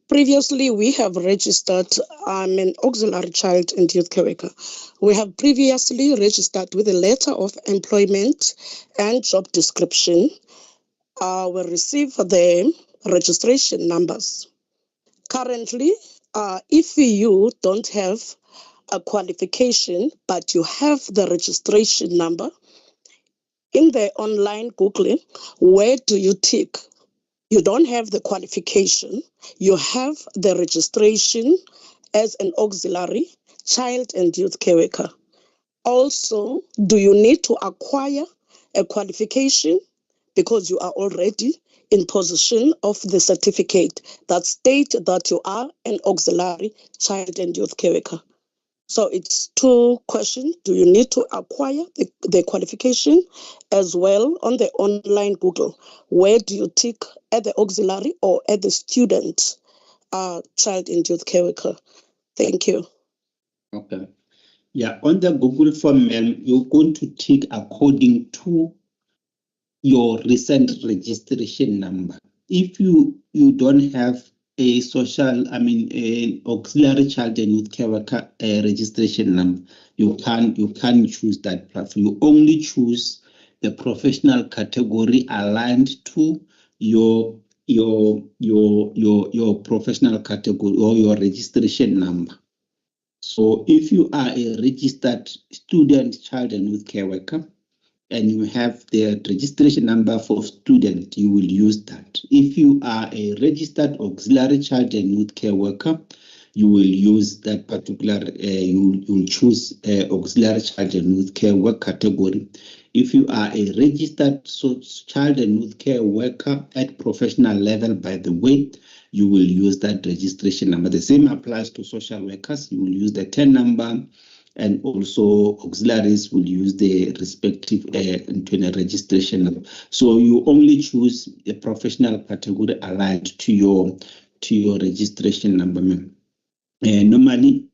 Previously, we have registered, I'm an auxiliary child and youth care worker. We have previously registered with a letter of employment and job description. We receive the registration numbers. Currently, if you don't have a qualification, but you have the registration number, in the online Googling, where do you tick? You don't have the qualification, you have the registration as an auxiliary child and youth care worker. Also, do you need to acquire a qualification because you are already in possession of the certificate that states that you are an auxiliary child and youth care worker? So it's 2 questions. Do you need to acquire the qualification? As well, on the online Google, where do you tick at the auxiliary or at the student child and youth care worker? Thank you. Okay. Yeah, on the Google form, you're going to tick according to your recent registration number. If you don't have a an auxiliary child and youth care worker registration number, you can't choose that platform. You only choose the professional category aligned to your professional category or your registration number. So if you are a registered student child and youth care worker, and you have the registration number for student, you will use that. If you are a registered auxiliary child and youth care worker, you will use that particular, you will choose auxiliary child and youth care work category. If you are a registered child and youth care worker at professional level, by the way, you will use that registration number. The same applies to social workers. You will use the 10 number, and also auxiliaries will use the respective internal registration number. So you only choose a professional category aligned to your registration number. Normally,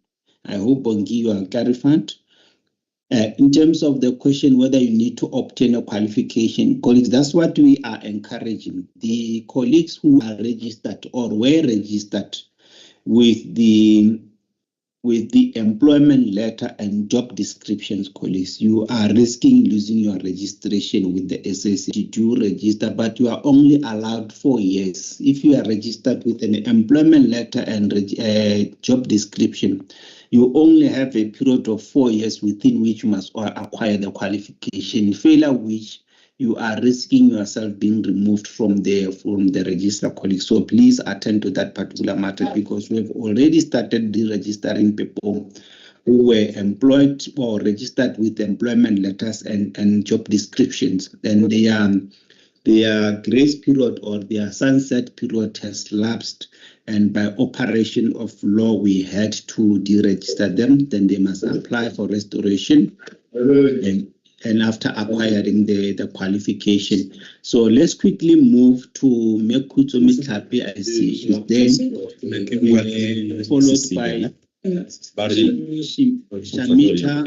I hope Bongi you are clarified. In terms of the question whether you need to obtain a qualification, colleagues, that's what we are encouraging. The colleagues who are registered or were registered with the employment letter and job descriptions, colleagues, you are risking losing your registration with the SACSSP. You do register, but you are only allowed 4 years. If you are registered with an employment letter and job description, you only have a period of 4 years within which you must acquire the qualification, failure which you are risking yourself being removed from the register, colleagues. So please attend to that particular matter, because we have already started deregistering people who were employed or registered with employment letters and job descriptions. And their grace period or their sunset period has lapsed. And by operation of law, we had to deregister them. Then they must apply for restoration. And after acquiring the qualification. So let's quickly move to Mekutso Mislapi. I see she's there, followed by Shamita,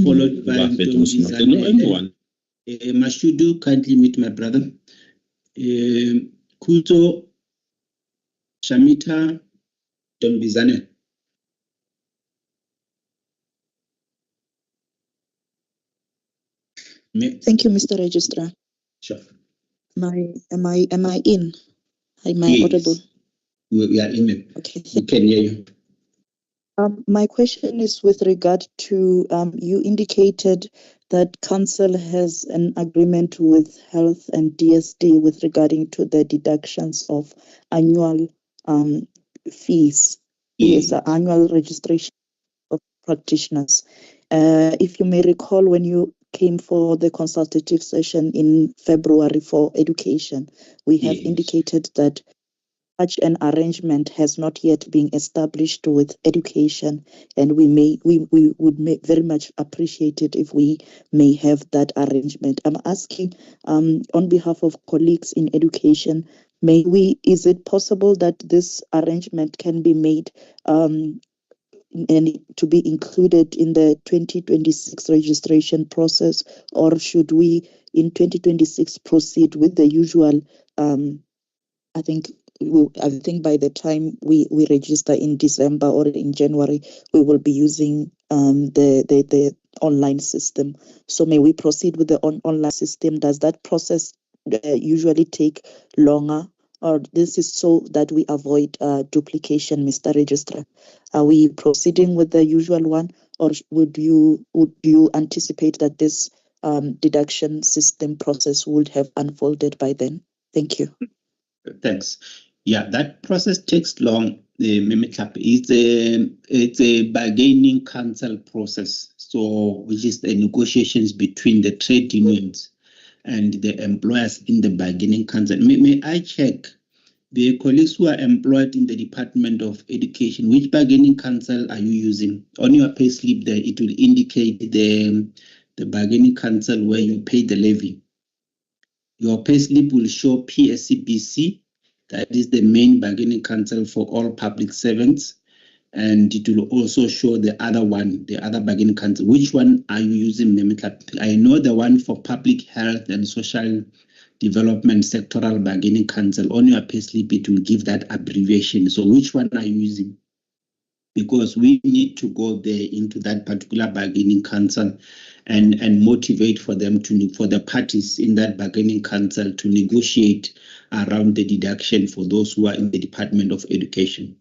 followed by Ntombizane. Mashudu, kindly meet my brother. Kuto, Shamita, Ntombizane. Thank you, Mr. Registrar. Sure. Am I in? Am I audible? We are in. Okay. We can hear you. My question is with regard to you indicated that council has an agreement with health and DSD with regarding to the deductions of annual fees. Yes, annual registration of practitioners. If you may recall, when you came for the consultative session in February for education, we have indicated that such an arrangement has not yet been established with education, and we would very much appreciate it if we may have that arrangement. I'm asking on behalf of colleagues in education, is it possible that this arrangement can be made and to be included in the 2026 registration process, or should we in 2026 proceed with the usual I think by the time we register in December or in January, we will be using the online system. So may we proceed with the online system? Does that process usually take longer, or this is so that we avoid duplication, Mr. Registrar? Are we proceeding with the usual one, or would you anticipate that this deduction system process would have unfolded by then? Thank you. Thanks. Yeah, that process takes long. It's a bargaining council process, so which is the negotiations between the trade unions and the employers in the bargaining council. May I check the colleagues who are employed in the Department of Education? Which bargaining council are you using? On your pay slip there, it will indicate the bargaining council where you pay the levy. Your payslip will show PSCBC, that is the main bargaining council for all public servants, and it will also show the other one, the other bargaining council. Which one are you using, Memika? I know the one for public health and social development sectoral bargaining council. On your payslip, it will give that abbreviation. So which one are you using? Because we need to go there into that particular bargaining council and motivate for them for the parties in that bargaining council to negotiate around the deduction for those who are in the Department of Education.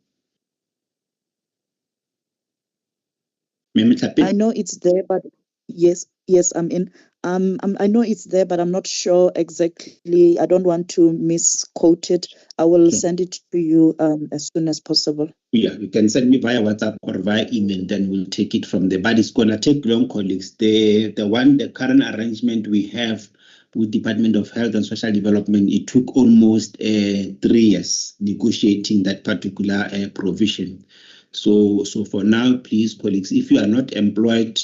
I know it's there, but yes, I'm in. I know it's there, but I'm not sure exactly. I don't want to misquote it. I will send it to you as soon as possible. Yeah, you can send me via WhatsApp or via email, then we'll take it from there. But it's gonna take long, colleagues. The current arrangement we have with Department of Health and Social Development, it took almost 3 years negotiating that particular provision. So for now, please, colleagues, if you are not employed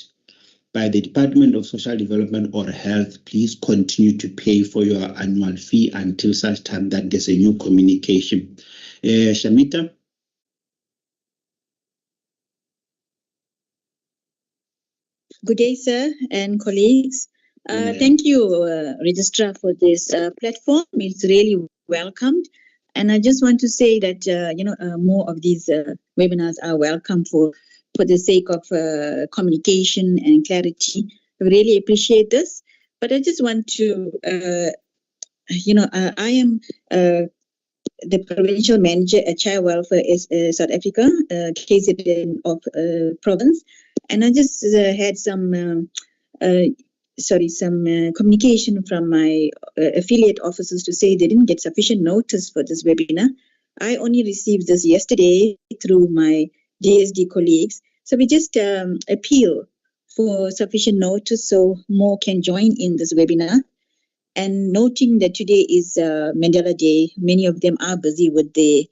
by the Department of Social Development or Health, please continue to pay for your annual fee until such time that there's a new communication. Shamita? Good day, sir and colleagues. Thank you, Registrar, for this platform. It's really welcomed. And I just want to say that, more of these webinars are welcome for the sake of communication and clarity. I really appreciate this. But I just want to, I am the provincial manager at Child Welfare South Africa, KZN of province. And I just had some communication from my affiliate officers to say they didn't get sufficient notice for this webinar. I only received this yesterday through my DSD colleagues. So we just appeal for sufficient notice so more can join in this webinar. And noting that today is Mandela Day, many of them are busy with the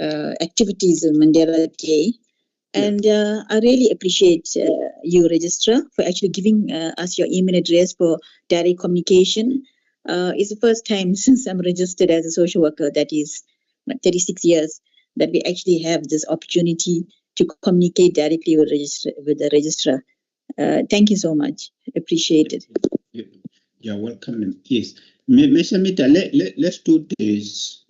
activities of Mandela Day. And I really appreciate you, Registrar, for actually giving us your email address for direct communication. It's the first time since I'm registered as a social worker, that is 36 years, that we actually have this opportunity to communicate directly with the Registrar. Thank you so much. Appreciate it. You're welcome. Yes. Let's do this.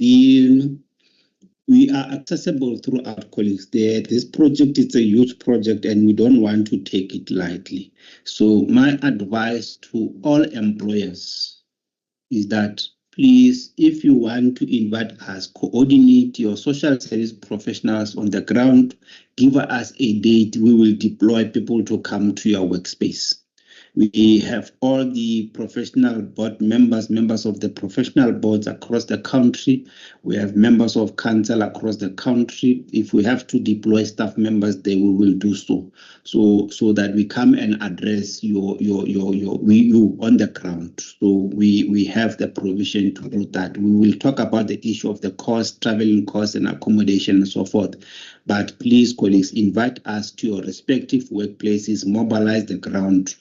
We are accessible through our colleagues. This project is a huge project and we don't want to take it lightly. So my advice to all employers is that please, if you want to invite us, coordinate your social service professionals on the ground, give us a date, we will deploy people to come to your workspace. We have all the professional board members, members of the professional boards across the country. We have members of council across the country. If we have to deploy staff members, then we will do so. So that we come and address you on the ground. So we have the provision to do that. We will talk about the issue of the cost, traveling costs and accommodation and so forth. But please, colleagues, invite us to your respective workplaces, mobilize the ground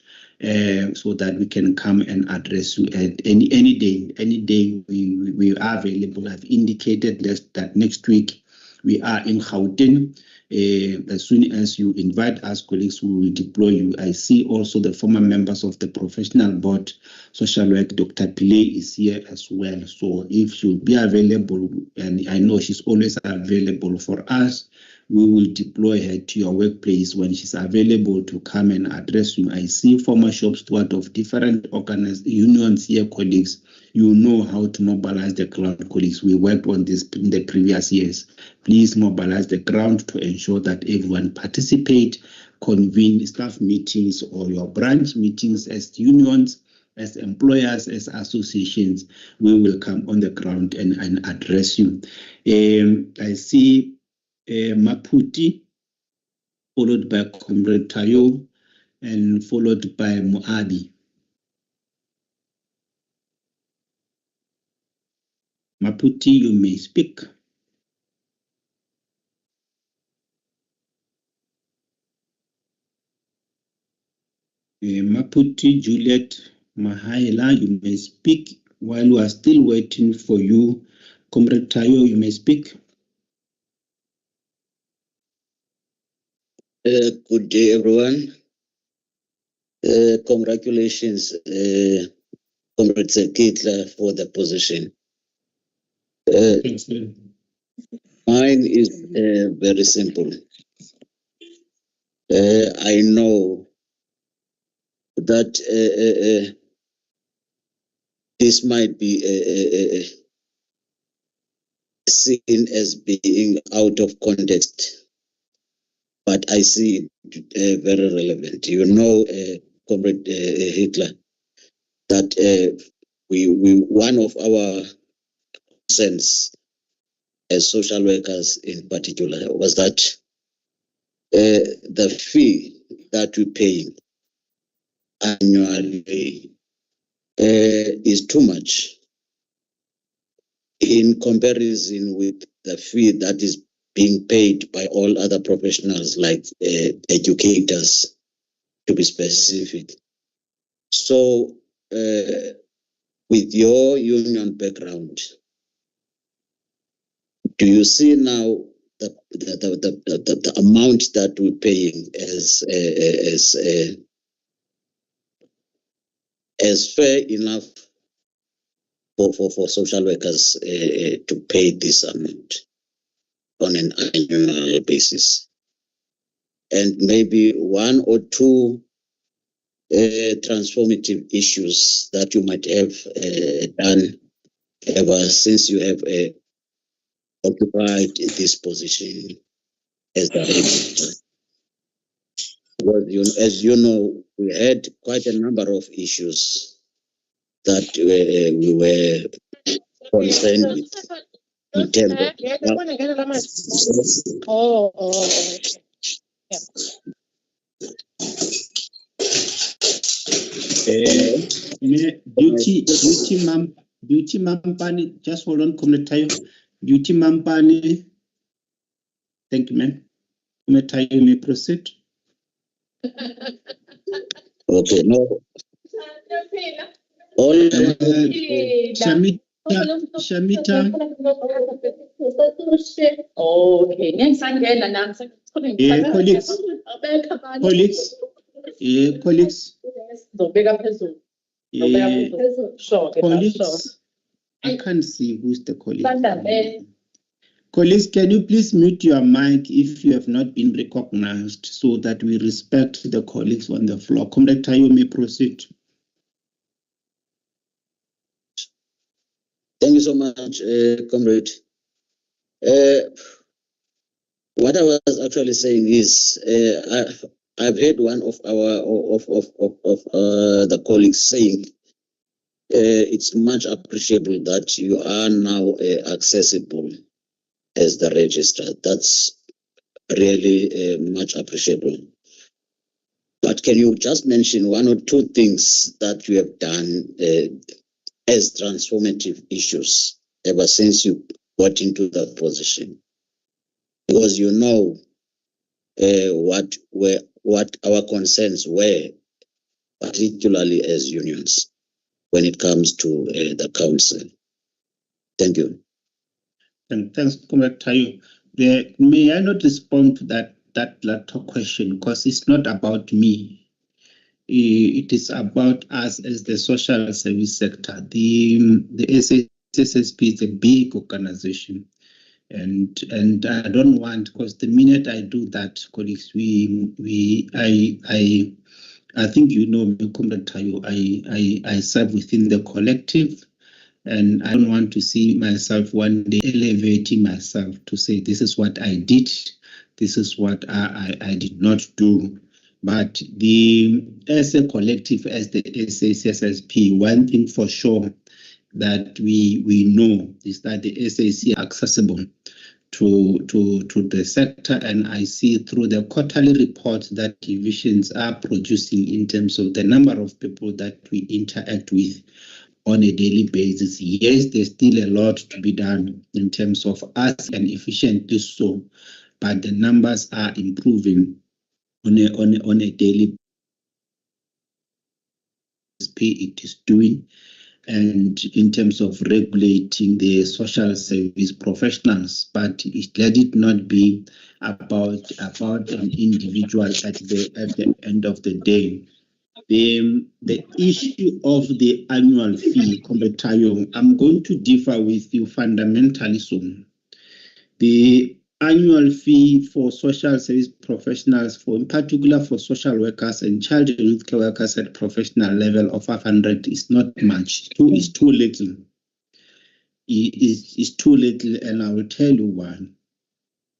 so that we can come and address you at any day. Any day we are available. I've indicated that next week we are in Gauteng. As soon as you invite us, colleagues, we will deploy you. I see also the former members of the professional board, social work, Dr. Pillay is here as well. So if she'll be available, and I know she's always available for us, we will deploy her to your workplace when she's available to come and address you. I see former shop steward of different unions here, colleagues. You know how to mobilize the ground, colleagues. We worked on this in the previous years. Please mobilize the ground to ensure that everyone participate, convene staff meetings or your branch meetings as unions, as employers, as associations. We will come on the ground and address you. I see Maputi, followed by Comrade Tayo, and followed by Moabi. Maputi, you may speak. Maputi, Juliet Mahaela, you may speak. While we are still waiting for you, Comrade Tayo, you may speak. Good day, everyone. Congratulations, Comrade Sekitla, for the position. Mine is very simple. I know that this might be seen as being out of context, but I see it very relevant. You know, Comrade Hitler, that we one of our concerns as social workers in particular was that the fee that we're paying annually is too much in comparison with the fee that is being paid by all other professionals like educators, to be specific. So with your union background, do you see now the amount that we're paying as fair enough for social workers to pay this amount on an annual basis? And maybe one or two transformative issues that you might have done ever since you have occupied this position as director. Well, as you know, we had quite a number of issues that we were concerned with in terms of Beauty Mampani, just hold on, Comrade Tayo. Beauty Mampani. Thank you, ma'am. Comrade Tayo, you may proceed. Okay, no. Shamita. Colleagues. Colleagues, I can't see who's the colleague. Colleagues, can you please mute your mic if you have not been recognized so that we respect the colleagues on the floor? Comrade Tayo, may proceed. Thank you so much, Comrade. What I was actually saying is I've heard one of the colleagues saying it's much appreciable that you are now accessible as the registrar. That's really much appreciable. But can you just mention one or two things that you have done as transformative issues ever since you got into that position? Because you know what our concerns were, particularly as unions, when it comes to the council. Thank you. And thanks, Comrade Tayo. May I not respond to that latter question, because it's not about me. It is about us as the social service sector. The SACSSP is a big organization, and I don't want, because the minute I do that, colleagues, I think you know me, Comrade Tayo, I serve within the collective. And I don't want to see myself one day elevating myself to say, this is what I did, this is what I did not do. But as a collective, as the SACSSP, one thing for sure that we know is that the SAC are accessible to the sector, and I see through the quarterly reports that divisions are producing in terms of the number of people that we interact with on a daily basis. Yes, there's still a lot to be done in terms of us and efficiently so, but the numbers are improving on a daily basis. It is doing, and in terms of regulating the social service professionals, but let it not be about an individual at the end of the day. The issue of the annual fee, Comrade Tayo, I'm going to differ with you fundamentally. So, the annual fee for social service professionals, in particular for social workers and child and youth care workers at professional level of 500 is not much. It's too little. It's too little, and I will tell you why.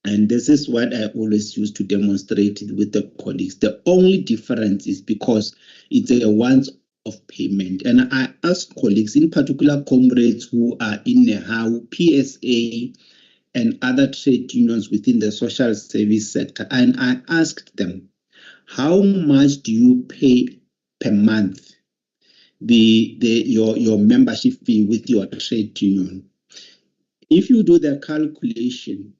And this is what I always use to demonstrate it with the colleagues. The only difference is because it's a once-off payment. And I ask colleagues, in particular comrades who are in NEHAU, PSA, and other trade unions within the social service sector, and I asked them, how much do you pay per month your membership fee with your trade union? If you do the calculation,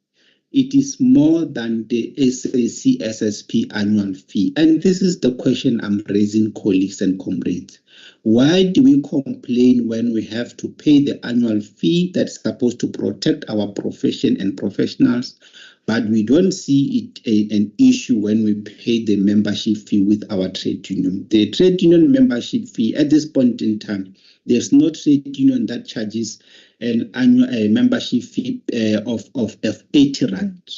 it is more than the SACSSP annual fee. And this is the question I'm raising, colleagues and comrades. Why do we complain when we have to pay the annual fee that's supposed to protect our profession and professionals, but we don't see it an issue when we pay the membership fee with our trade union? The trade union membership fee at this point in time, there's no trade union that charges an annual membership fee of 80 rand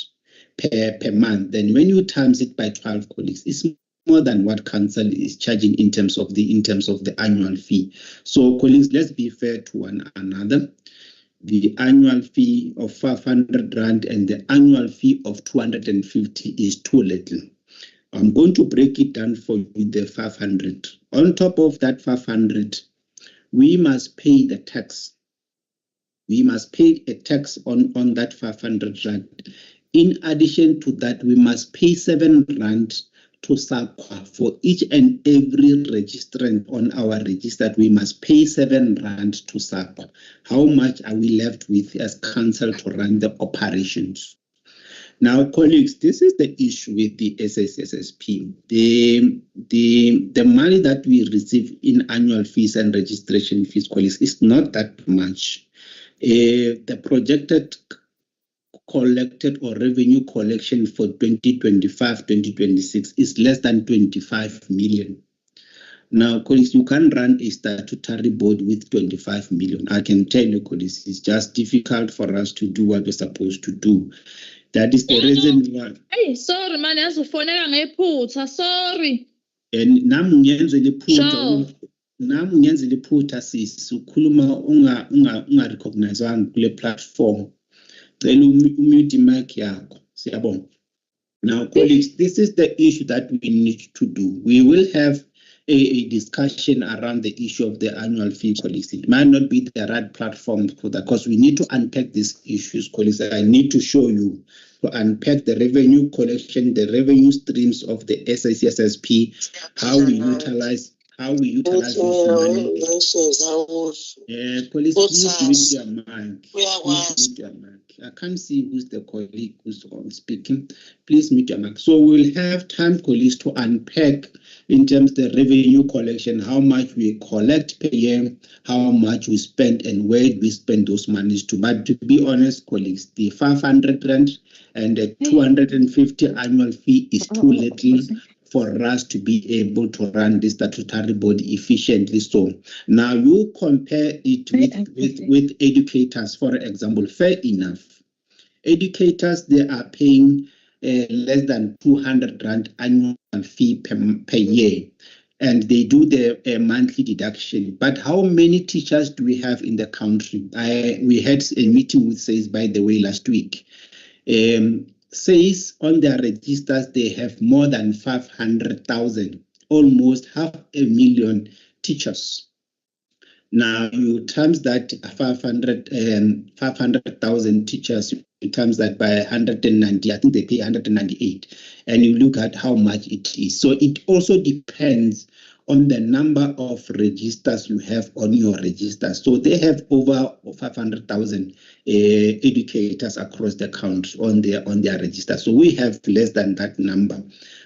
per month. Then when you times it by 12, colleagues, it's more than what council is charging in terms of the annual fee. So, colleagues, let's be fair to one another. The annual fee of 500 rand and the annual fee of 250 is too little. I'm going to break it down for you with the 500. On top of that 500, we must pay the tax. We must pay a tax on that 500 rand. In addition to that, we must pay 7 rand to SACSSP for each and every registrant on our register. We must pay 7 rand to SACSSP. How much are we left with as council to run the operations? Now, colleagues, this is the issue with the SACSSP. The money that we receive in annual fees and registration fees, colleagues, is not that much. The projected collected or revenue collection for 2025-2026 is less than 25 million. Now, colleagues, you can't run a statutory board with 25 million. I can tell you, colleagues, it's just difficult for us to do what we're supposed to do. That is the reason why. Hey, sorry, man, yazifonela ngephutha, sorry. And nami ngenzela iphutha sisukhuluma unga recognize kule platform. Cela umute mic yakho. Siyabonga. Now, colleagues, this is the issue that we need to do. We will have a discussion around the issue of the annual fee, colleagues. It might not be the right platform for that because we need to unpack these issues, colleagues. I need to show you to unpack the revenue collection, the revenue streams of the SACSSP, how we utilize this money. Police, please mute your mic. Please mute your mic. I can't see who's the colleague who's speaking. Please mute your mic. So we'll have time, colleagues, to unpack in terms of the revenue collection, how much we collect per year, how much we spend, and where we spend those monies to. But to be honest, colleagues, the 500 rand and the 250 annual fee is too little for us to be able to run this statutory body efficiently. So now you compare it with educators, for example. Fair enough. Educators, they are paying less than 200 rand annual fee per year, and they do the monthly deduction. But how many teachers do we have in the country? We had a meeting with SACSSP, by the way, last week. SACSSP, on their registers, they have more than 500,000, almost 500,000 teachers. Now, you times that 500,000 teachers, you times that by 190, I think they pay 198, and you look at how much it is. So it also depends on the number of registers you have on your register. So they have over 500,000 educators across the country on their register. So we have less than that number.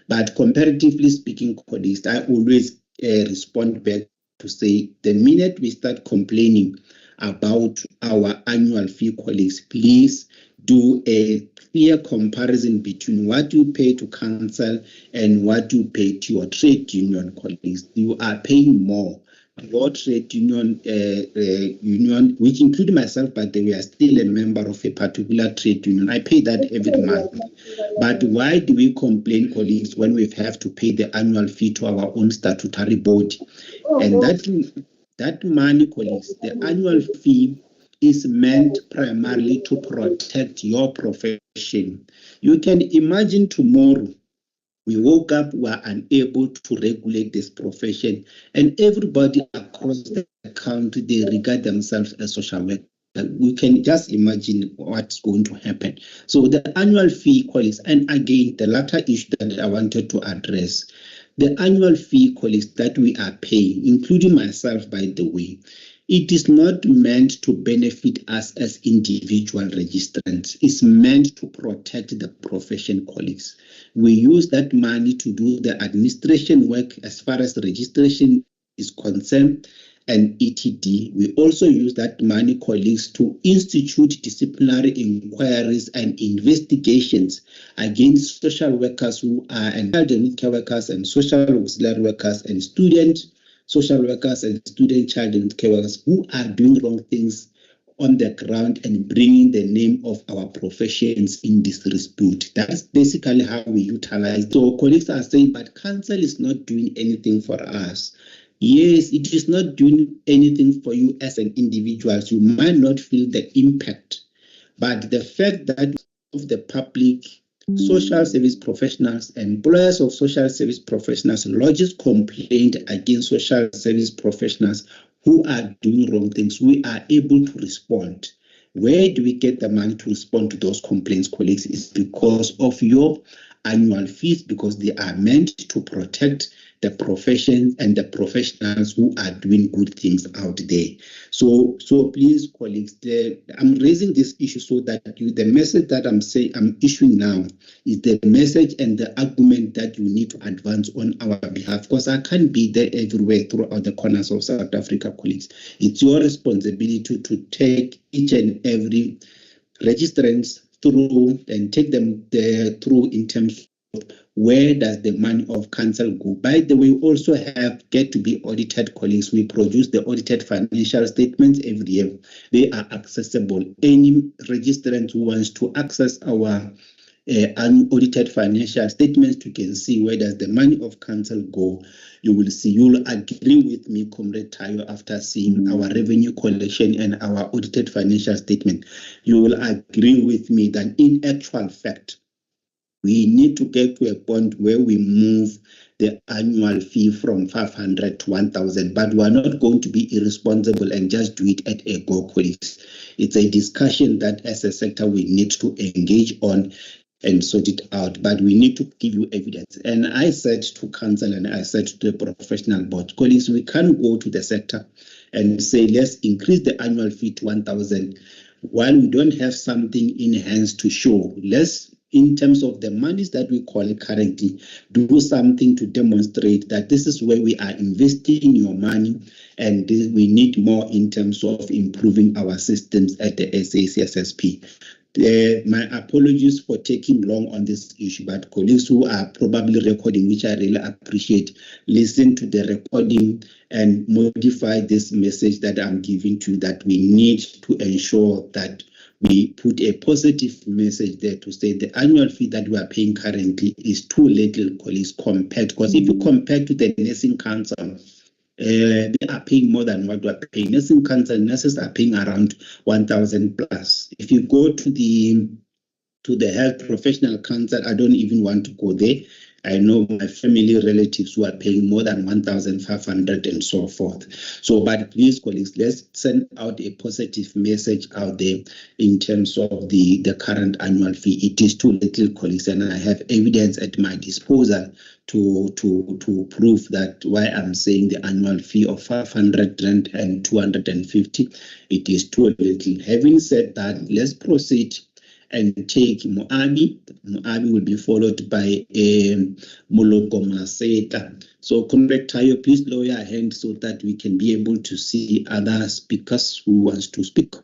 But comparatively speaking, colleagues, I always respond back to say the minute we start complaining about our annual fee, colleagues, please do a clear comparison between what you pay to council and what you pay to your trade union, colleagues. You are paying more. Your trade union, which include myself, but we are still a member of a particular trade union. I pay that every month. But why do we complain, colleagues, when we have to pay the annual fee to our own statutory body? And that money, colleagues, the annual fee is meant primarily to protect your profession. You can imagine tomorrow we woke up, we are unable to regulate this profession, and everybody across the country, they regard themselves as social workers. We can just imagine what's going to happen. So the annual fee, colleagues, and again, the latter issue that I wanted to address, the annual fee, colleagues, that we are paying, including myself, by the way, it is not meant to benefit us as individual registrants. It's meant to protect the profession, colleagues. We use that money to do the administration work as far as registration is concerned and ETD. We also use that money, colleagues, to institute disciplinary inquiries and investigations against social workers who are and child and care workers and social auxiliary workers and student social workers and student child and care workers who are doing wrong things on the ground and bringing the name of our professions in disrepute. That's basically how we utilize. So colleagues are saying, but council is not doing anything for us. Yes, it is not doing anything for you as an individual. You might not feel the impact, but the fact that of the public, social service professionals, employers of social service professionals lodges complaint against social service professionals who are doing wrong things, we are able to respond. Where do we get the money to respond to those complaints, colleagues? It's because of your annual fees, because they are meant to protect the profession and the professionals who are doing good things out there. So please, colleagues, I'm raising this issue so that the message that I'm issuing now is the message and the argument that you need to advance on our behalf, because I can't be there everywhere throughout the corners of South Africa, colleagues. It's your responsibility to take each and every registrants through and take them through in terms of where does the money of council go. By the way, we also get to be audited, colleagues. We produce the audited financial statements every year. They are accessible. Any registrant who wants to access our unaudited financial statements, you can see where does the money of council go. You will see, you'll agree with me, Comrade Tayo, after seeing our revenue collection and our audited financial statement. You will agree with me that in actual fact, we need to get to a point where we move the annual fee from 500 to 1,000, but we are not going to be irresponsible and just do it at a go, colleagues. It's a discussion that as a sector we need to engage on and sort it out, but we need to give you evidence. And I said to council and I said to the professional board, colleagues, we can't go to the sector and say, let's increase the annual fee to 1,000 while we don't have something in hands to show. Let's, in terms of the monies that we call it currently, do something to demonstrate that this is where we are investing your money and we need more in terms of improving our systems at the SACSSP. My apologies for taking long on this issue, but colleagues who are probably recording, which I really appreciate, listen to the recording and modify this message that I'm giving to you, that we need to ensure that we put a positive message there to say the annual fee that we are paying currently is too little, colleagues, compared, because if you compare to the nursing council, they are paying more than what we are paying. Nursing council nurses are paying around 1,000 plus. If you go to the health professional council, I don't even want to go there. I know my family relatives who are paying more than 1,500 and so forth. So, but please, colleagues, let's send out a positive message out there in terms of the current annual fee. It is too little, colleagues, and I have evidence at my disposal to prove that why I'm saying the annual fee of 500 Rand and 250, it is too little. Having said that, let's proceed and take Moabi. Moabi will be followed by Moloko Maseta. So, Comrade Tayo, please lower your hand so that we can be able to see other speakers who wants to speak.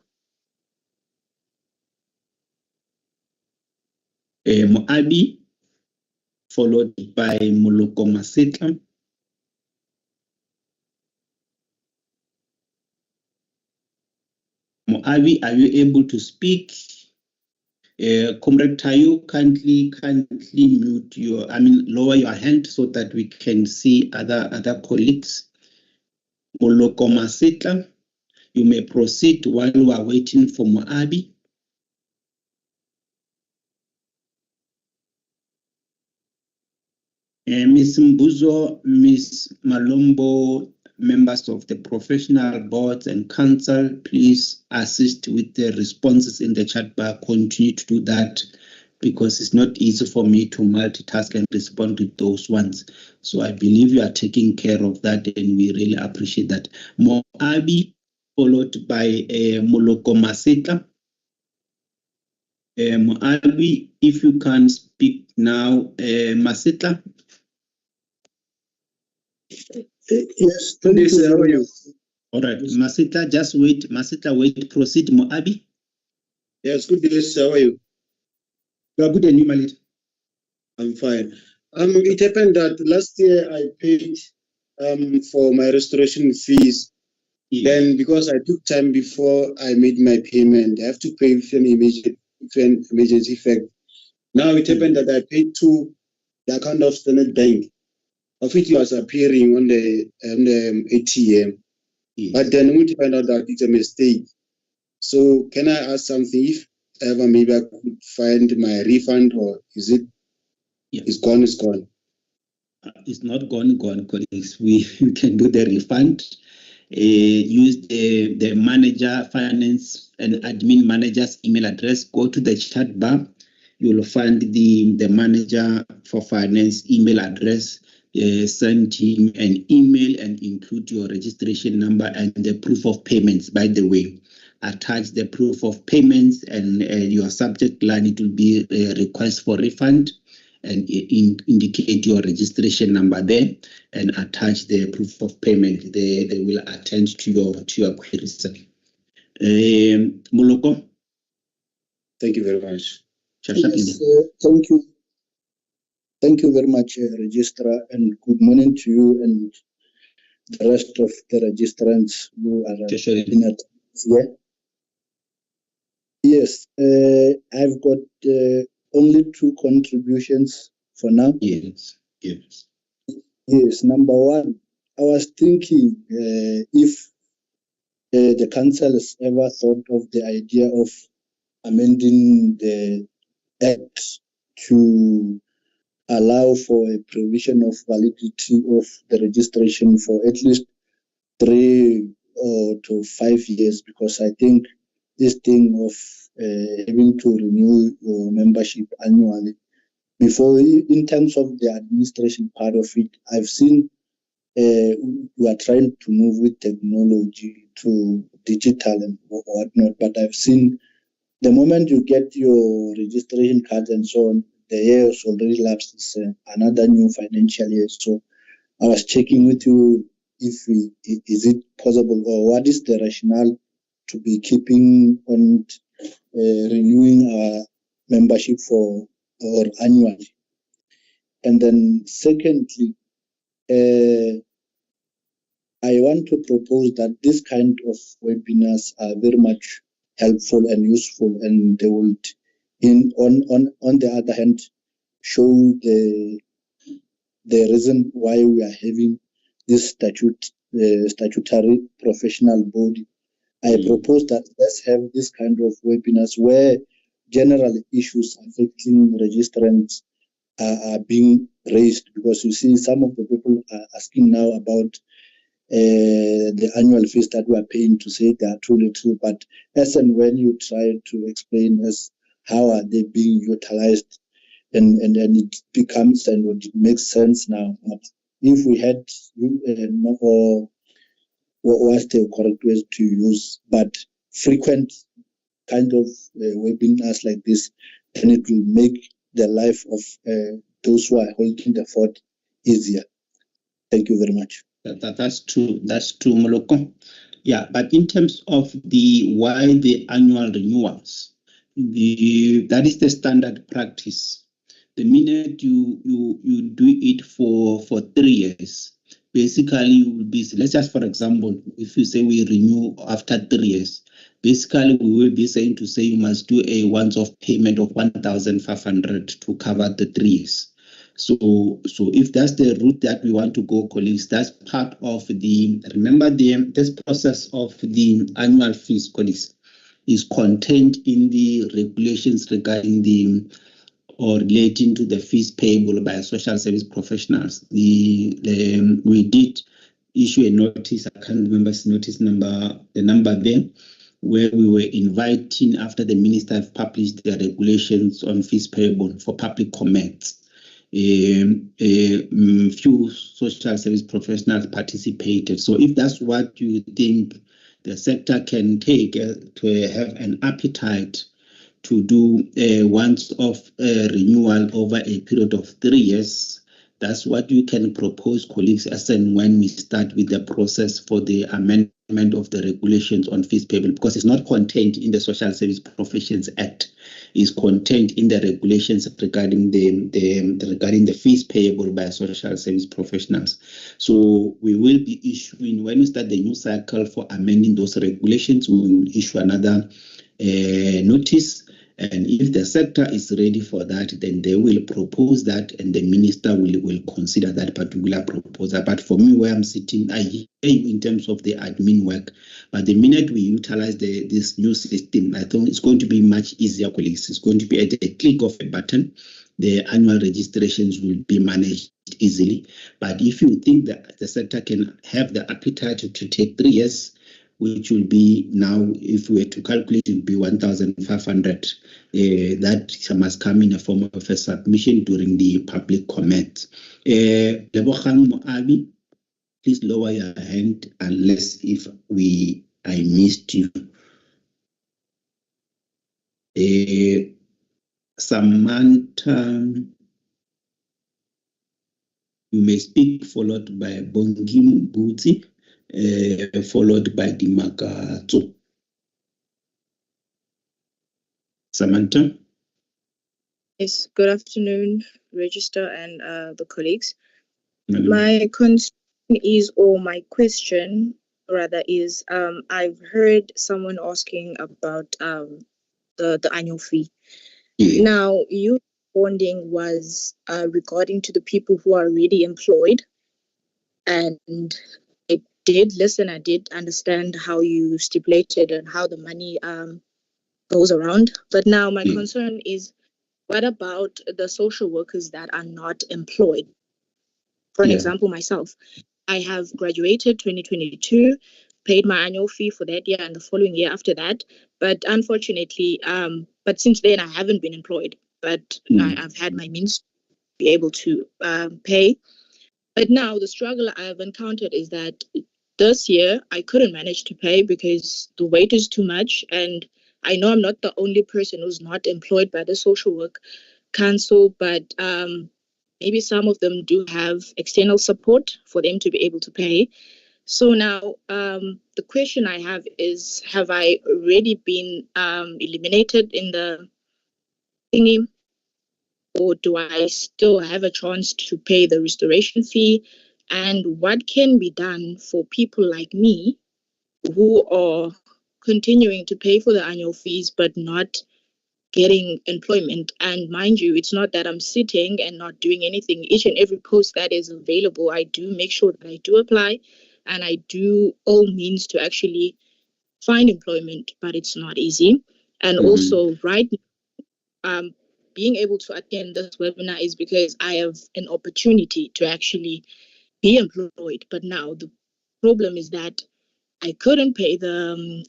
Moabi, followed by Moloko Maseta. Moabi, are you able to speak? Comrade Tayo, kindly mute lower your hand so that we can see other colleagues. Moloko Maseta, you may proceed while we are waiting for Moabi. Ms. Mbuzo, Ms. Malombo, members of the professional boards and council, please assist with the responses in the chat bar. Continue to do that because it's not easy for me to multitask and respond to those ones. So I believe you are taking care of that and we really appreciate that. Moabi, followed by Moloko Maseta. Moabi, if you can speak now, Maseta. Yes, thank you. How are you? All right, Maseta, just wait. Maseta, wait. Proceed, Moabi. Yes, good day. How are you? Good, and you, Malit? I'm fine. It happened that last year I paid for my restoration fees. Yeah. Then, because I took time before I made my payment, I have to pay with an emergency effect. Now it happened that I paid to the account of Standard Bank, of which was appearing on the ATM. Yes. But then we find out that it's a mistake. So can I ask something? If ever maybe I could find my refund, or is it? Yeah. It's gone. It's gone. It's not gone, colleagues. We can do the refund. Use the manager, finance and admin manager's email address. Go to the chat bar. You will find the manager for finance email address. Send him an email and include your registration number and the proof of payments. By the way, attach the proof of payments and your subject line. It will be a request for refund, and indicate your registration number there and attach the proof of payment. They will attend to your queries. Moloko. Thank you very much. Yes, thank you. Thank you very much, Registrar, and good morning to you and the rest of the registrants who are in attendance here. Yes, I've got only two contributions for now. Yes. Yes, number one, I was thinking if the council has ever thought of the idea of amending the Act to allow for a provision of validity of the registration for at least 3 to 5 years, because I think this thing of having to renew your membership annually before, in terms of the administration part of it, I've seen we are trying to move with technology to digital and whatnot, but I've seen the moment you get your registration card and so on, the year is already lapsed. It's another new financial year. So I was checking with you if is it possible, or what is the rationale to be keeping on renewing our membership for or annually. And then secondly, I want to propose that this kind of webinars are very much helpful and useful, and they will, on the other hand, show the reason why we are having this statutory professional body. I propose that let's have this kind of webinars where general issues affecting registrants are being raised, because you see some of the people are asking now about the annual fees that we are paying, to say they are too little, but as and when you try to explain as how are they being utilized, and it becomes and it makes sense now. But if we had or what's the correct way to use, but frequent kind of webinars like this, then it will make the life of those who are holding the fort easier. Thank you very much. That's true. That's true, Moloko. Yeah, but in terms of why the annual renewals, that is the standard practice. The minute you do it for 3 years, basically you will be, let's just for example, if you say we renew after 3 years, basically we will be saying to say you must do a once-off payment of 1,500 to cover the 3 years. So if that's the route that we want to go, colleagues, that's part of remember this process of the annual fees, colleagues, is contained in the regulations regarding or relating to the fees payable by social service professionals. We did issue a notice, I can't remember the number there, where we were inviting, after the minister have published the regulations on fees payable for public comments. Few social service professionals participated. So if that's what you think the sector can take to have an appetite to do a once-off renewal over a period of 3 years, that's what you can propose, colleagues, as and when we start with the process for the amendment of the regulations on fees payable, because it's not contained in the Social Service Professions Act. It's contained in the regulations regarding the fees payable by social service professionals. So we will be issuing, when we start the new cycle for amending those regulations, we will issue another notice. And if the sector is ready for that, then they will propose that, and the minister will consider that particular proposal. But for me, where I'm sitting, I hear you in terms of the admin work. But the minute we utilize this new system, I think it's going to be much easier, colleagues. It's going to be at a click of a button. The annual registrations will be managed easily. But if you think that the sector can have the appetite to take 3 years, which will be now, if we were to calculate, it would be 1,500. That must come in a form of a submission during the public comment. Lebogang Moabi, please lower your hand unless if I missed you. Samantha, you may speak, followed by Bongim Buti, followed by Dimakato. Samantha? Yes, good afternoon, Register and the colleagues. My concern is, or my question rather is, I've heard someone asking about the annual fee. Now, your responding was regarding to the people who are already employed, and I did listen, I did understand how you stipulated and how the money goes around. But now my concern is, what about the social workers that are not employed? For an example, myself, I have graduated 2022, paid my annual fee for that year and the following year after that. But unfortunately, but since then I haven't been employed. But I've had my means to be able to pay. But now the struggle I've encountered is that this year I couldn't manage to pay because the wait is too much. And I know I'm not the only person who's not employed by the social work council, but maybe some of them do have external support for them to be able to pay. So now the question I have is, have I already been eliminated in the thingy, or do I still have a chance to pay the restoration fee? And what can be done for people like me who are continuing to pay for the annual fees but not getting employment? And mind you, it's not that I'm sitting and not doing anything. Each and every post that is available, I do make sure that I do apply and I do all means to actually find employment, but it's not easy. And also right now, being able to attend this webinar is because I have an opportunity to actually be employed. But now the problem is that I couldn't pay the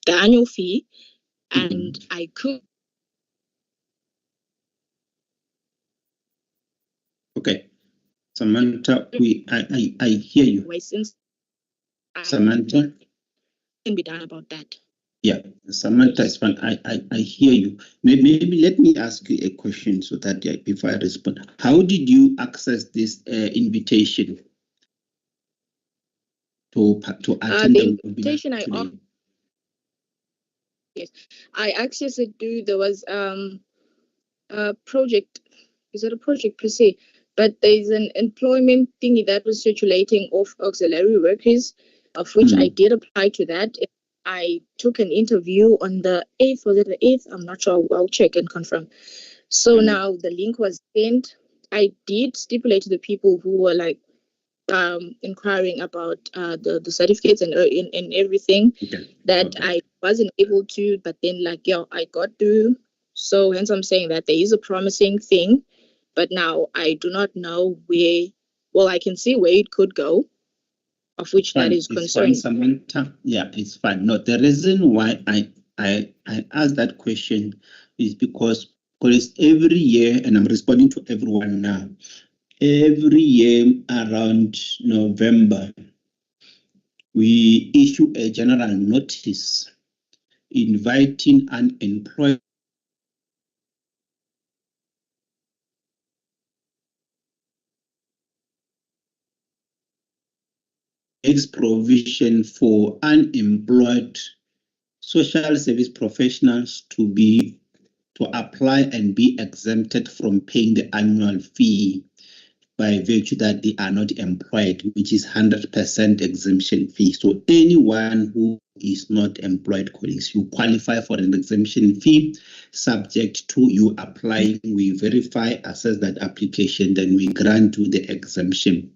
annual fee, and I could. Okay, Samantha, I hear you. Since Samantha, can be done about that. Yeah, Samantha is fine. I hear you. Maybe let me ask you a question so that before I respond. How did you access this invitation to attend the invitation I accessed it through, there was a project. Is it a project per se? But there's an employment thingy that was circulating of auxiliary workers, of which I did apply to that. I took an interview on the 8th. Was it the 8th? I'm not sure. I'll check and confirm. So now the link was sent. I did stipulate to the people who were like inquiring about the certificates and everything that I wasn't able to, but then I got through. So hence I'm saying that there is a promising thing, but now I do not know where. Well, I can see where it could go, of which that is concerning. Samantha, yeah, it's fine. No, the reason why I asked that question is because every year, and I'm responding to everyone now, every year around November, we issue a general notice inviting unemployed makes provision for unemployed social service professionals to apply and be exempted from paying the annual fee by virtue that they are not employed, which is 100% exemption fee. So anyone who is not employed, colleagues, you qualify for an exemption fee subject to you applying. We verify, assess that application, then we grant you the exemption.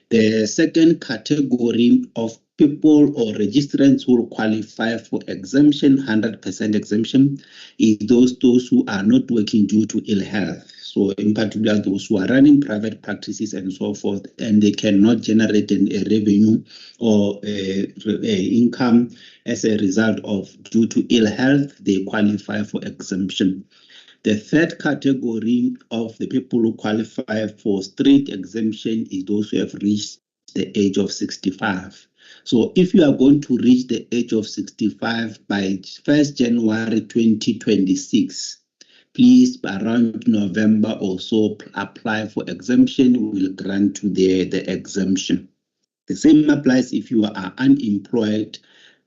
The second category of people or registrants who will qualify for exemption, 100% exemption, is those who are not working due to ill health. So in particular, those who are running private practices and so forth, and they cannot generate a revenue or a income as a result of due to ill health, they qualify for exemption. The third category of the people who qualify for straight exemption is those who have reached the age of 65. So if you are going to reach the age of 65 by 1st January 2026, please, around November or so, apply for exemption. We will grant you the exemption. The same applies if you are unemployed.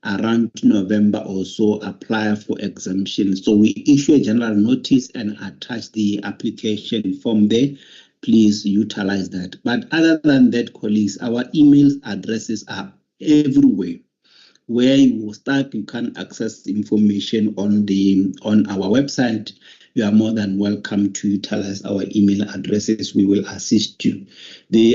Around November or so, apply for exemption. So we issue a general notice and attach the application form there. Please utilize that. But other than that, colleagues, our email addresses are everywhere. Where you will start, you can access information on our website. You are more than welcome to utilize our email addresses. We will assist you.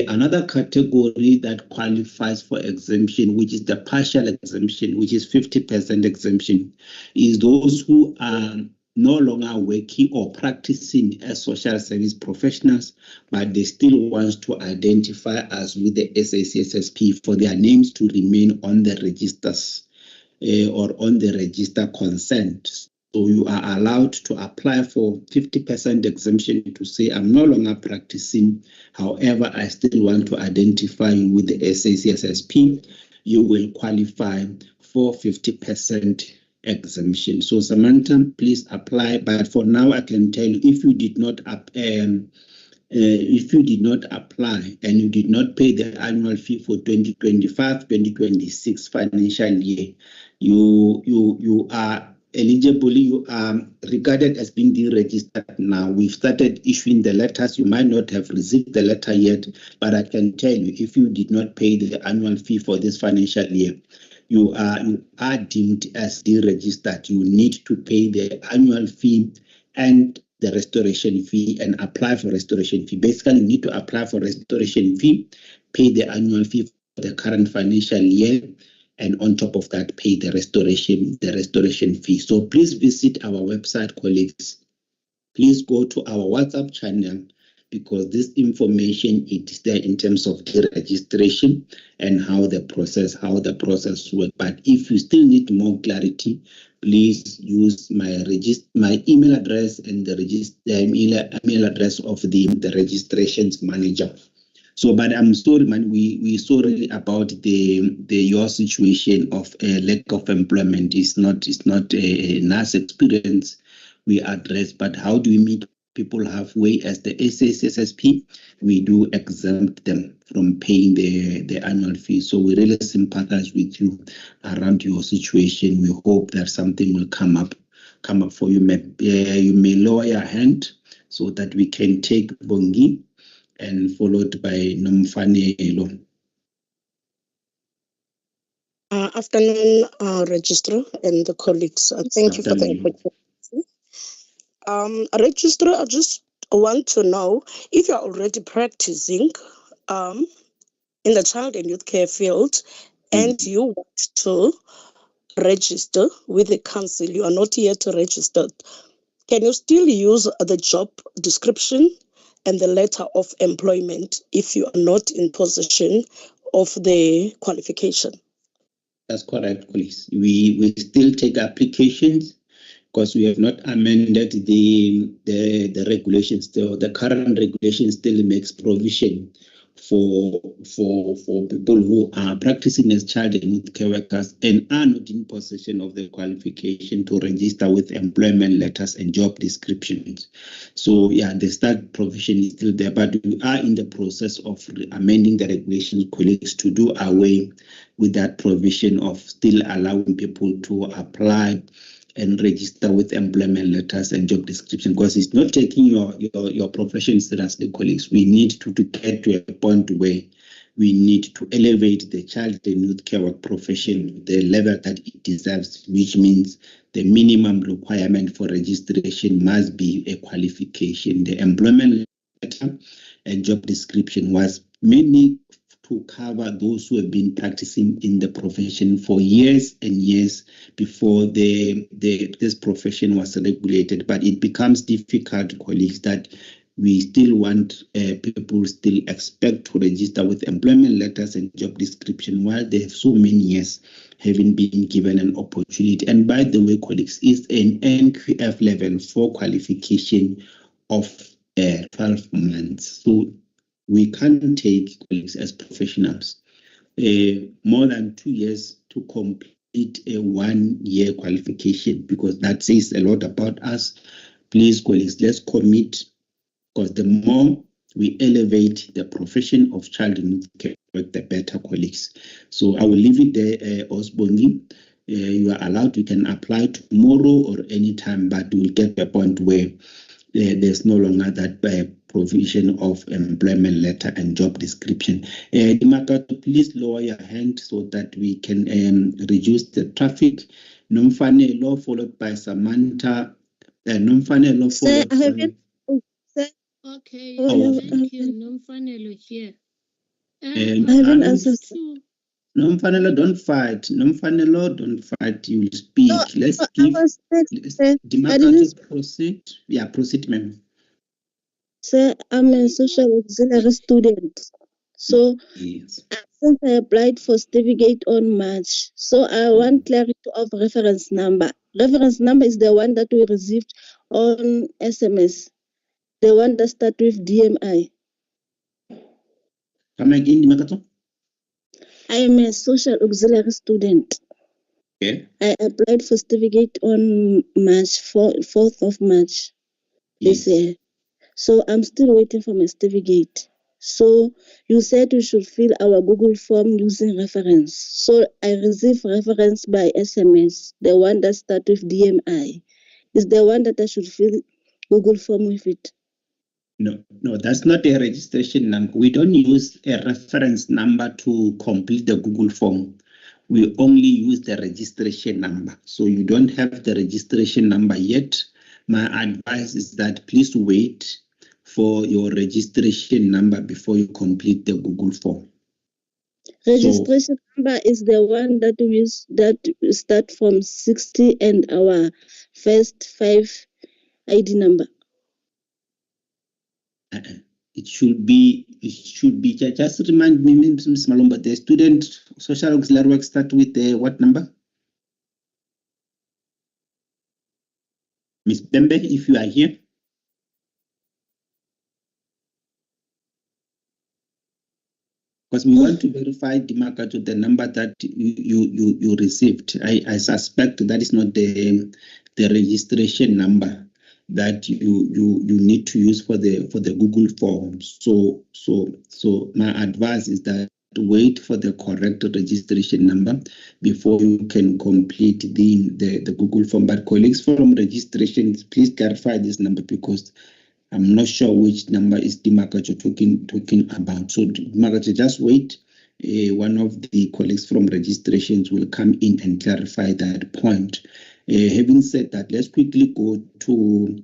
Another category that qualifies for exemption, which is the partial exemption, which is 50% exemption, is those who are no longer working or practicing as social service professionals, but they still want to identify us with the SACSSP for their names to remain on the registers or on the register consent. So you are allowed to apply for 50% exemption to say, I'm no longer practicing. However, I still want to identify you with the SACSSP. You will qualify for 50% exemption. So Samantha, please apply. But for now, I can tell you, if you did not apply and you did not pay the annual fee for 2025-2026 financial year, you are eligible. You are regarded as being deregistered now. We've started issuing the letters. You might not have received the letter yet, but I can tell you, if you did not pay the annual fee for this financial year, you are deemed as deregistered. You need to pay the annual fee and the restoration fee and apply for restoration fee. Basically, you need to apply for restoration fee, pay the annual fee for the current financial year, and on top of that, pay the restoration fee. So please visit our website, colleagues. Please go to our WhatsApp channel, because this information is there in terms of the registration and how the process works. But if you still need more clarity, please use my email address and the email address of the registrations manager. So, but I'm sorry, man, we sorry about your situation of lack of employment. It's not a nice experience we address, but how do we meet people halfway? As the SACSSP, we do exempt them from paying the annual fee. So we really sympathize with you around your situation. We hope that something will come up for you. You may lower your hand so that we can take Bongi, and followed by Nomfanelo. Afternoon, Registrar and the colleagues. Thank you for the opportunity. Registrar, I just want to know if you're already practicing in the child and youth care field and you want to register with the council, you are not yet registered. Can you still use the job description and the letter of employment if you are not in possession of the qualification? That's correct, please. We still take applications because we have not amended the regulations. The current regulation still makes provision for people who are practicing as child and youth care workers and are not in possession of the qualification to register with employment letters and job descriptions. So yeah, the start provision is still there, but we are in the process of amending the regulations, colleagues, to do away with that provision of still allowing people to apply and register with employment letters and job description, because it's not taking your profession seriously, colleagues. We need to get to a point where we need to elevate the child and youth care work profession to the level that it deserves, which means the minimum requirement for registration must be a qualification. The employment letter and job description was mainly to cover those who have been practicing in the profession for years and years before this profession was regulated. But it becomes difficult, colleagues, that we still want people still expect to register with employment letters and job description while they have so many years having been given an opportunity. And by the way, colleagues, it's an NQF level 4 qualification of 12 months. So we can't take, colleagues, as professionals more than 2 years to complete a 1 year qualification, because that says a lot about us. Please, colleagues, let's commit, because the more we elevate the profession of child and youth care work, the better, colleagues. So I will leave it there, Osbongi. You are allowed, you can apply tomorrow or anytime, but we'll get to a point where there's no longer that provision of employment letter and job description. Dimaka, please lower your hand so that we can reduce the traffic. Nomfanelo followed by Samantha. Nomfanelo followed by... Okay, Oh. thank you. Nomfanelo here. I haven't answered. Nomfanelo, don't fight. Nomfanelo, don't fight. You will speak. Let's give. Dimaka to proceed. Yeah, proceed, ma'am. Sir, I'm a social auxiliary student. So yes. Since I applied for certificate on March, so I want clarity of reference number. Reference number is the one that we received on SMS, the one that starts with DMI. Come again, Dimakato. I am a social auxiliary student. Okay. I applied for certificate on March 4th of March this year. So I'm still waiting for my certificate. So you said we should fill our Google form using reference. So I received reference by SMS, the one that starts with DMI. Is the one that I should fill Google form with it? No, that's not a registration number. We don't use a reference number to complete the Google form. We only use the registration number. So you don't have the registration number yet. My advice is that please wait for your registration number before you complete the Google form. Registration number is the one that we use that start from 60 and our first 5 ID number. It should be just remind me, Ms. Malomba, the student social auxiliary work start with what number? Ms. Bembe, if you are here. Because we want to verify the marker to the number that you received. I suspect that is not the registration number that you need to use for the Google form. So my advice is that wait for the correct registration number before you can complete the Google form. But colleagues from registration, please clarify this number because I'm not sure which number is Dimakacho talking about. So Dimakacho, just wait. One of the colleagues from registrations will come in and clarify that point. Having said that, let's quickly go to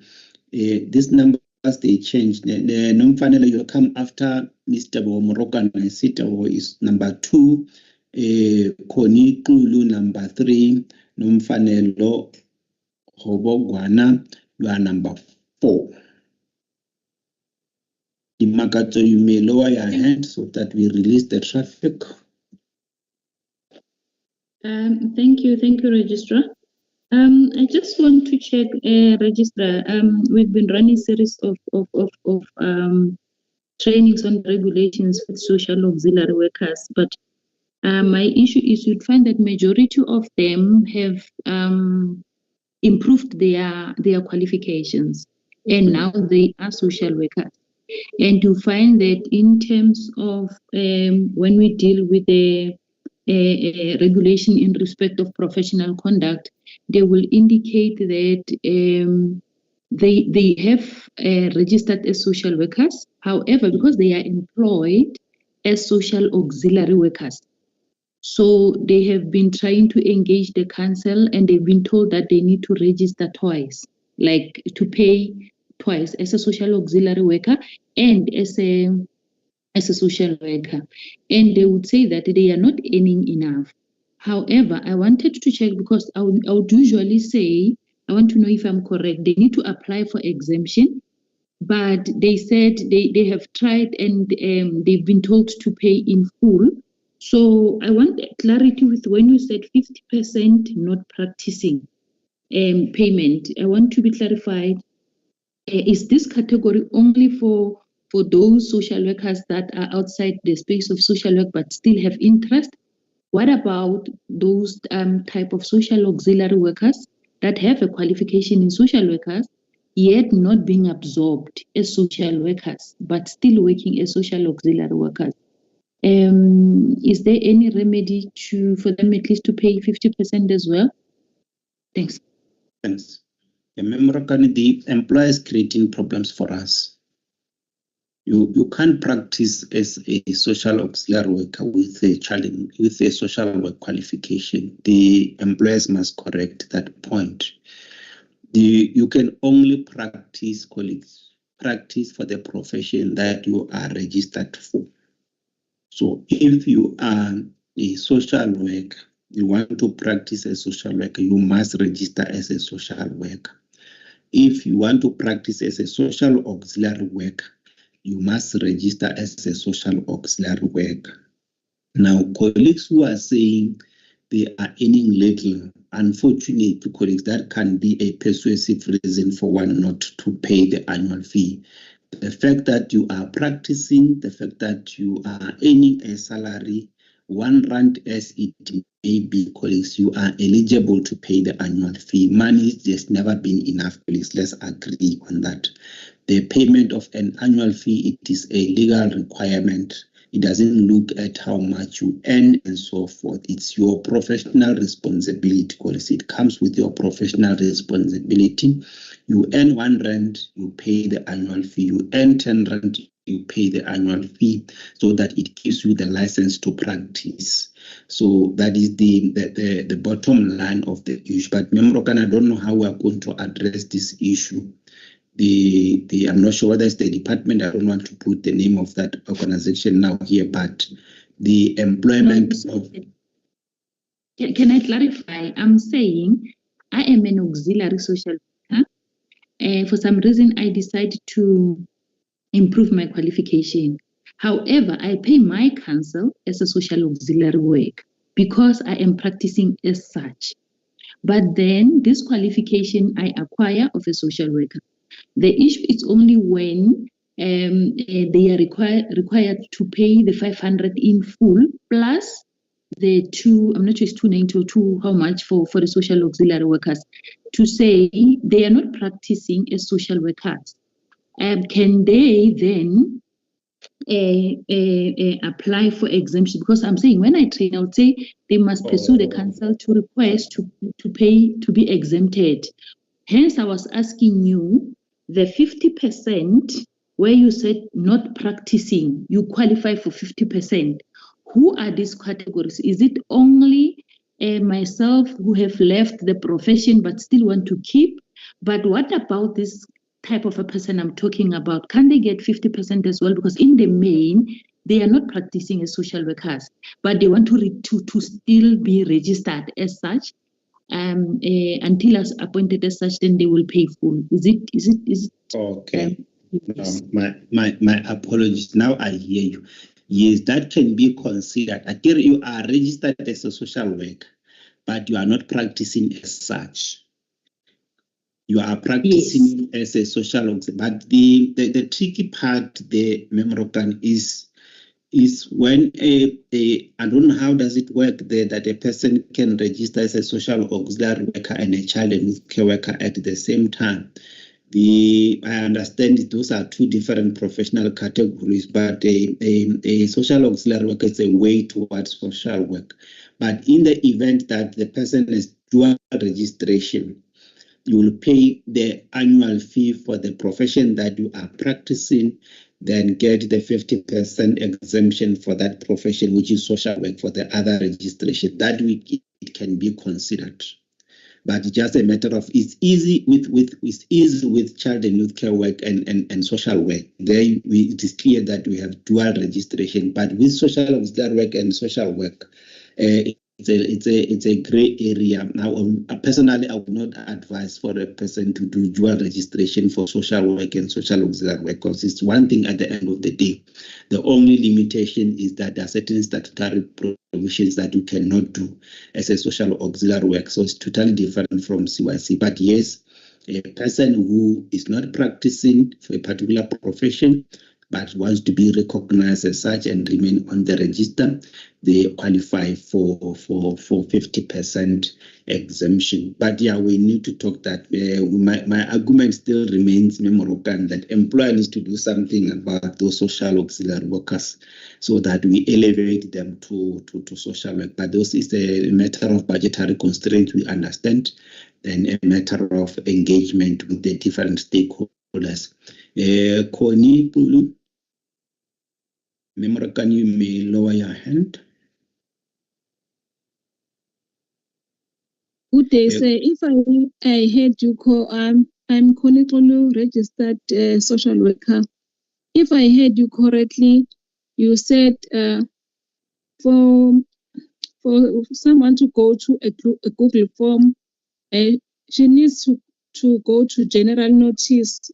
this number as they changed. The non-final will come after Mr. Morokan Sitawo is number 2. Koni Kulu number 3. Non-final Hobogwana, you are number 4. Dimakato, you may lower your hand so that we release the traffic. Thank you, Registrar. I just want to check, Registrar. We've been running a series of trainings on regulations for social auxiliary workers, but my issue is you'd find that majority of them have improved their qualifications, and now they are social workers. And you find that in terms of when we deal with a regulation in respect of professional conduct, they will indicate that they have registered as social workers. However, because they are employed as social auxiliary workers, so they have been trying to engage the council and they've been told that they need to register twice, like to pay twice as a social auxiliary worker and as a social worker. And they would say that they are not earning enough. However, I wanted to check because I would usually say, I want to know if I'm correct, they need to apply for exemption, but they said they have tried and they've been told to pay in full. So I want clarity with when you said 50% not practicing payment. I want to be clarified. Is this category only for those social workers that are outside the space of social work but still have interest? What about those type of social auxiliary workers that have a qualification in social workers yet not being absorbed as social workers but still working as social auxiliary workers? Is there any remedy for them at least to pay 50% as well? Thanks. Remember, the employer is creating problems for us. You can't practice as a social auxiliary worker with a social work qualification. The employers must correct that point. You can only practice for the profession that you are registered for. So if you are a social worker, you want to practice as a social worker, you must register as a social worker. If you want to practice as a social auxiliary worker, you must register as a social auxiliary worker. Now, colleagues who are saying they are earning little, unfortunately, colleagues, that can be a persuasive reason for one not to pay the annual fee. The fact that you are practicing, the fact that you are earning a salary, R1 as it may be, colleagues, you are eligible to pay the annual fee. Money has just never been enough, colleagues. Let's agree on that. The payment of an annual fee, it is a legal requirement. It doesn't look at how much you earn and so forth. It's your professional responsibility, colleagues. It comes with your professional responsibility. You earn R1, you pay the annual fee. You earn R10, you pay the annual fee, so that it gives you the license to practice. So that is the bottom line of the issue. But Memrokan, I don't know how we are going to address this issue. I'm not sure whether it's the department. I don't want to put the name of that organization now here, but the employment of. Can I clarify? I'm saying I am an auxiliary social worker. For some reason, I decided to improve my qualification. However, I pay my council as a social auxiliary worker because I am practicing as such. But then this qualification I acquire of a social worker. The issue is only when they are required to pay the 500 in full plus the two, I'm not sure it's 290 or two, how much for the social auxiliary workers, to say they are not practicing as social workers. Can they then apply for exemption? Because I'm saying when I train, I would say they must pursue the council to request to pay to be exempted. Hence, I was asking you the 50% where you said not practicing, you qualify for 50%. Who are these categories? Is it only myself who have left the profession but still want to keep? But what about this type of a person I'm talking about? Can they get 50% as well? Because in the main, they are not practicing as social workers, but they want to still be registered as such. Until as appointed as such, then they will pay full. Is it? Okay. My apologies. Now I hear you. Yes, that can be considered. Again, you are registered as a social worker, but you are not practicing as such. You are practicing as a social worker. But the tricky part, the Memrokan, is when I don't know how does it work there that a person can register as a social auxiliary worker and a child and youth care worker at the same time. I understand those are two different professional categories, but a social auxiliary worker is a way towards social work. But in the event that the person is dual registration, you will pay the annual fee for the profession that you are practicing, then get the 50% exemption for that profession, which is social work, for the other registration. That week it can be considered. But it's just a matter of it's easy with child and youth care work and social work. There it is clear that we have dual registration, but with social auxiliary work and social work, it's a gray area. Now, personally, I would not advise for a person to do dual registration for social work and social auxiliary work, because it's one thing at the end of the day. The only limitation is that there are certain statutory provisions that you cannot do as a social auxiliary work. So it's totally different from CYC. But yes, a person who is not practicing for a particular profession but wants to be recognized as such and remain on the register, they qualify for 50% exemption. But yeah, we need to talk that. My argument still remains, Memorokan, that employer needs to do something about those social auxiliary workers so that we elevate them to social work. But those is a matter of budgetary constraint, we understand, and a matter of engagement with the different stakeholders. Connie Pulu, Memorokan, you may lower your hand. Good day, sir. If I heard you call, I'm Konitolu, registered social worker. If I heard you correctly, you said for for someone to go to a Google form, she needs to go to General Notice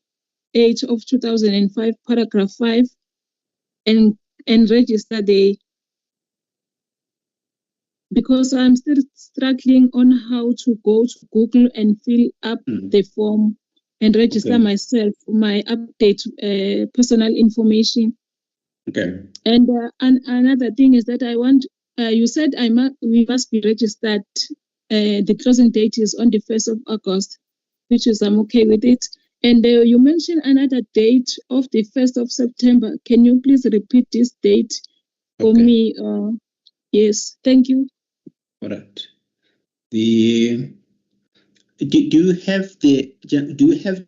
8 of 2005, paragraph 5, and register there. Because I'm still struggling on how to go to Google and fill up the form and register myself, my update personal information. Okay. And another thing is that I want, you said we must be registered. The closing date is on the 1st of August, which is I'm okay with it. And you mentioned another date of the 1st of September. Can you please repeat this date for me? Yes, thank you. All right. Do you have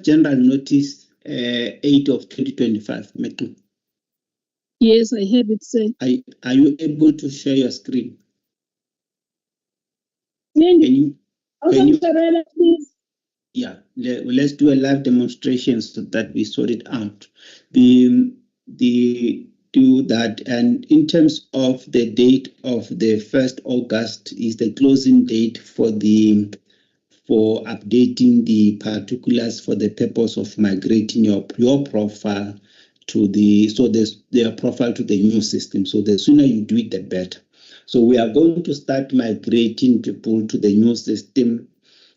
General Notice 8 of 2025, Metu? Yes, I have it, sir. Are you able to share your screen? Can you please? Yeah, let's do a live demonstration so that we sort it out. Do that, and in terms of the date of the 1st August is the closing date for updating the particulars for the purpose of migrating your profile to their profile to the new system. So the sooner you do it, the better. So we are going to start migrating people to the new system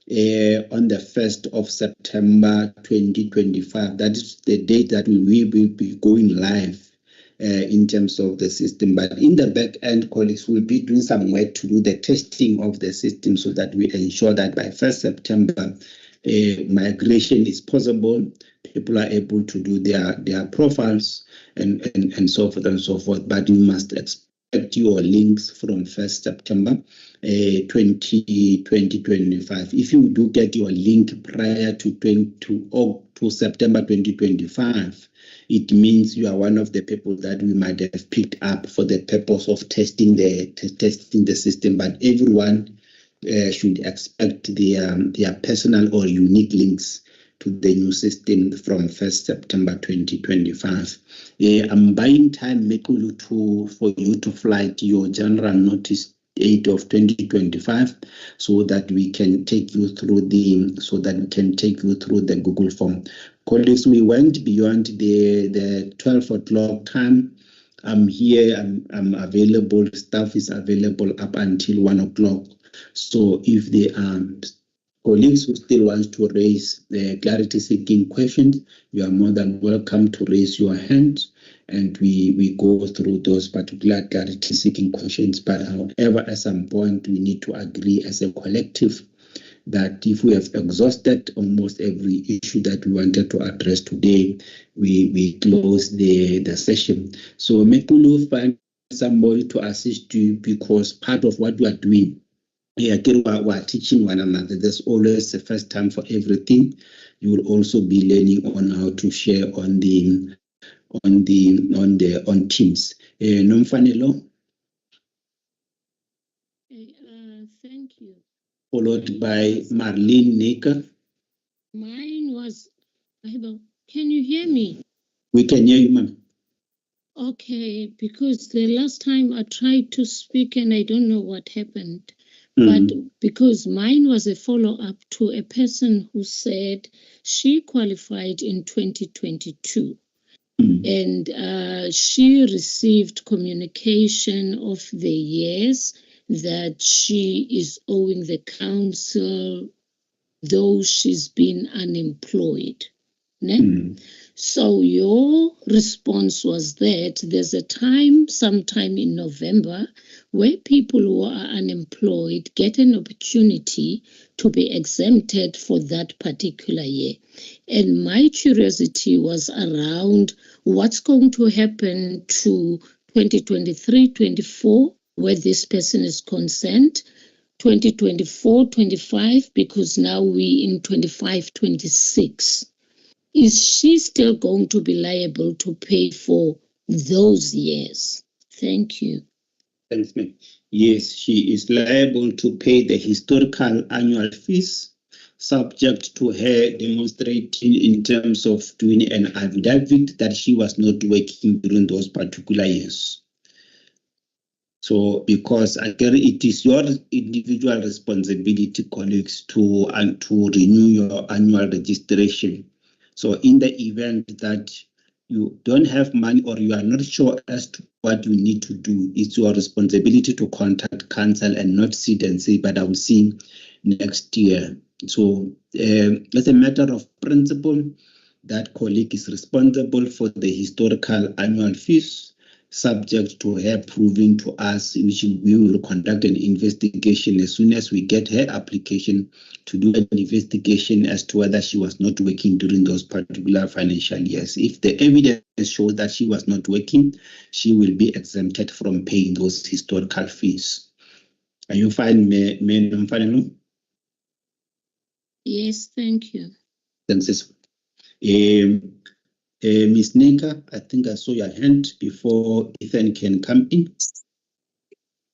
on the 1st of September 2025. That is the date that we will be going live in terms of the system. But in the back end, colleagues will be doing some work to do the testing of the system so that we ensure that by 1st September, migration is possible. People are able to do their profiles and so forth and so forth. But you must expect your links from 1st September 2025. If you do get your link prior to September 2025, it means you are one of the people that we might have picked up for the purpose of testing the system. But everyone should expect their personal or unique links to the new system from 1st September 2025. I'm buying time, Mekulu, for you to flight your General Notice 8 of 2025 so that we can take you through the Google form. Colleagues, we went beyond the 12 o'clock time. I'm here, I'm available, staff is available up until 1 o'clock. So if the colleagues who still want to raise the clarity seeking questions, you are more than welcome to raise your hand and we go through those particular clarity seeking questions. But however, at some point, we need to agree as a collective that if we have exhausted almost every issue that we wanted to address today, we close the session. So Mekulu, find somebody to assist you, because part of what we are doing, we're teaching one another. There's always a first time for everything. You will also be learning on how to share on Teams. Nomfanelo. Thank you. Followed by Marlene Naker. Mine was, can you hear me? We can hear you, ma'am. Okay, because the last time I tried to speak and I don't know what happened. But because mine was a follow-up to a person who said she qualified in 2022. And she received communication of the years that she is owing the council, though she's been unemployed. So your response was that there's a time, sometime in November, where people who are unemployed get an opportunity to be exempted for that particular year. And my curiosity was around what's going to happen to 2023-24, where this person is concerned, 2024-25, because now we're in 25-26. Is she still going to be liable to pay for those years? Thank you. Thanks, ma'am. Yes, she is liable to pay the historical annual fees, subject to her demonstrating in terms of doing an affidavit that she was not working during those particular years. So, because again, it is your individual responsibility, colleagues, to renew your annual registration. So, in the event that you don't have money or you are not sure as to what you need to do, it's your responsibility to contact council and not sit and say, but I will see next year. So, as a matter of principle, that colleague is responsible for the historical annual fees, subject to her proving to us, which we will conduct an investigation as soon as we get her application to do an investigation as to whether she was not working during those particular financial years. If the evidence shows that she was not working, she will be exempted from paying those historical fees. Are you fine, Ma'am? Yes, thank you. Thanks. Ms. Nika, I think I saw your hand before Ethan can come in.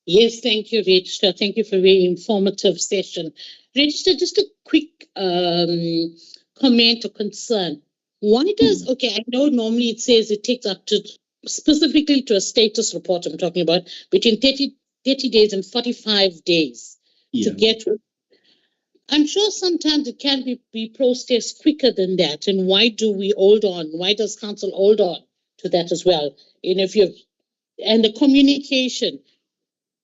Yes, thank you, Registrar. Thank you for a very informative session. Registrar, just a quick comment or concern. Why does, okay, I know normally it says it takes up to, specifically to a status report I'm talking about, between 30 days and 45 days to get. I'm sure sometimes it can be processed quicker than that. And why do we hold on? Why does council hold on to that as well? And and the communication,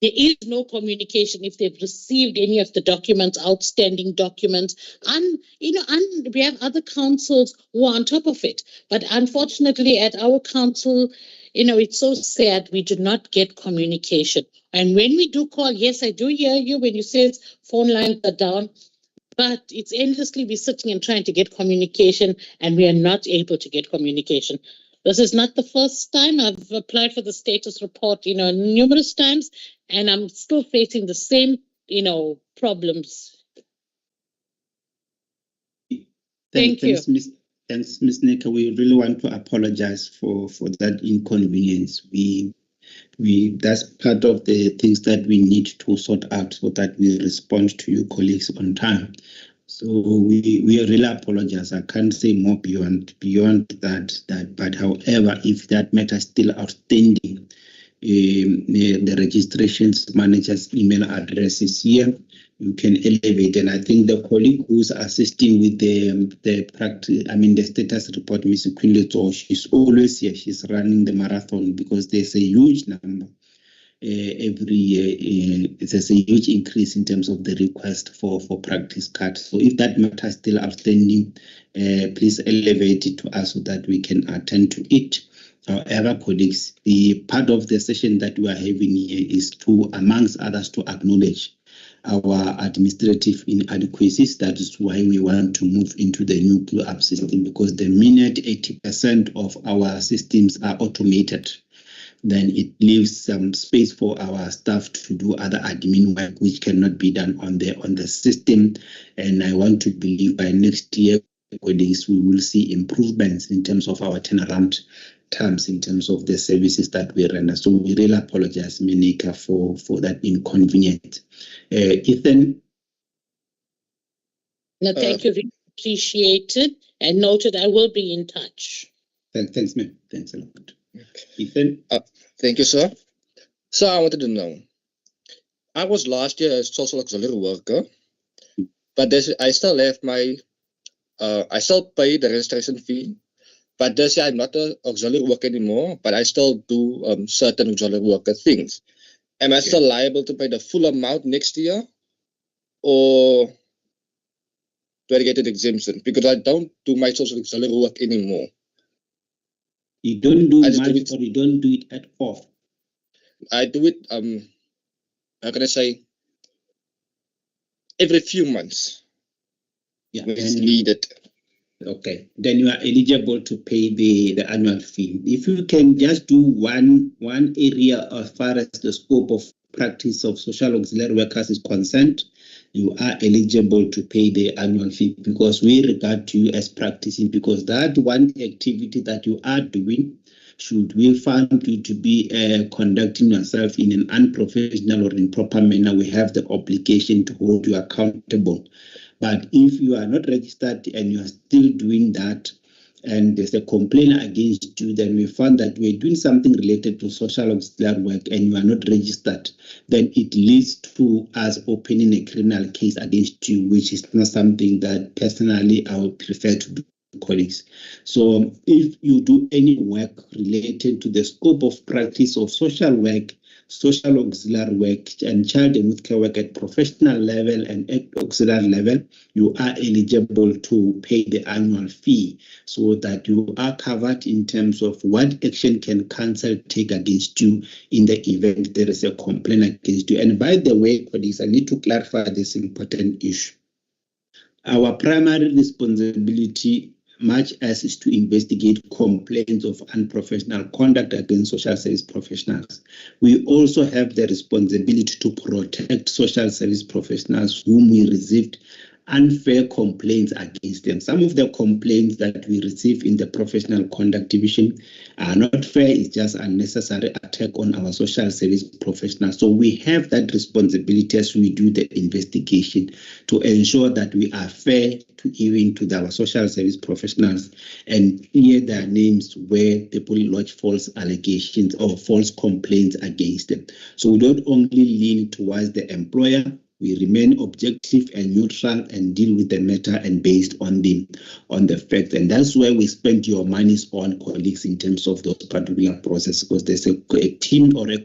there is no communication if they've received any of the documents, outstanding documents, and we have other councils who are on top of it. But unfortunately, at our council, it's so sad we do not get communication. And when we do call, yes, I do hear you when you say phone lines are down, but it's endlessly we're sitting and trying to get communication, and we are not able to get communication. This is not the first time I've applied for the status report, numerous times, and I'm still facing the same, problems. Thank you. Thanks, Ms. Nika. We really want to apologize for that inconvenience. That's part of the things that we need to sort out so that we respond to you colleagues on time. So we really apologize. I can't say more beyond that. But however, if that matter is still outstanding, the registrations manager's email address is here. You can elevate, and I think the colleague who's assisting with the practice, the status report, Ms. Quinleto, she's always here. She's running the marathon because there's a huge number every year. There's a huge increase in terms of the request for practice cards. So if that matter is still outstanding, please elevate it to us so that we can attend to it. However, colleagues, the part of the session that we are having here is to, amongst others, to acknowledge our administrative inadequacies. That is why we want to move into the new Blue-up system, because the minute 80% of our systems are automated, then it leaves some space for our staff to do other admin work, which cannot be done on the system. And I want to believe by next year, colleagues, we will see improvements in terms of our turnaround times, in terms of the services that we render. So we really apologize, Monica, for that inconvenience. Ethan? No, thank you. Appreciated and noted. I will be in touch. Thanks, ma'am. Thanks a lot. Ethan? Thank you, sir. So I wanted to know, I was last year a social auxiliary worker, but I still have my, I still pay the registration fee, but this year I'm not an auxiliary worker anymore, but I still do certain auxiliary worker things. Am I still liable to pay the full amount next year, or do I get an exemption? Because I don't do my social auxiliary work anymore. You don't do much, or you don't do it at all? I do it, how can I say, every few months. Yeah, when it's needed. Okay, then you are eligible to pay the annual fee. If you can just do one area as far as the scope of practice of social auxiliary workers is concerned, you are eligible to pay the annual fee, because we regard you as practicing, because that one activity that you are doing, should we find you to be conducting yourself in an unprofessional or improper manner, we have the obligation to hold you accountable. But if you are not registered and you are still doing that, and there's a complaint against you, then we found that we're doing something related to social auxiliary work and you are not registered, then it leads to us opening a criminal case against you, which is not something that personally I would prefer to do, colleagues. So if you do any work related to the scope of practice of social work, social auxiliary work, and child and youth care work at professional level and at auxiliary level, you are eligible to pay the annual fee so that you are covered in terms of what action can council take against you in the event there is a complaint against you. And by the way, colleagues, I need to clarify this important issue. Our primary responsibility, much as is to investigate complaints of unprofessional conduct against social service professionals, we also have the responsibility to protect social service professionals whom we received unfair complaints against them. Some of the complaints that we receive in the professional conduct division are not fair, it's just unnecessary attack on our social service professionals. So we have that responsibility as we do the investigation to ensure that we are fair to our social service professionals and clear their names where people lodge false allegations or false complaints against them. So we don't only lean towards the employer, we remain objective and neutral and deal with the matter and based on the facts. And that's where we spend your monies on, colleagues, in terms of those particular process, because there's a team or a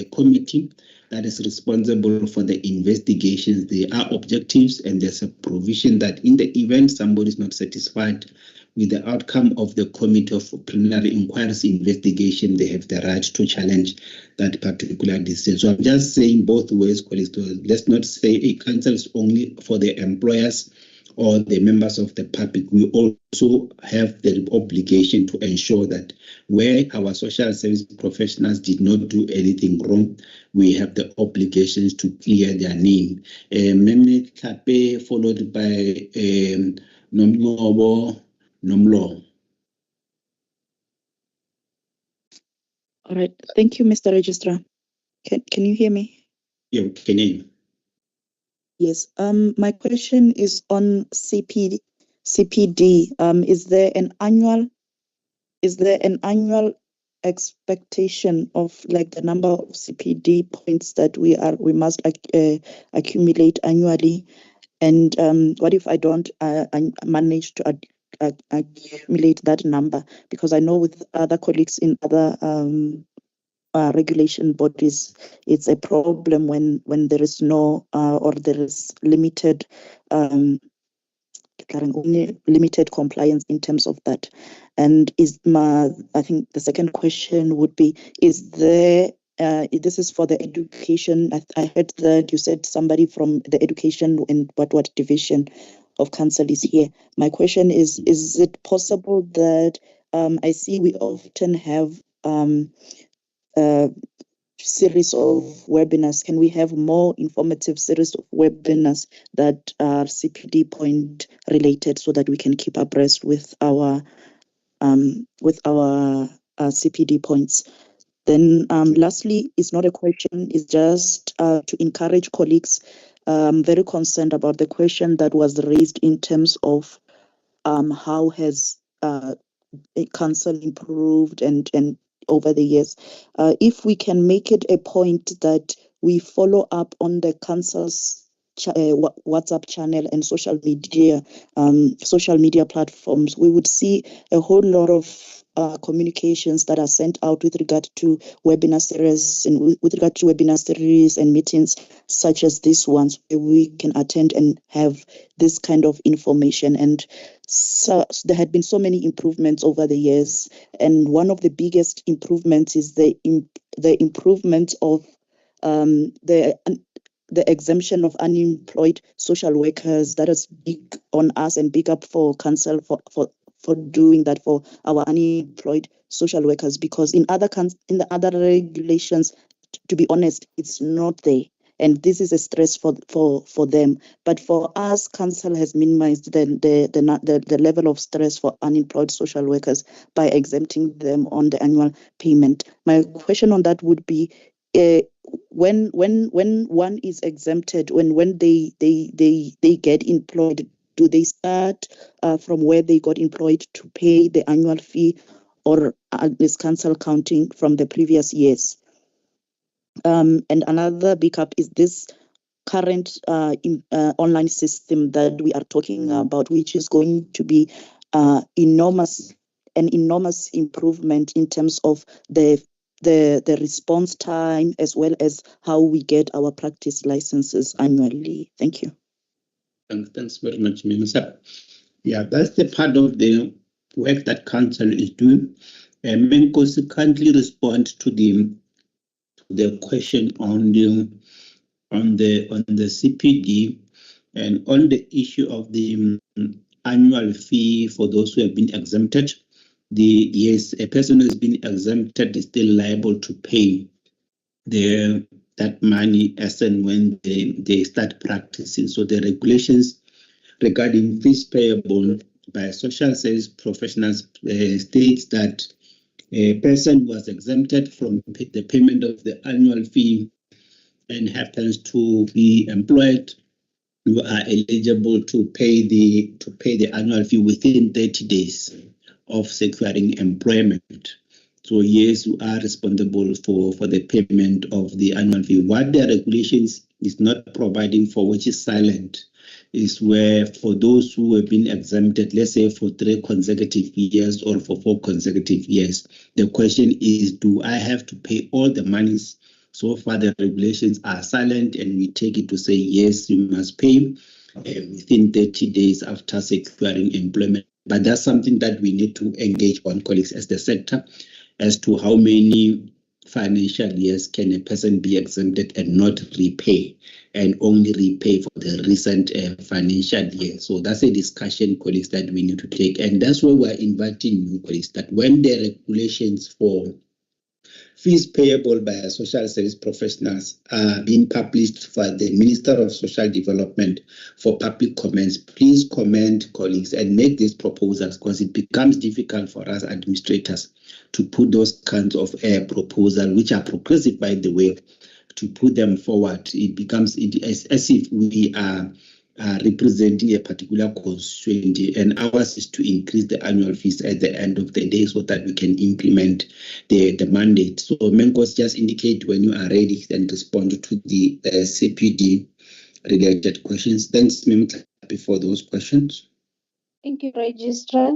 committee that is responsible for the investigations. They are objectives, and there's a provision that in the event somebody is not satisfied with the outcome of the Committee of Preliminary Inquiries investigation, they have the right to challenge that particular decision. So I'm just saying both ways, colleagues. Let's not say a council is only for the employers or the members of the public. We also have the obligation to ensure that where our social service professionals did not do anything wrong, we have the obligations to clear their name. Mehmet Kape, followed by Nomlo. All right. Thank you, Mr. Registrar. Can you hear me? Yeah, can you? Yes. My question is on CPD. Is there an annual expectation of like the number of CPD points that we must accumulate annually? And what if I don't manage to accumulate that number? Because I know with other colleagues in other regulation bodies, it's a problem when there is no or there is limited limited compliance in terms of that. And I think the second question would be, is there this is for the education. I heard that you said somebody from the education and what division of council is here. My question is it possible that I see we often have series of webinars? Can we have more informative series of webinars that are CPD point related so that we can keep abreast with our CPD points? Then lastly, it's not a question, it's just to encourage colleagues. I'm very concerned about the question that was raised in terms of how has council improved and over the years. If we can make it a point that we follow up on the council's WhatsApp channel and social media platforms, we would see a whole lot of communications that are sent out with regard to webinar series and meetings such as these ones, where we can attend and have this kind of information. And so there had been so many improvements over the years, and one of the biggest improvements is the improvement of the exemption of unemployed social workers. That is big on us, and big up for council for doing that for our unemployed social workers, because in the other regulations, to be honest, it's not there. And this is a stress for them. But for us, council has minimized the level of stress for unemployed social workers by exempting them on the annual payment. My question on that would be, when one is exempted, when they get employed, do they start from where they got employed to pay the annual fee, or is council counting from the previous years? And another backup is this current online system that we are talking about, which is going to be an enormous improvement in terms of the response time, as well as how we get our practice licenses annually. Thank you. Thanks very much, Minister. Yeah, that's the part of the work that council is doing. And Menkosi kindly respond to the question on the CPD and on the issue of the annual fee for those who have been exempted. Yes, a person who has been exempted is still liable to pay that money as and when they start practicing. So the regulations regarding fees payable by social service professionals states that a person was exempted from the payment of the annual fee and happens to be employed, you are eligible to pay the annual fee within 30 days of securing employment. So yes, you are responsible for the payment of the annual fee. What the regulations is not providing for, which is silent, is where for those who have been exempted, let's say for 3 consecutive years or for 4 consecutive years, the question is, do I have to pay all the monies? So far, the regulations are silent, and we take it to say, yes, you must pay within 30 days after securing employment. But that's something that we need to engage on, colleagues, as the sector, as to how many financial years can a person be exempted and not repay, and only repay for the recent financial year. So that's a discussion, colleagues, that we need to take. And that's why we're inviting you, colleagues, that when the regulations for fees payable by social service professionals are being published for the Minister of Social Development for public comments, please comment, colleagues, and make these proposals, because it becomes difficult for us administrators to put those kinds of proposals, which are progressive, by the way, to put them forward. It becomes as if we are representing a particular constituency, and ours is to increase the annual fees at the end of the day so that we can implement the mandate. So Menkos, just indicate when you are ready and respond to the CPD related questions. Thanks, Mem, for those questions. Thank you, Registrar.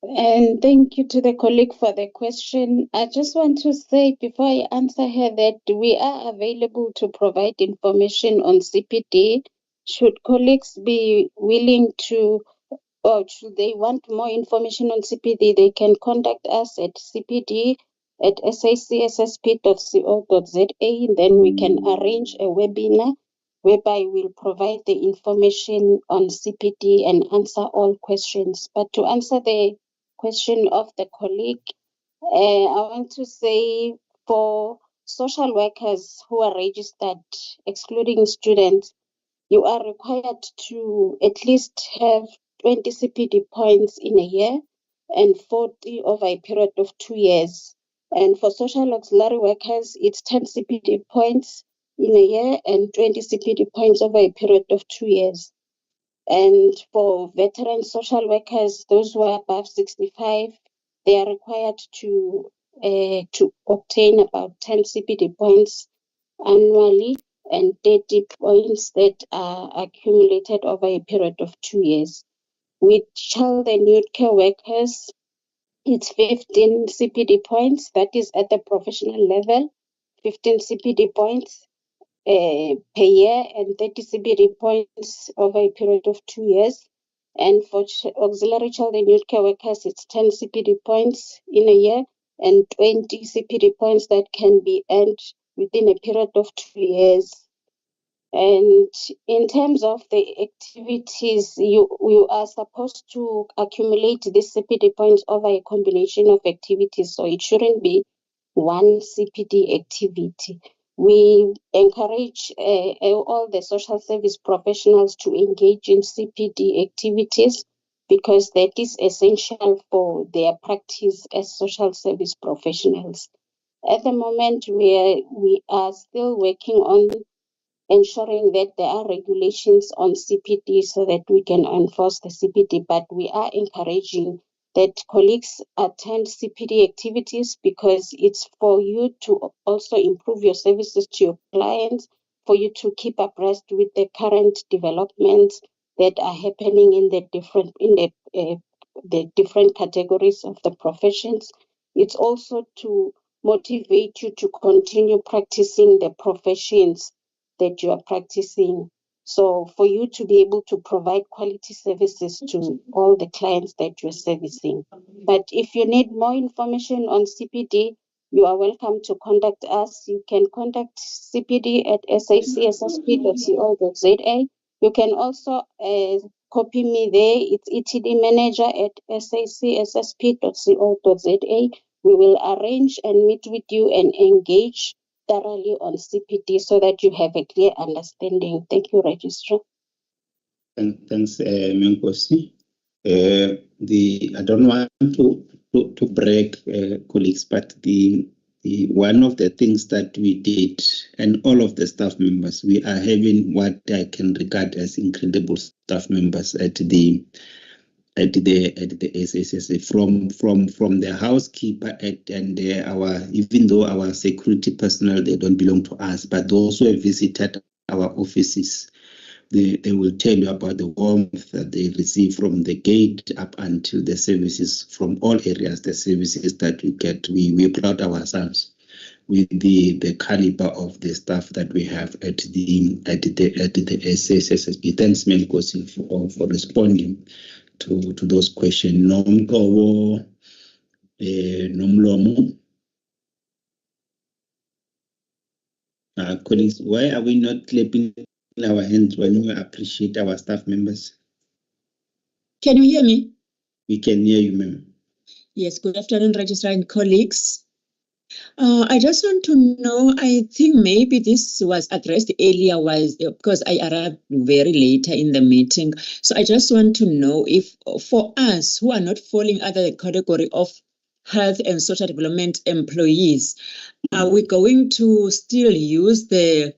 And thank you to the colleague for the question. I just want to say before I answer her that we are available to provide information on CPD. Should colleagues be willing to, or should they want more information on CPD, they can contact us at cpd@sacsssp.co.za. Then we can arrange a webinar whereby we'll provide the information on CPD and answer all questions. But to answer the question of the colleague, I want to say for social workers who are registered, excluding students, you are required to at least have 20 CPD points in a year and 40 over a period of 2 years. And for social auxiliary workers, it's 10 CPD points in a year and 20 CPD points over a period of 2 years. And for veteran social workers, those who are above 65, they are required to obtain about 10 CPD points annually and 30 points that are accumulated over a period of 2 years. With child and youth care workers, it's 15 CPD points, that is at the professional level, 15 CPD points per year and 30 CPD points over a period of 2 years. And for auxiliary child and youth care workers, it's 10 CPD points in a year and 20 CPD points that can be earned within a period of 2 years. And in terms of the activities, you are supposed to accumulate these CPD points over a combination of activities, so it shouldn't be one CPD activity. We encourage all the social service professionals to engage in CPD activities because that is essential for their practice as social service professionals. At the moment, we are still working on ensuring that there are regulations on CPD so that we can enforce the CPD. But we are encouraging that colleagues attend CPD activities because it's for you to also improve your services to your clients, for you to keep abreast with the current developments that are happening in the different categories of the professions. It's also to motivate you to continue practicing the professions that you are practicing. So for you to be able to provide quality services to all the clients that you're servicing. But if you need more information on CPD, you are welcome to contact us. You can contact CPD at sacssp.co.za. You can also copy me there. It's etdmanager@sacssp.co.za. We will arrange and meet with you and engage thoroughly on CPD so that you have a clear understanding. Thank you, Registrar. Thanks, Menkosi. I don't want to break colleagues, but the one of the things that we did, and all of the staff members, we are having what I can regard as incredible staff members at the SACSSP, from the housekeeper and even though our security personnel, they don't belong to us, but those who have visited our offices, they will tell you about the warmth that they receive from the gate up until the services from all areas, the services that we get. We proud ourselves with the caliber of the staff that we have at the SACSSP. Thanks, Menkosi, for responding to those questions. Nomlomo. Colleagues, why are we not clapping our hands when we appreciate our staff members? Can you hear me? We can hear you, ma'am. Yes, good afternoon, Registrar and colleagues. I just want to know, I think maybe this was addressed earlier, because I arrived very later in the meeting. So I just want to know if for us who are not falling under the category of health and social development employees, are we going to still use the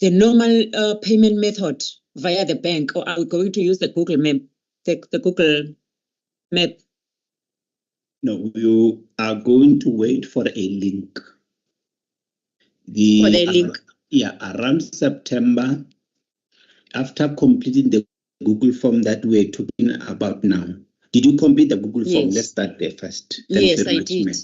normal payment method via the bank, or are we going to use the Google Map? The Google Map? No, you are going to wait for a link. Around September, after completing the Google form that we're talking about now. Did you complete the Google form? Let's start there first. Thanks very much, did.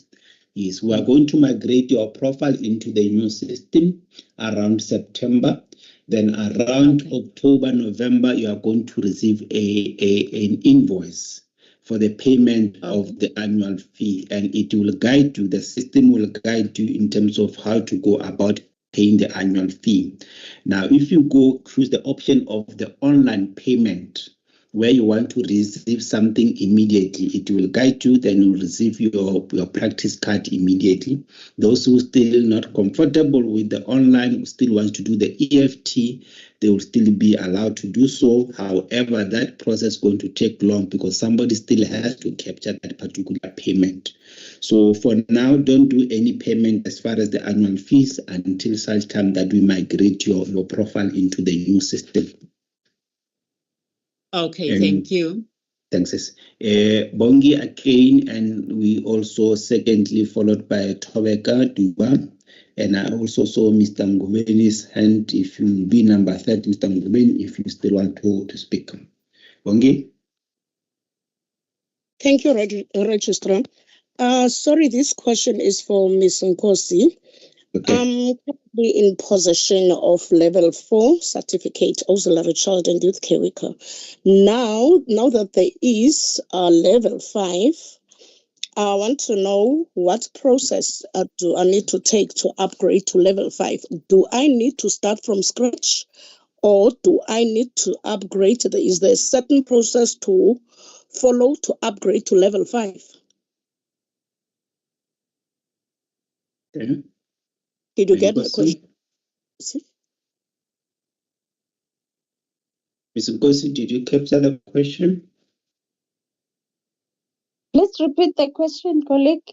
Yes, we are going to migrate your profile into the new system around September. Then around October, November, you are going to receive an invoice for the payment of the annual fee, and it will guide you, the system will guide you in terms of how to go about paying the annual fee. Now, if you choose the option of the online payment, where you want to receive something immediately, it will guide you, then you'll receive your practice card immediately. Those who still not comfortable with the online, who still want to do the EFT, they will still be allowed to do so. However, that process is going to take long because somebody still has to capture that particular payment. So for now, don't do any payment as far as the annual fees until such time that we migrate your profile into the new system. Okay, thank you. Thanks. Bongi again, and we also secondly followed by Tobeka Duba. And I also saw Mr. Ngubeni's hand. If you will be number 30, Mr. Ngubeni, if you still want to speak. Bongi? Thank you, Registrar. Sorry, this question is for Ms. Nkosi. Okay. I'm currently in possession of level 4 certificate, auxiliary child and youth care worker. Now that there is level 5, I want to know what process do I need to take to upgrade to level 5? Do I need to start from scratch, or do I need to upgrade? Is there a certain process to follow to upgrade to level 5? Okay. Did you get my question? Ms. Nkosi, did you capture the question? Let's repeat the question, colleague.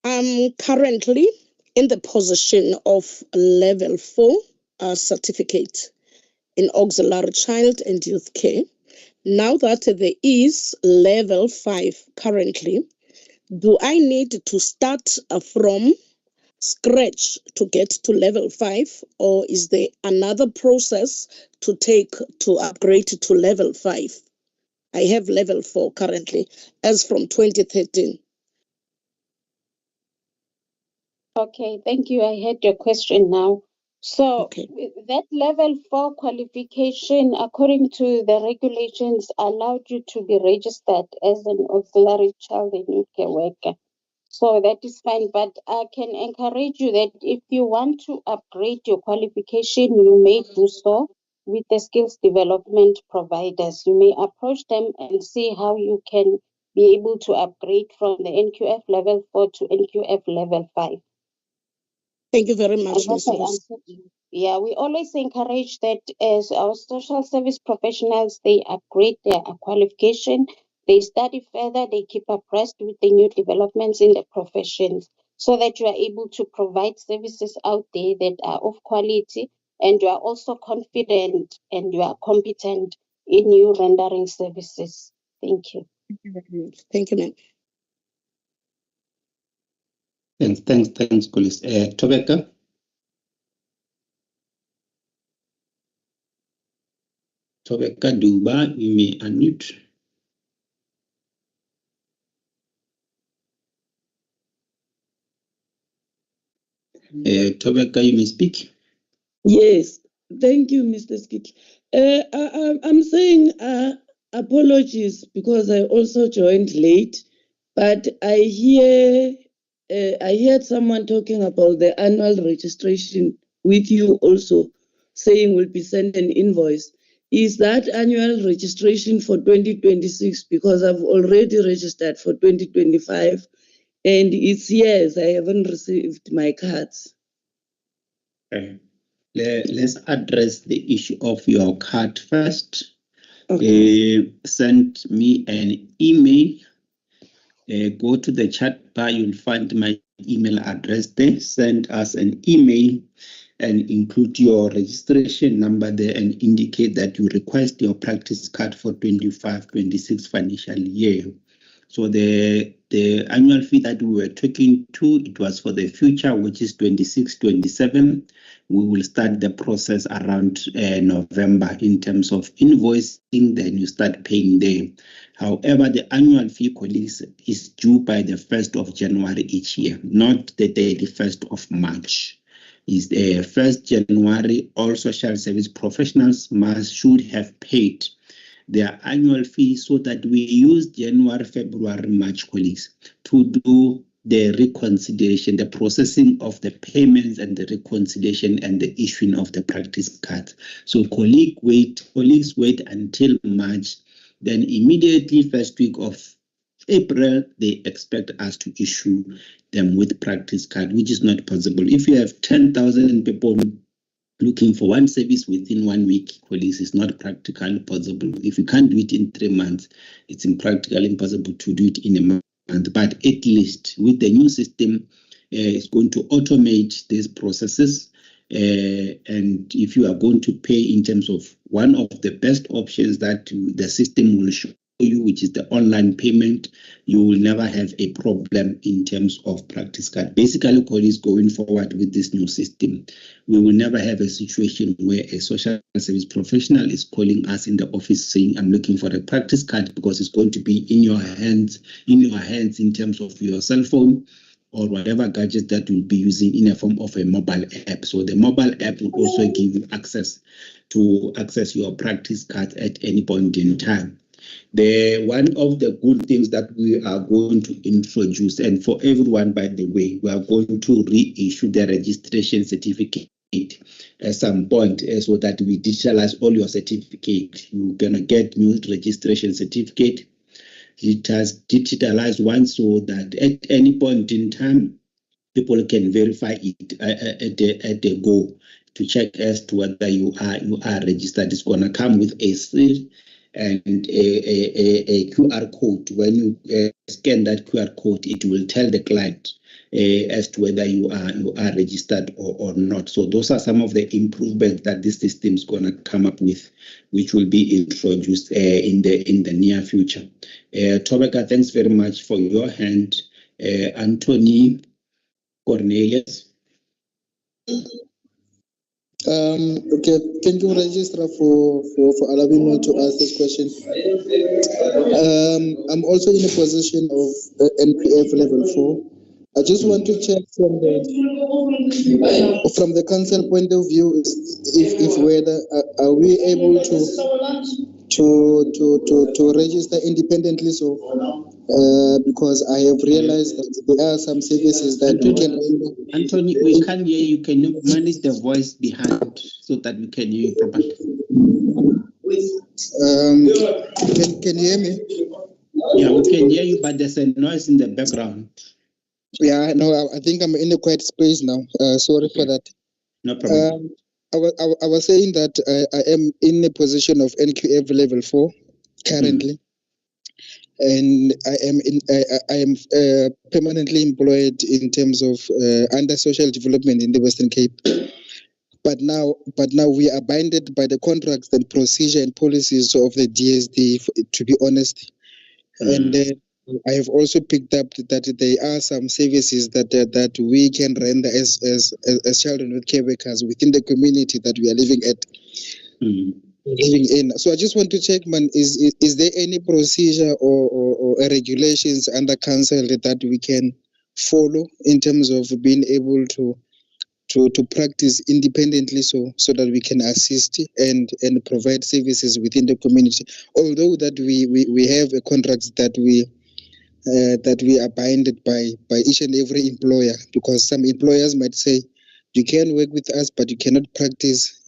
Currently, in the position of level 4 certificate in auxiliary child and youth care. Now that there is level 5 currently, do I need to start from scratch to get to level 5, or is there another process to take to upgrade to level 5? I have level 4 currently as from 2013. Okay, thank you. I heard your question now. So that level 4 qualification, according to the regulations, allowed you to be registered as an auxiliary child and youth care worker. So that is fine, but I can encourage you that if you want to upgrade your qualification, you may do so with the skills development providers. You may approach them and see how you can be able to upgrade from the NQF level 4 to NQF level 5. Thank you very much, Ms. Yeah, we always encourage that as our social service professionals, they upgrade their qualification, they study further, they keep abreast with the new developments in the professions so that you are able to provide services out there that are of quality, and you are also confident and you are competent in you rendering services. Thank you. Thank you, ma'am. Thanks, colleagues. Tobeka? Tobeka Duba, you may unmute. Tobeka, you may speak. Yes, thank you, Mr. Skit. I'm saying apologies because I also joined late, but I heard someone talking about the annual registration with you also saying we'll be sent an invoice. Is that annual registration for 2026? Because I've already registered for 2025 and it's years I haven't received my cards. Okay. Let's address the issue of your card first. Okay. Send me an email. Go to the chat bar, you'll find my email address there. Send us an email and include your registration number there and indicate that you request your practice card for 25-26 financial year. So the annual fee that we were talking to, it was for the future, which is 26-27. We will start the process around November in terms of invoicing, then you start paying them. However, the annual fee, colleagues, is due by the 1st of January each year, not the 31st of March. Is the 1st January, all social service professionals should have paid their annual fee so that we use January, February, March, colleagues, to do the reconciliation, the processing of the payments and the reconciliation and the issuing of the practice cards. So colleagues wait until March, then immediately first week of April, they expect us to issue them with practice card, which is not possible. If you have 10,000 people looking for one service within 1 week, colleagues, is not practically possible. If you can't do it in 3 months, it's impractically impossible to do it in a month. But at least with the new system, it's going to automate these processes. And if you are going to pay in terms of one of the best options that the system will show you, which is the online payment, you will never have a problem in terms of practice card. Basically, colleagues, going forward with this new system, we will never have a situation where a social service professional is calling us in the office saying, I'm looking for a practice card, because it's going to be in your hands in terms of your cell phone or whatever gadget that you'll be using in a form of a mobile app. So the mobile app will also give you access to access your practice cards at any point in time. One of the good things that we are going to introduce, and for everyone, by the way, we are going to reissue the registration certificate at some point so that we digitalize all your certificate. You're going to get new registration certificate. It has digitalized one so that at any point in time, people can verify it at the go to check as to whether you are registered. It's going to come with a seal and a QR code. When you scan that QR code, it will tell the client as to whether you are registered or not. So those are some of the improvements that this system is going to come up with, which will be introduced in the near future. Tobeka, thanks very much for your hand. Anthony Cornelius. Okay, thank you, Registrar, for allowing me to ask this question. I'm also in a position of NPF level 4. I just want to check from the council point of view, if whether are we able to register independently. So because I have realized that there are some services that we can render. Anthony, we can't hear you. Can you manage the voice behind so that we can hear you properly? Can you hear me? Yeah, we can hear you, but there's a noise in the background. Yeah, no, I think I'm in a quiet space now. Sorry for that. No problem. I was saying that I am in a position of NQF level 4 currently. And I am permanently employed in terms of under social development in the Western Cape. But now we are binded by the contracts and procedure and policies of the DSD, to be honest. And I have also picked up that there are some services that we can render as children with care workers within the community that we are living at. Living in. So I just want to check, man, is there any procedure or regulations under council that we can follow in terms of being able to practice independently so that we can assist and provide services within the community, although that we have a contract that we are binded by each and every employer, because some employers might say you can work with us but you cannot practice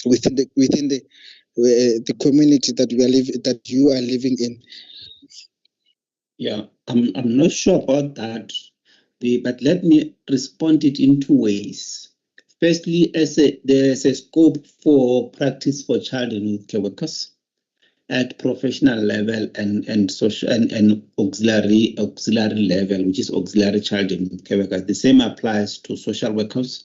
within the community that you are living in. Yeah, I'm not sure about that, but let me respond it in two ways. Firstly, there's a scope for practice for child and youth care workers at professional level and social and auxiliary level, which is auxiliary child and youth care workers. The same applies to social workers.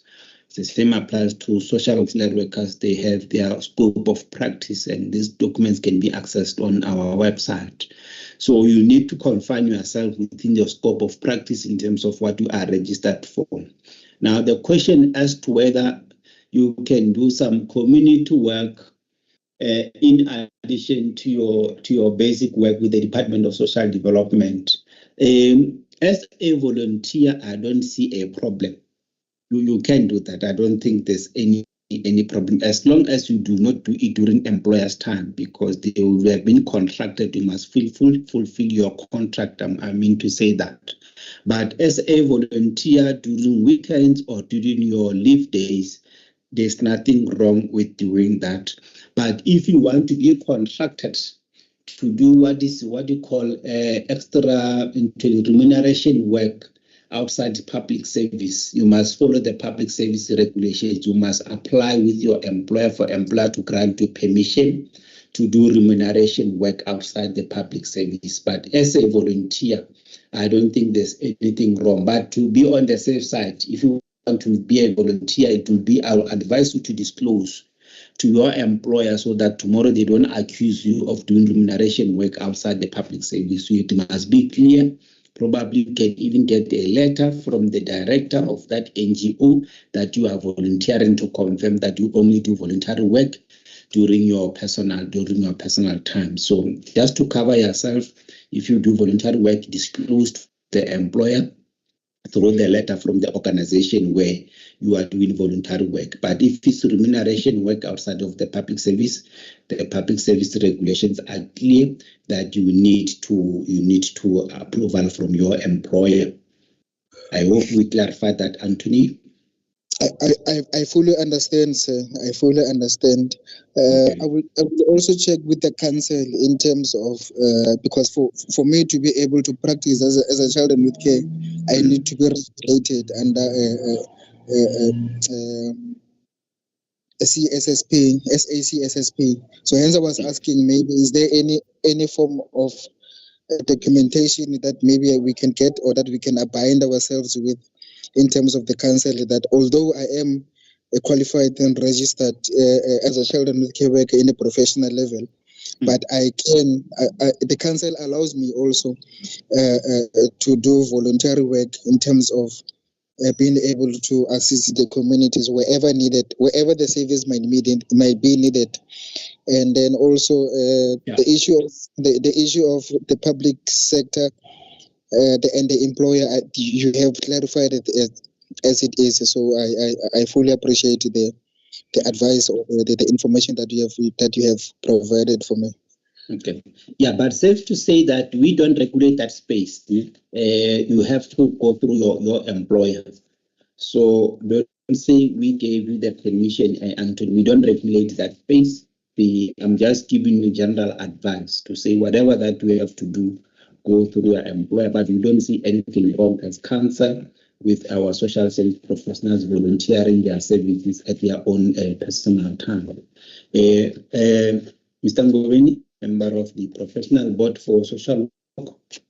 The same applies to social auxiliary workers. They have their scope of practice, and these documents can be accessed on our website. So you need to confine yourself within your scope of practice in terms of what you are registered for. Now, the question as to whether you can do some community work in addition to your basic work with the Department of Social Development. As a volunteer, I don't see a problem. You can do that. I don't think there's any problem, as long as you do not do it during employer's time, because they will have been contracted. You must fulfill your contract. I mean to say that. But as a volunteer during weekends or during your leave days, there's nothing wrong with doing that. But if you want to be contracted to do what you call extra remuneration work outside public service, you must follow the public service regulations. You must apply with your employer for employer to grant you permission to do remuneration work outside the public service. But as a volunteer, I don't think there's anything wrong. But to be on the safe side, if you want to be a volunteer, I will advise you to disclose to your employer so that tomorrow they don't accuse you of doing remuneration work outside the public service. So it must be clear. Probably you can even get a letter from the director of that NGO that you are volunteering to confirm that you only do voluntary work during your personal time. So just to cover yourself, if you do voluntary work, disclose to the employer through the letter from the organization where you are doing voluntary work. But if it's remuneration work outside of the public service, the public service regulations are clear that you need to approval from your employer. I hope we clarify that, Anthony. I fully understand, sir. I fully understand. Okay. I will also check with the council in terms of because for me to be able to practice as a child and youth care, I need to be regulated under SACSSP. So hence I was asking, maybe is there any form of documentation that maybe we can get or that we can bind ourselves with in terms of the council, that although I am a qualified and registered as a child and youth care worker in a professional level, but the council allows me also to do voluntary work in terms of being able to assist the communities wherever needed, wherever the service might be needed. And then also the issue of the public sector and the employer, you have clarified it as it is. So I fully appreciate the advice or the information that you have provided for me. Okay. Yeah, but safe to say that we don't regulate that space. You have to go through your employer. So don't say we gave you the permission, Anthony. We don't regulate that space. I'm just giving you general advice to say whatever that we have to do, go through your employer. But we don't see anything wrong as council with our social service professionals volunteering their services at their own personal time. Mr. Ngoweni, member of the Professional Board for Social Work.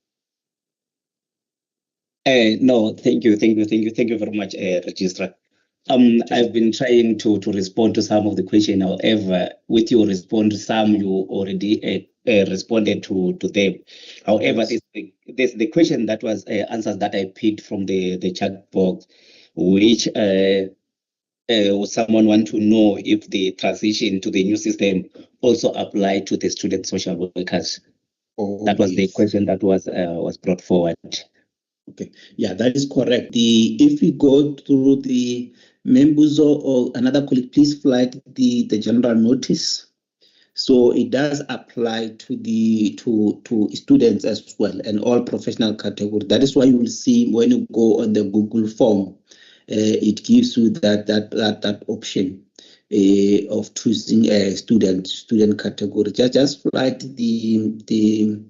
No, thank you very much, Registrar. I've been trying to respond to some of the questions. However, with your response, some you already responded to them. However, there's the question that was answers that I picked from the chat box, which someone want to know if the transition to the new system also apply to the student social workers. That was the question that was brought forward. Okay, yeah, that is correct. If we go through the members or another colleague, please flag the general notice. So it does apply to to students as well and all professional categories. That is why you will see when you go on the Google form, it gives you that option of choosing a student category. Just flag the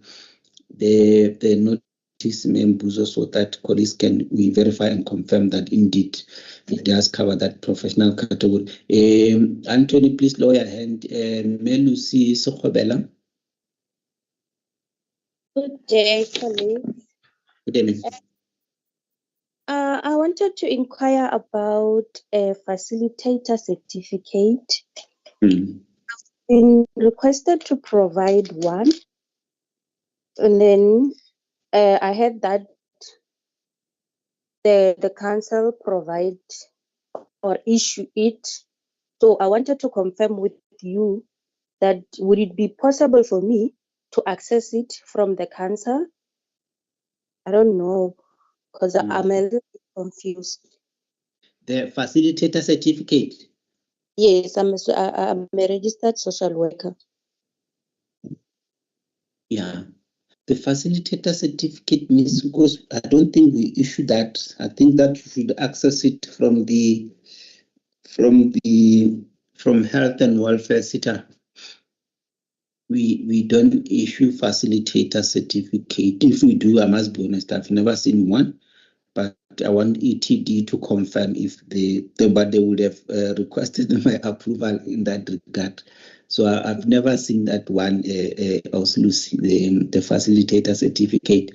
notice members so that colleagues can verify and confirm that indeed it does cover that professional category. Anthony, please lower your hand. Melusi Sokhobela. Good day, colleagues. Good evening. I wanted to inquire about a facilitator certificate. I've been requested to provide one, and then I heard that the council provide or issue it. So I wanted to confirm with you that would it be possible for me to access it from the council? I don't know, because I'm a little bit confused. The facilitator certificate? Yes, I'm a registered social worker. Yeah. The facilitator certificate means, because I don't think we issue that. I think that you should access it from health and welfare sector. We don't issue facilitator certificate. If we do, I must be honest, I've never seen one. But I want ETD to confirm if but they would have requested my approval in that regard. So I've never seen that one, also the facilitator certificate.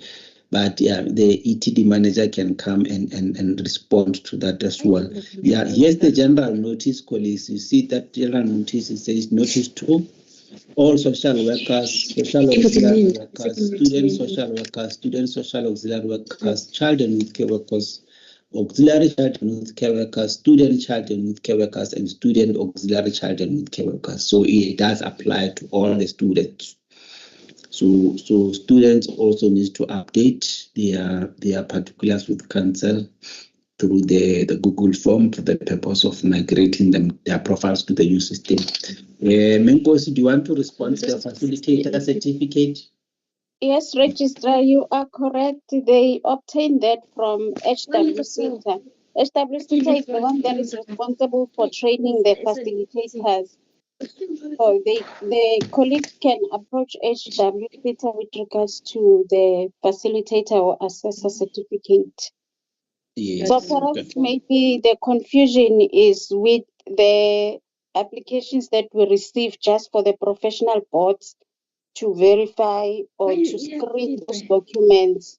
But yeah, the ETD manager can come and respond to that as well. Yeah, here's the general notice, colleagues. You see that general notice, it says notice to all social workers, social auxiliary workers, student social workers, student social auxiliary workers, child and youth care workers, auxiliary child and youth care workers, student child and youth care workers, and student auxiliary child and youth care workers. So it does apply to all the students. So students also need to update their particulars with council through the Google form for the purpose of migrating their profiles to the new system. Menkosi, do you want to respond to the facilitator certificate? Yes, Registrar, you are correct. They obtained that from HWCTA. HWCTA is the one that is responsible for training the facilitators. So the colleagues can approach HWCTA with regards to the facilitator or assessor certificate. Yes. So perhaps maybe the confusion is with the applications that we receive just for the professional boards to verify or to screen those documents,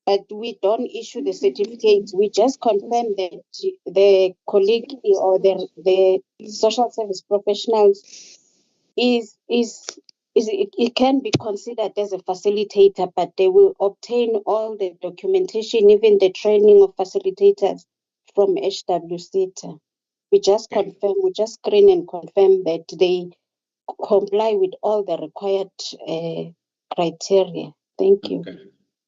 but we don't issue the certificates. We just confirm that the colleague or the social service professionals it can be considered as a facilitator, but they will obtain all the documentation, even the training of facilitators from HWCTA. We just confirm, we just screen and confirm that they comply with all the required criteria. Thank you. Okay.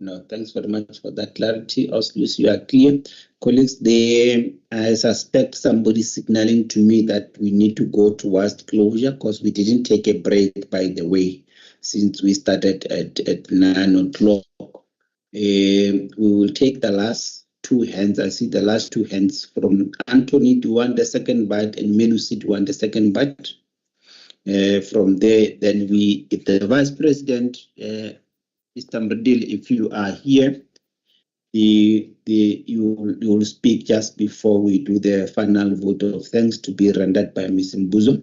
No, thanks very much for that clarity. Osluis, you are clear. Colleagues, I suspect somebody signaling to me that we need to go towards closure because we didn't take a break, by the way, since we started at 9 o'clock. We will take the last two hands. I see the last two hands from Anthony. Do you want the second bite? And Melusi, do you want the second bite? From there, then if the Vice President, Mr. Mradil, if you are here, you will speak just before we do the final vote of thanks to be rendered by Ms. Mbuzo.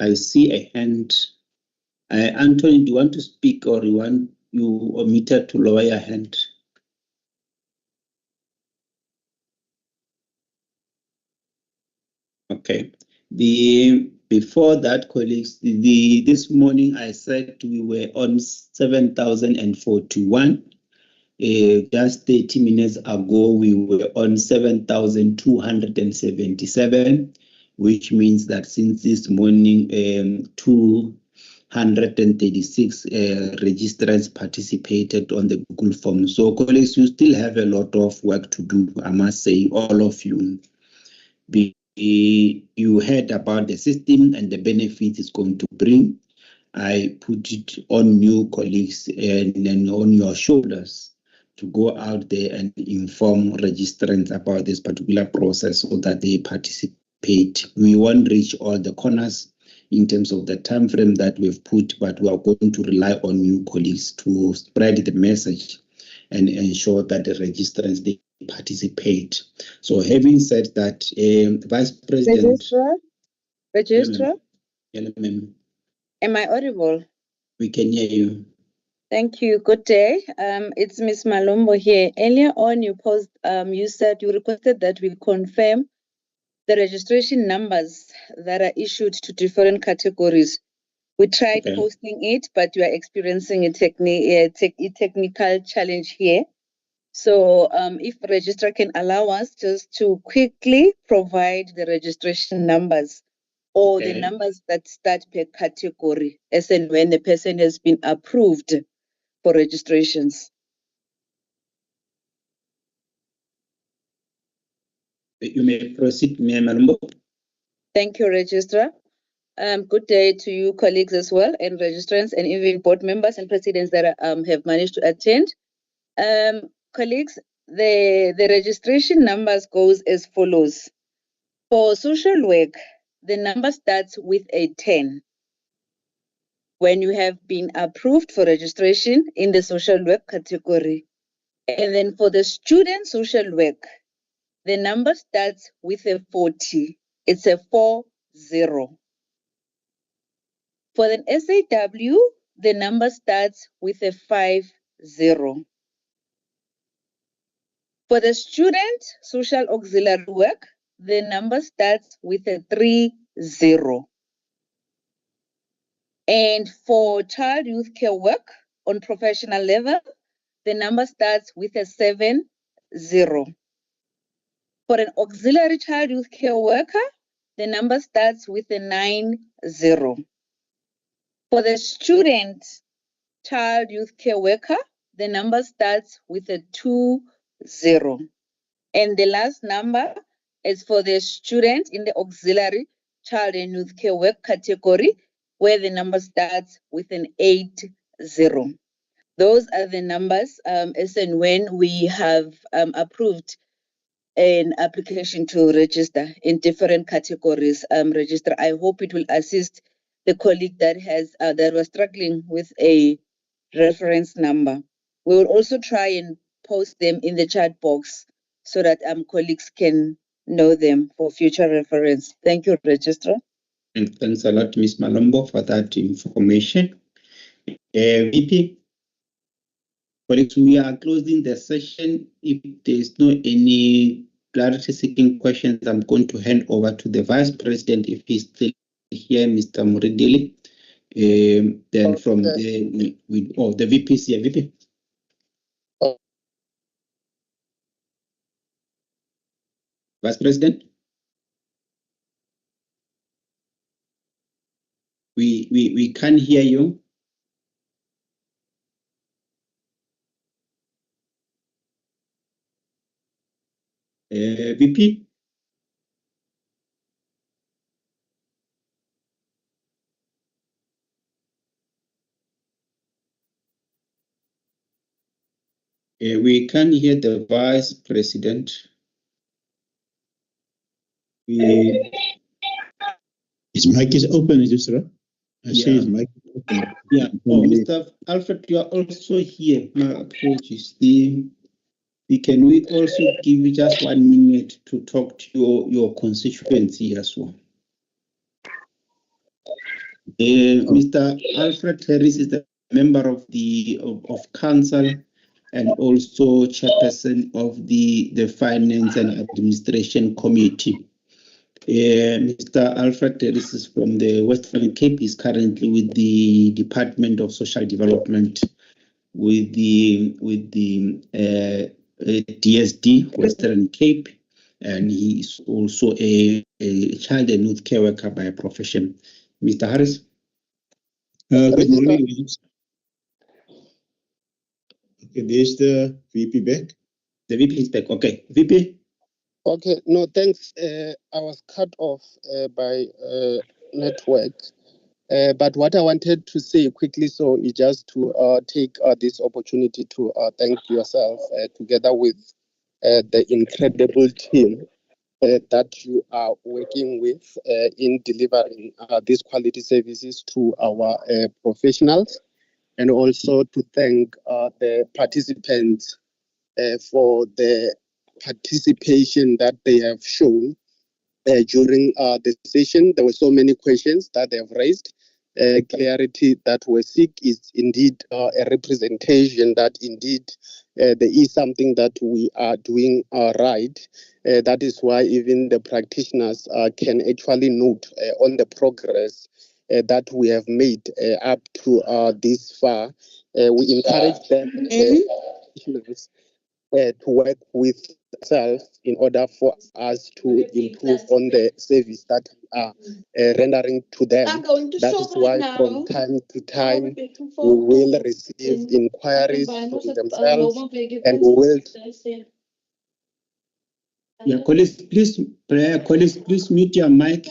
I see a hand. Anthony, do you want to speak, or you omitted to lower your hand? Okay. Before that, colleagues, this morning I said we were on 7,041. Just 30 minutes ago, we were on 7,277, which means that since this morning, 236 registrants participated on the Google form. So, colleagues, you still have a lot of work to do, I must say, all of you. You heard about the system and the benefits it's going to bring. I put it on you, colleagues, and on your shoulders to go out there and inform registrants about this particular process so that they participate. We won't reach all the corners in terms of the time frame that we've put, but we are going to rely on you, colleagues, to spread the message and ensure that the registrants they participate. So, having said that, Vice President. Registrar? Hello, ma'am. Am I audible? We can hear you. Thank you. Good day. It's Ms. Malombo here. Earlier on, you said you requested that we confirm the registration numbers that are issued to different categories. We tried posting it, but you are experiencing a technical challenge here. So if registrar can allow us just to quickly provide the registration numbers or the numbers that start per category as and when the person has been approved for registrations. You may proceed, Ms. Malombo. Thank you, Registrar. Good day to you, colleagues as well, and registrants, and even board members and presidents that have managed to attend. Colleagues, the registration numbers goes as follows. For social work, the number starts with a 10. When you have been approved for registration in the social work category. And then for the student social work, the number starts with a 40. It's a 40. For the SAW, the number starts with a 50. For the student social auxiliary work, the number starts with a 30. And for child youth care work on professional level, the number starts with a 70. For an auxiliary child youth care worker, the number starts with a 90. For the student child youth care worker, the number starts with a 20. And the last number is for the student in the auxiliary child and youth care work category, where the number starts with an 80. Those are the numbers as and when we have approved an application to register in different categories. Register. I hope it will assist the colleague that was struggling with a reference number. We will also try and post them in the chat box so that colleagues can know them for future reference. Thank you, Registrar. And thanks a lot, Ms. Malombo, for that information. VP, colleagues, we are closing the session. If there's no any clarity-seeking questions, I'm going to hand over to the Vice President, if he's still here, Mr. Muridili. Then from there, the VPs here. VP. Vice President? We can't hear you. VP? We can't hear the Vice President. His mic is open, Registrar. I see his mic is open. Yeah. Oh, Mr. Alfred, you are also here. My apologies. Can we also give you just 1 minute to talk to your constituency as well? Mr. Alfred Harris is the member of the council and also chairperson of the Finance and Administration Committee. Mr. Alfred Harris is from the Western Cape. He's currently with the Department of Social Development with the DSD Western Cape, and he is also a child and youth care worker by profession. Mr. Harris. Good morning. Okay, there's the VP back. The VP is back. Okay, VP. Okay, no, thanks. I was cut off by network. But what I wanted to say quickly is just to take this opportunity to thank yourself together with the incredible team that you are working with in delivering these quality services to our professionals, and also to thank the participants for the participation that they have shown during the session. There were so many questions that they have raised. Clarity that we seek is indeed a representation that indeed there is something that we are doing right. That is why even the practitioners can actually note on the progress that we have made up to this far. We encourage them practitioners to work with self in order for us to improve on the service that we are rendering to them. That is why from time to time we will receive inquiries from themselves, and we will. Yeah, colleagues, please mute your mic.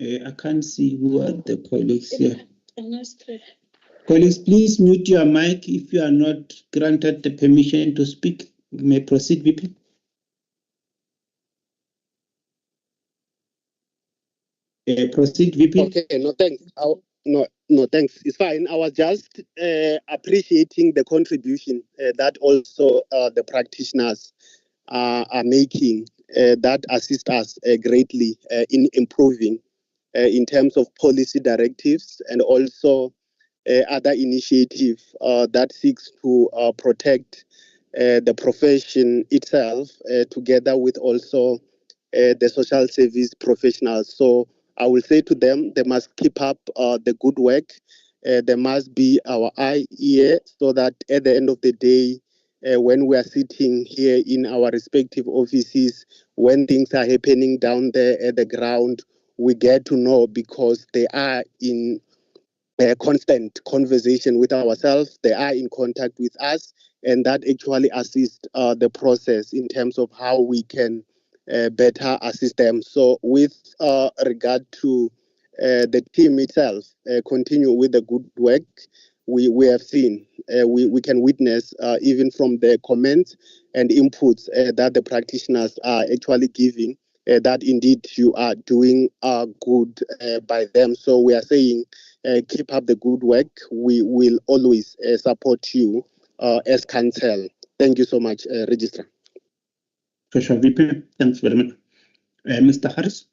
I can't see who are the colleagues here. Colleagues, please mute your mic if you are not granted the permission to speak. You may proceed, VP. Proceed, VP. Okay, no thanks. No thanks. It's fine. I was just appreciating the contribution that also the practitioners are making that assist us greatly in improving in terms of policy directives and also other initiative that seeks to protect the profession itself together with also the social service professionals. So I will say to them, they must keep up the good work. There must be our eye here so that at the end of the day, when we are sitting here in our respective offices, when things are happening down there at the ground, we get to know because they are in constant conversation with ourselves. They are in contact with us, and that actually assists the process in terms of how we can better assist them. So with regard to the team itself, continue with the good work we have seen. We can witness even from the comments and inputs that the practitioners are actually giving that indeed you are doing good by them. So we are saying keep up the good work. We will always support you as council. Thank you so much, Registrar. Special VP. Thanks very much. Mr. Harris.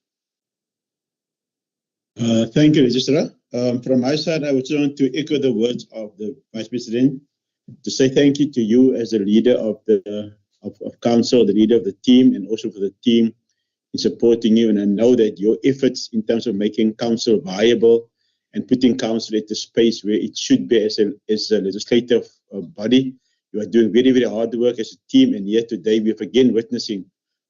Thank you, Registrar. From my side, I would want to echo the words of the Vice President to say thank you to you as a leader of the of council, the leader of the team, and also for the team in supporting you. And I know that your efforts in terms of making council viable and putting council at the space where it should be as a legislative body, you are doing very, very hard work as a team. And yet today we are again witnessing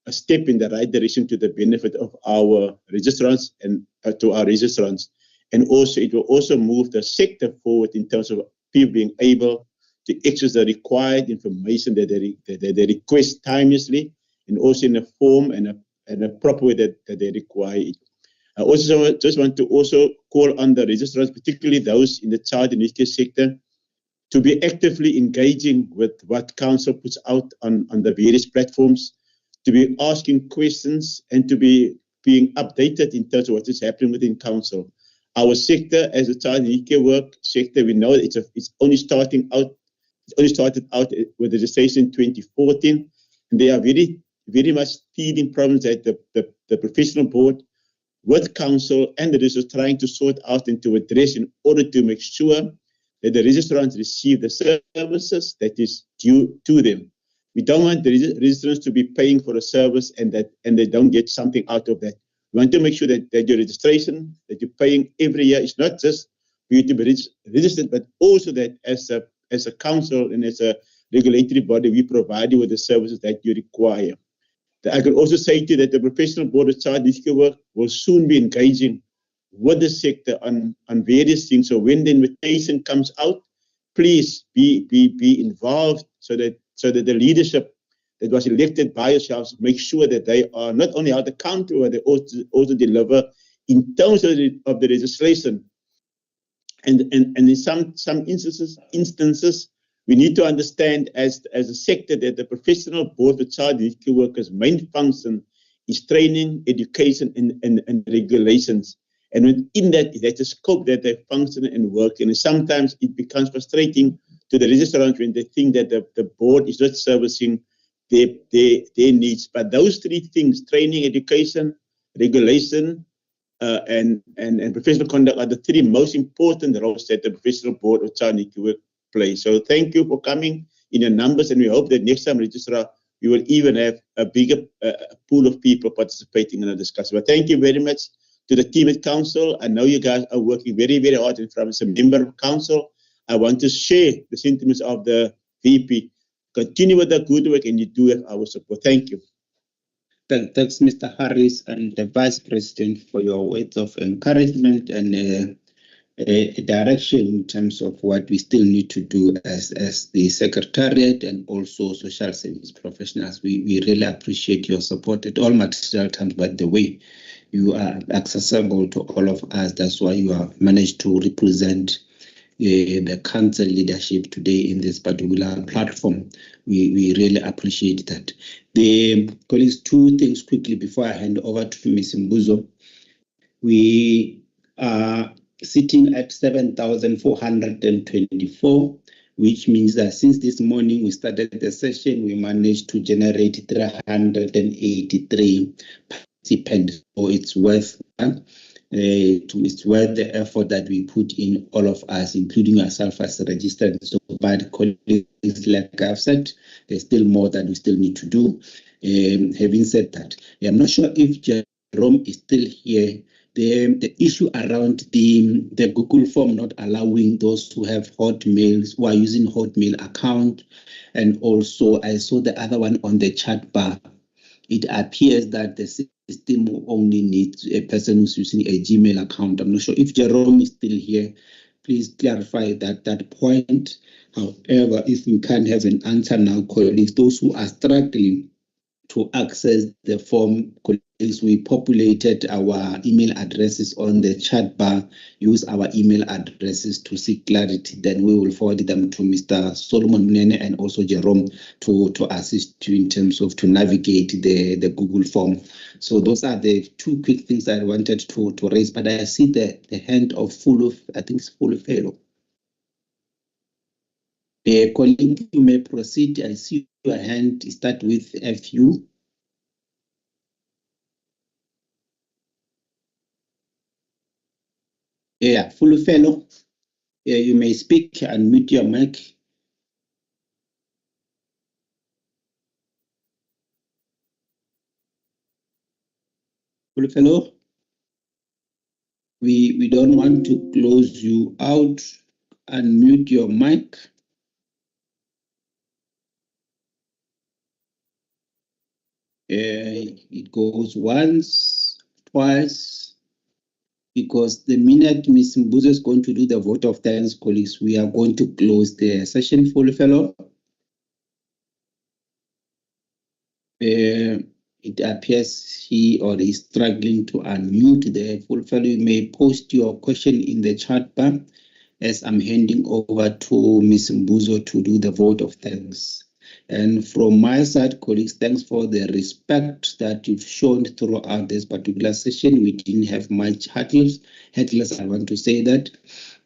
a step in the right direction to the benefit of our registrants and to our registrants. And also it will also move the sector forward in terms of people being able to access the required information that they request timelessly, and also in a form and a proper way that they require it. I also just want to also call on the registrants, particularly those in the child and youth care sector, to be actively engaging with what council puts out on the various platforms, to be asking questions and to be being updated in terms of what is happening within council. Our sector as a child and youth care work sector, we know it's only starting out. It only started out with registration in 2014, and there are very, very much teething problems that the professional board with council and the registrars trying to sort out and to address in order to make sure that the registrants receive the services that is due to them. We don't want the registrants to be paying for a service and they don't get something out of that. We want to make sure that your registration that you're paying every year is not just for you to be registered, but also that as a council and as a regulatory body, we provide you with the services that you require. I can also say to you that the professional board of child youth care work will soon be engaging with the sector on various things. So when the invitation comes out, please be involved so that the leadership that was elected by yourselves make sure that they are not only held accountable, but they also deliver in terms of the legislation. And in some instances, we need to understand as a sector that the professional board of child youth care workers' main function is training, education, and regulations. And within that, that's a scope that they function and work in. And sometimes it becomes frustrating to the registrants when they think that the board is not servicing their needs. But those three things, training, education, regulation, and professional conduct, are the three most important roles that the professional board of child youth care work play. So thank you for coming in your numbers, and we hope that next time, Registrar, we will even have a bigger pool of people participating in the discussion. But thank you very much to the team at council. I know you guys are working very, very hard, and from as a member of council, I want to share the sentiments of the VP. Continue with the good work, and you do have our support. Thank you. Thanks, Mr. Harris and the Vice President, for your words of encouragement and a direction in terms of what we still need to do as the Secretariat and also social service professionals. We really appreciate your support at all material times. By the way, you are accessible to all of us. That's why you have managed to represent the council leadership today in this particular platform. We really appreciate that. The colleagues, two things quickly before I hand over to Ms. Mbuzo. We are sitting at 7,424, which means that since this morning we started the session, we managed to generate 383 participants. So it's worth the effort that we put in, all of us, including ourselves as registered. So, but colleagues, like I've said, there's still more that we still need to do. Having said that, I'm not sure if Jerome is still here. The issue around the Google form not allowing those who have Hotmails, who are using Hotmail account, and also I saw the other one on the chat bar. It appears that the system only needs a person who's using a Gmail account. I'm not sure if Jerome is still here. Please clarify that point. However, if we can't have an answer now, colleagues, those who are struggling to access the form, colleagues, we populated our email addresses on the chat bar. Use our email addresses to seek clarity. Then we will forward them to Mr. Solomon Mnene and also Jerome to assist you in terms of to navigate the Google form. So those are the two quick things that I wanted to raise. But I see the hand of Fulufello. Colleague, you may proceed. I see your hand start with FU. Yeah, full fellow. You may speak and mute your mic. Full fellow. We don't want to close you out. Unmute your mic. It goes once, twice, because the minute Ms. Mbuzo is going to do the vote of thanks, colleagues, we are going to close the session, full fellow. It appears he or he is struggling to unmute the full fellow. You may post your question in the chat bar as I'm handing over to Ms. Mbuzo to do the vote of thanks. And from my side, colleagues, thanks for the respect that you've shown throughout this particular session. We didn't have much hurdles. I want to say that.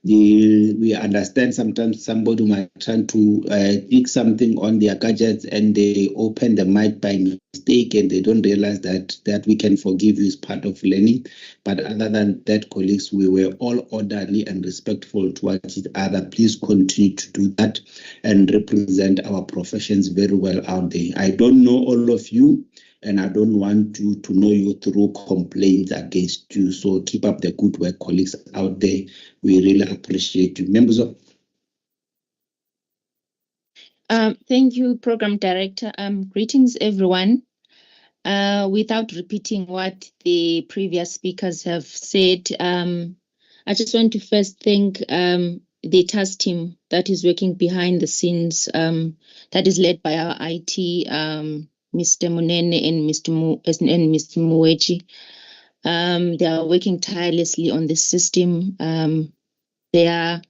We understand sometimes somebody might try to click something on their gadgets and they open the mic by mistake and they don't realize that we can forgive you is part of learning. But other than that, colleagues, we were all orderly and respectful towards each other. Please continue to do that and represent our professions very well out there. I don't know all of you, and I don't want you to know you through complaints against you. So keep up the good work, colleagues out there. We really appreciate you. Members of... Thank you, Program Director. Greetings, everyone. Without repeating what the previous speakers have said, I just want to first thank the task team that is working behind the scenes, that is led by our IT, Mr. Munene and Mr. Muwechi. They are working tirelessly on this system. Their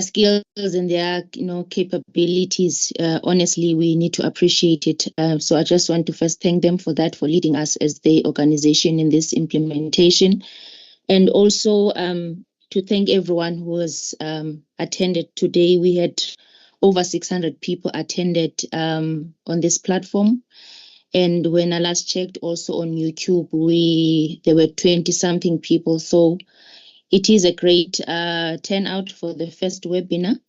skills and their capabilities, honestly, we need to appreciate it. So I just want to first thank them for that, for leading us as the organization in this implementation, and also to thank everyone who has attended today. We had over 600 people attended on this platform. And when I last checked also on YouTube, there were 20-something people. So it is a great turnout for the first webinar.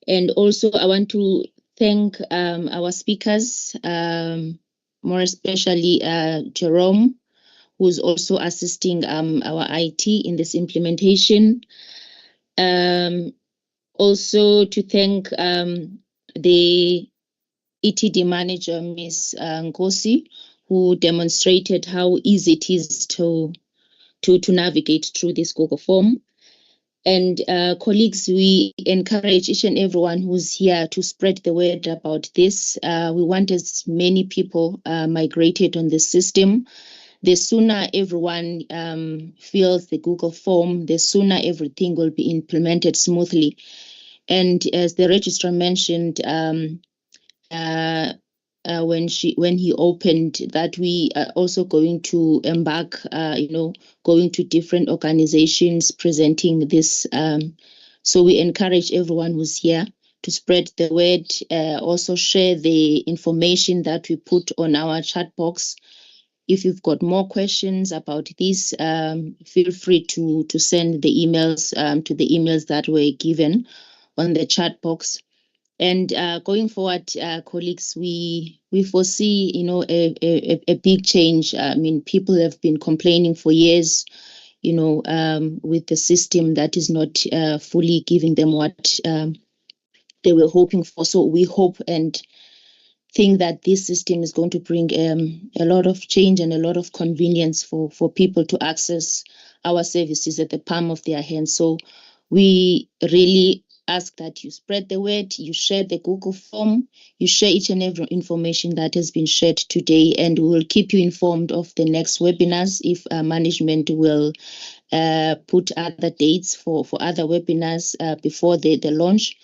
And also I want to thank our speakers, more especially Jerome, who's also assisting our IT in this implementation. Also to thank the ETD manager, Ms. Nkosi, who demonstrated how easy it is to navigate through this Google form. And colleagues, we encourage each and everyone who's here to spread the word about this. We want as many people migrated on the system. The sooner everyone fills the Google form, the sooner everything will be implemented smoothly. And as the registrar mentioned, when he opened, that we are also going to embark, going to different organizations presenting this. So we encourage everyone who's here to spread the word, also share the information that we put on our chat box. If you've got more questions about this, feel free to send the emails to the emails that were given on the chat box. And going forward, colleagues, we foresee, a big change. I mean, people have been complaining for years, with the system that is not fully giving them what they were hoping for. So we hope and think that this system is going to bring a lot of change and a lot of convenience for people to access our services at the palm of their hands. So we really ask that you spread the word, you share the Google form, you share each and every information that has been shared today, and we will keep you informed of the next webinars if management will put other dates for other webinars before the launch.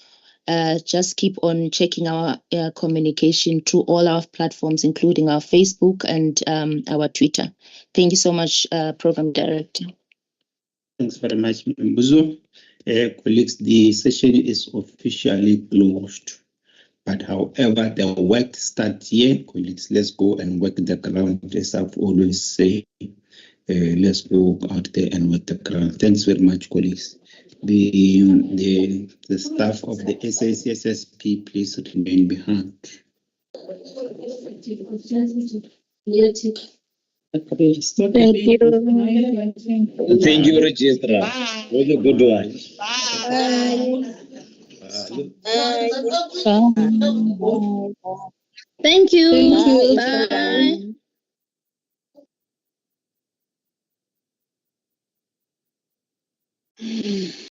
Just keep on checking our communication through all our platforms, including our Facebook and our Twitter. Thank you so much, Program Director. Thanks very much, Mbuzo. Colleagues, the session is officially closed. But however, the work starts here. Colleagues, let's go and work the ground, as I've always said. let's go out there and work the ground. Thanks very much, colleagues. The staff of the SACSSP, please remain behind. Thank you. Thank you, Registrar. Was a good one. Thank you. Thank you. Bye.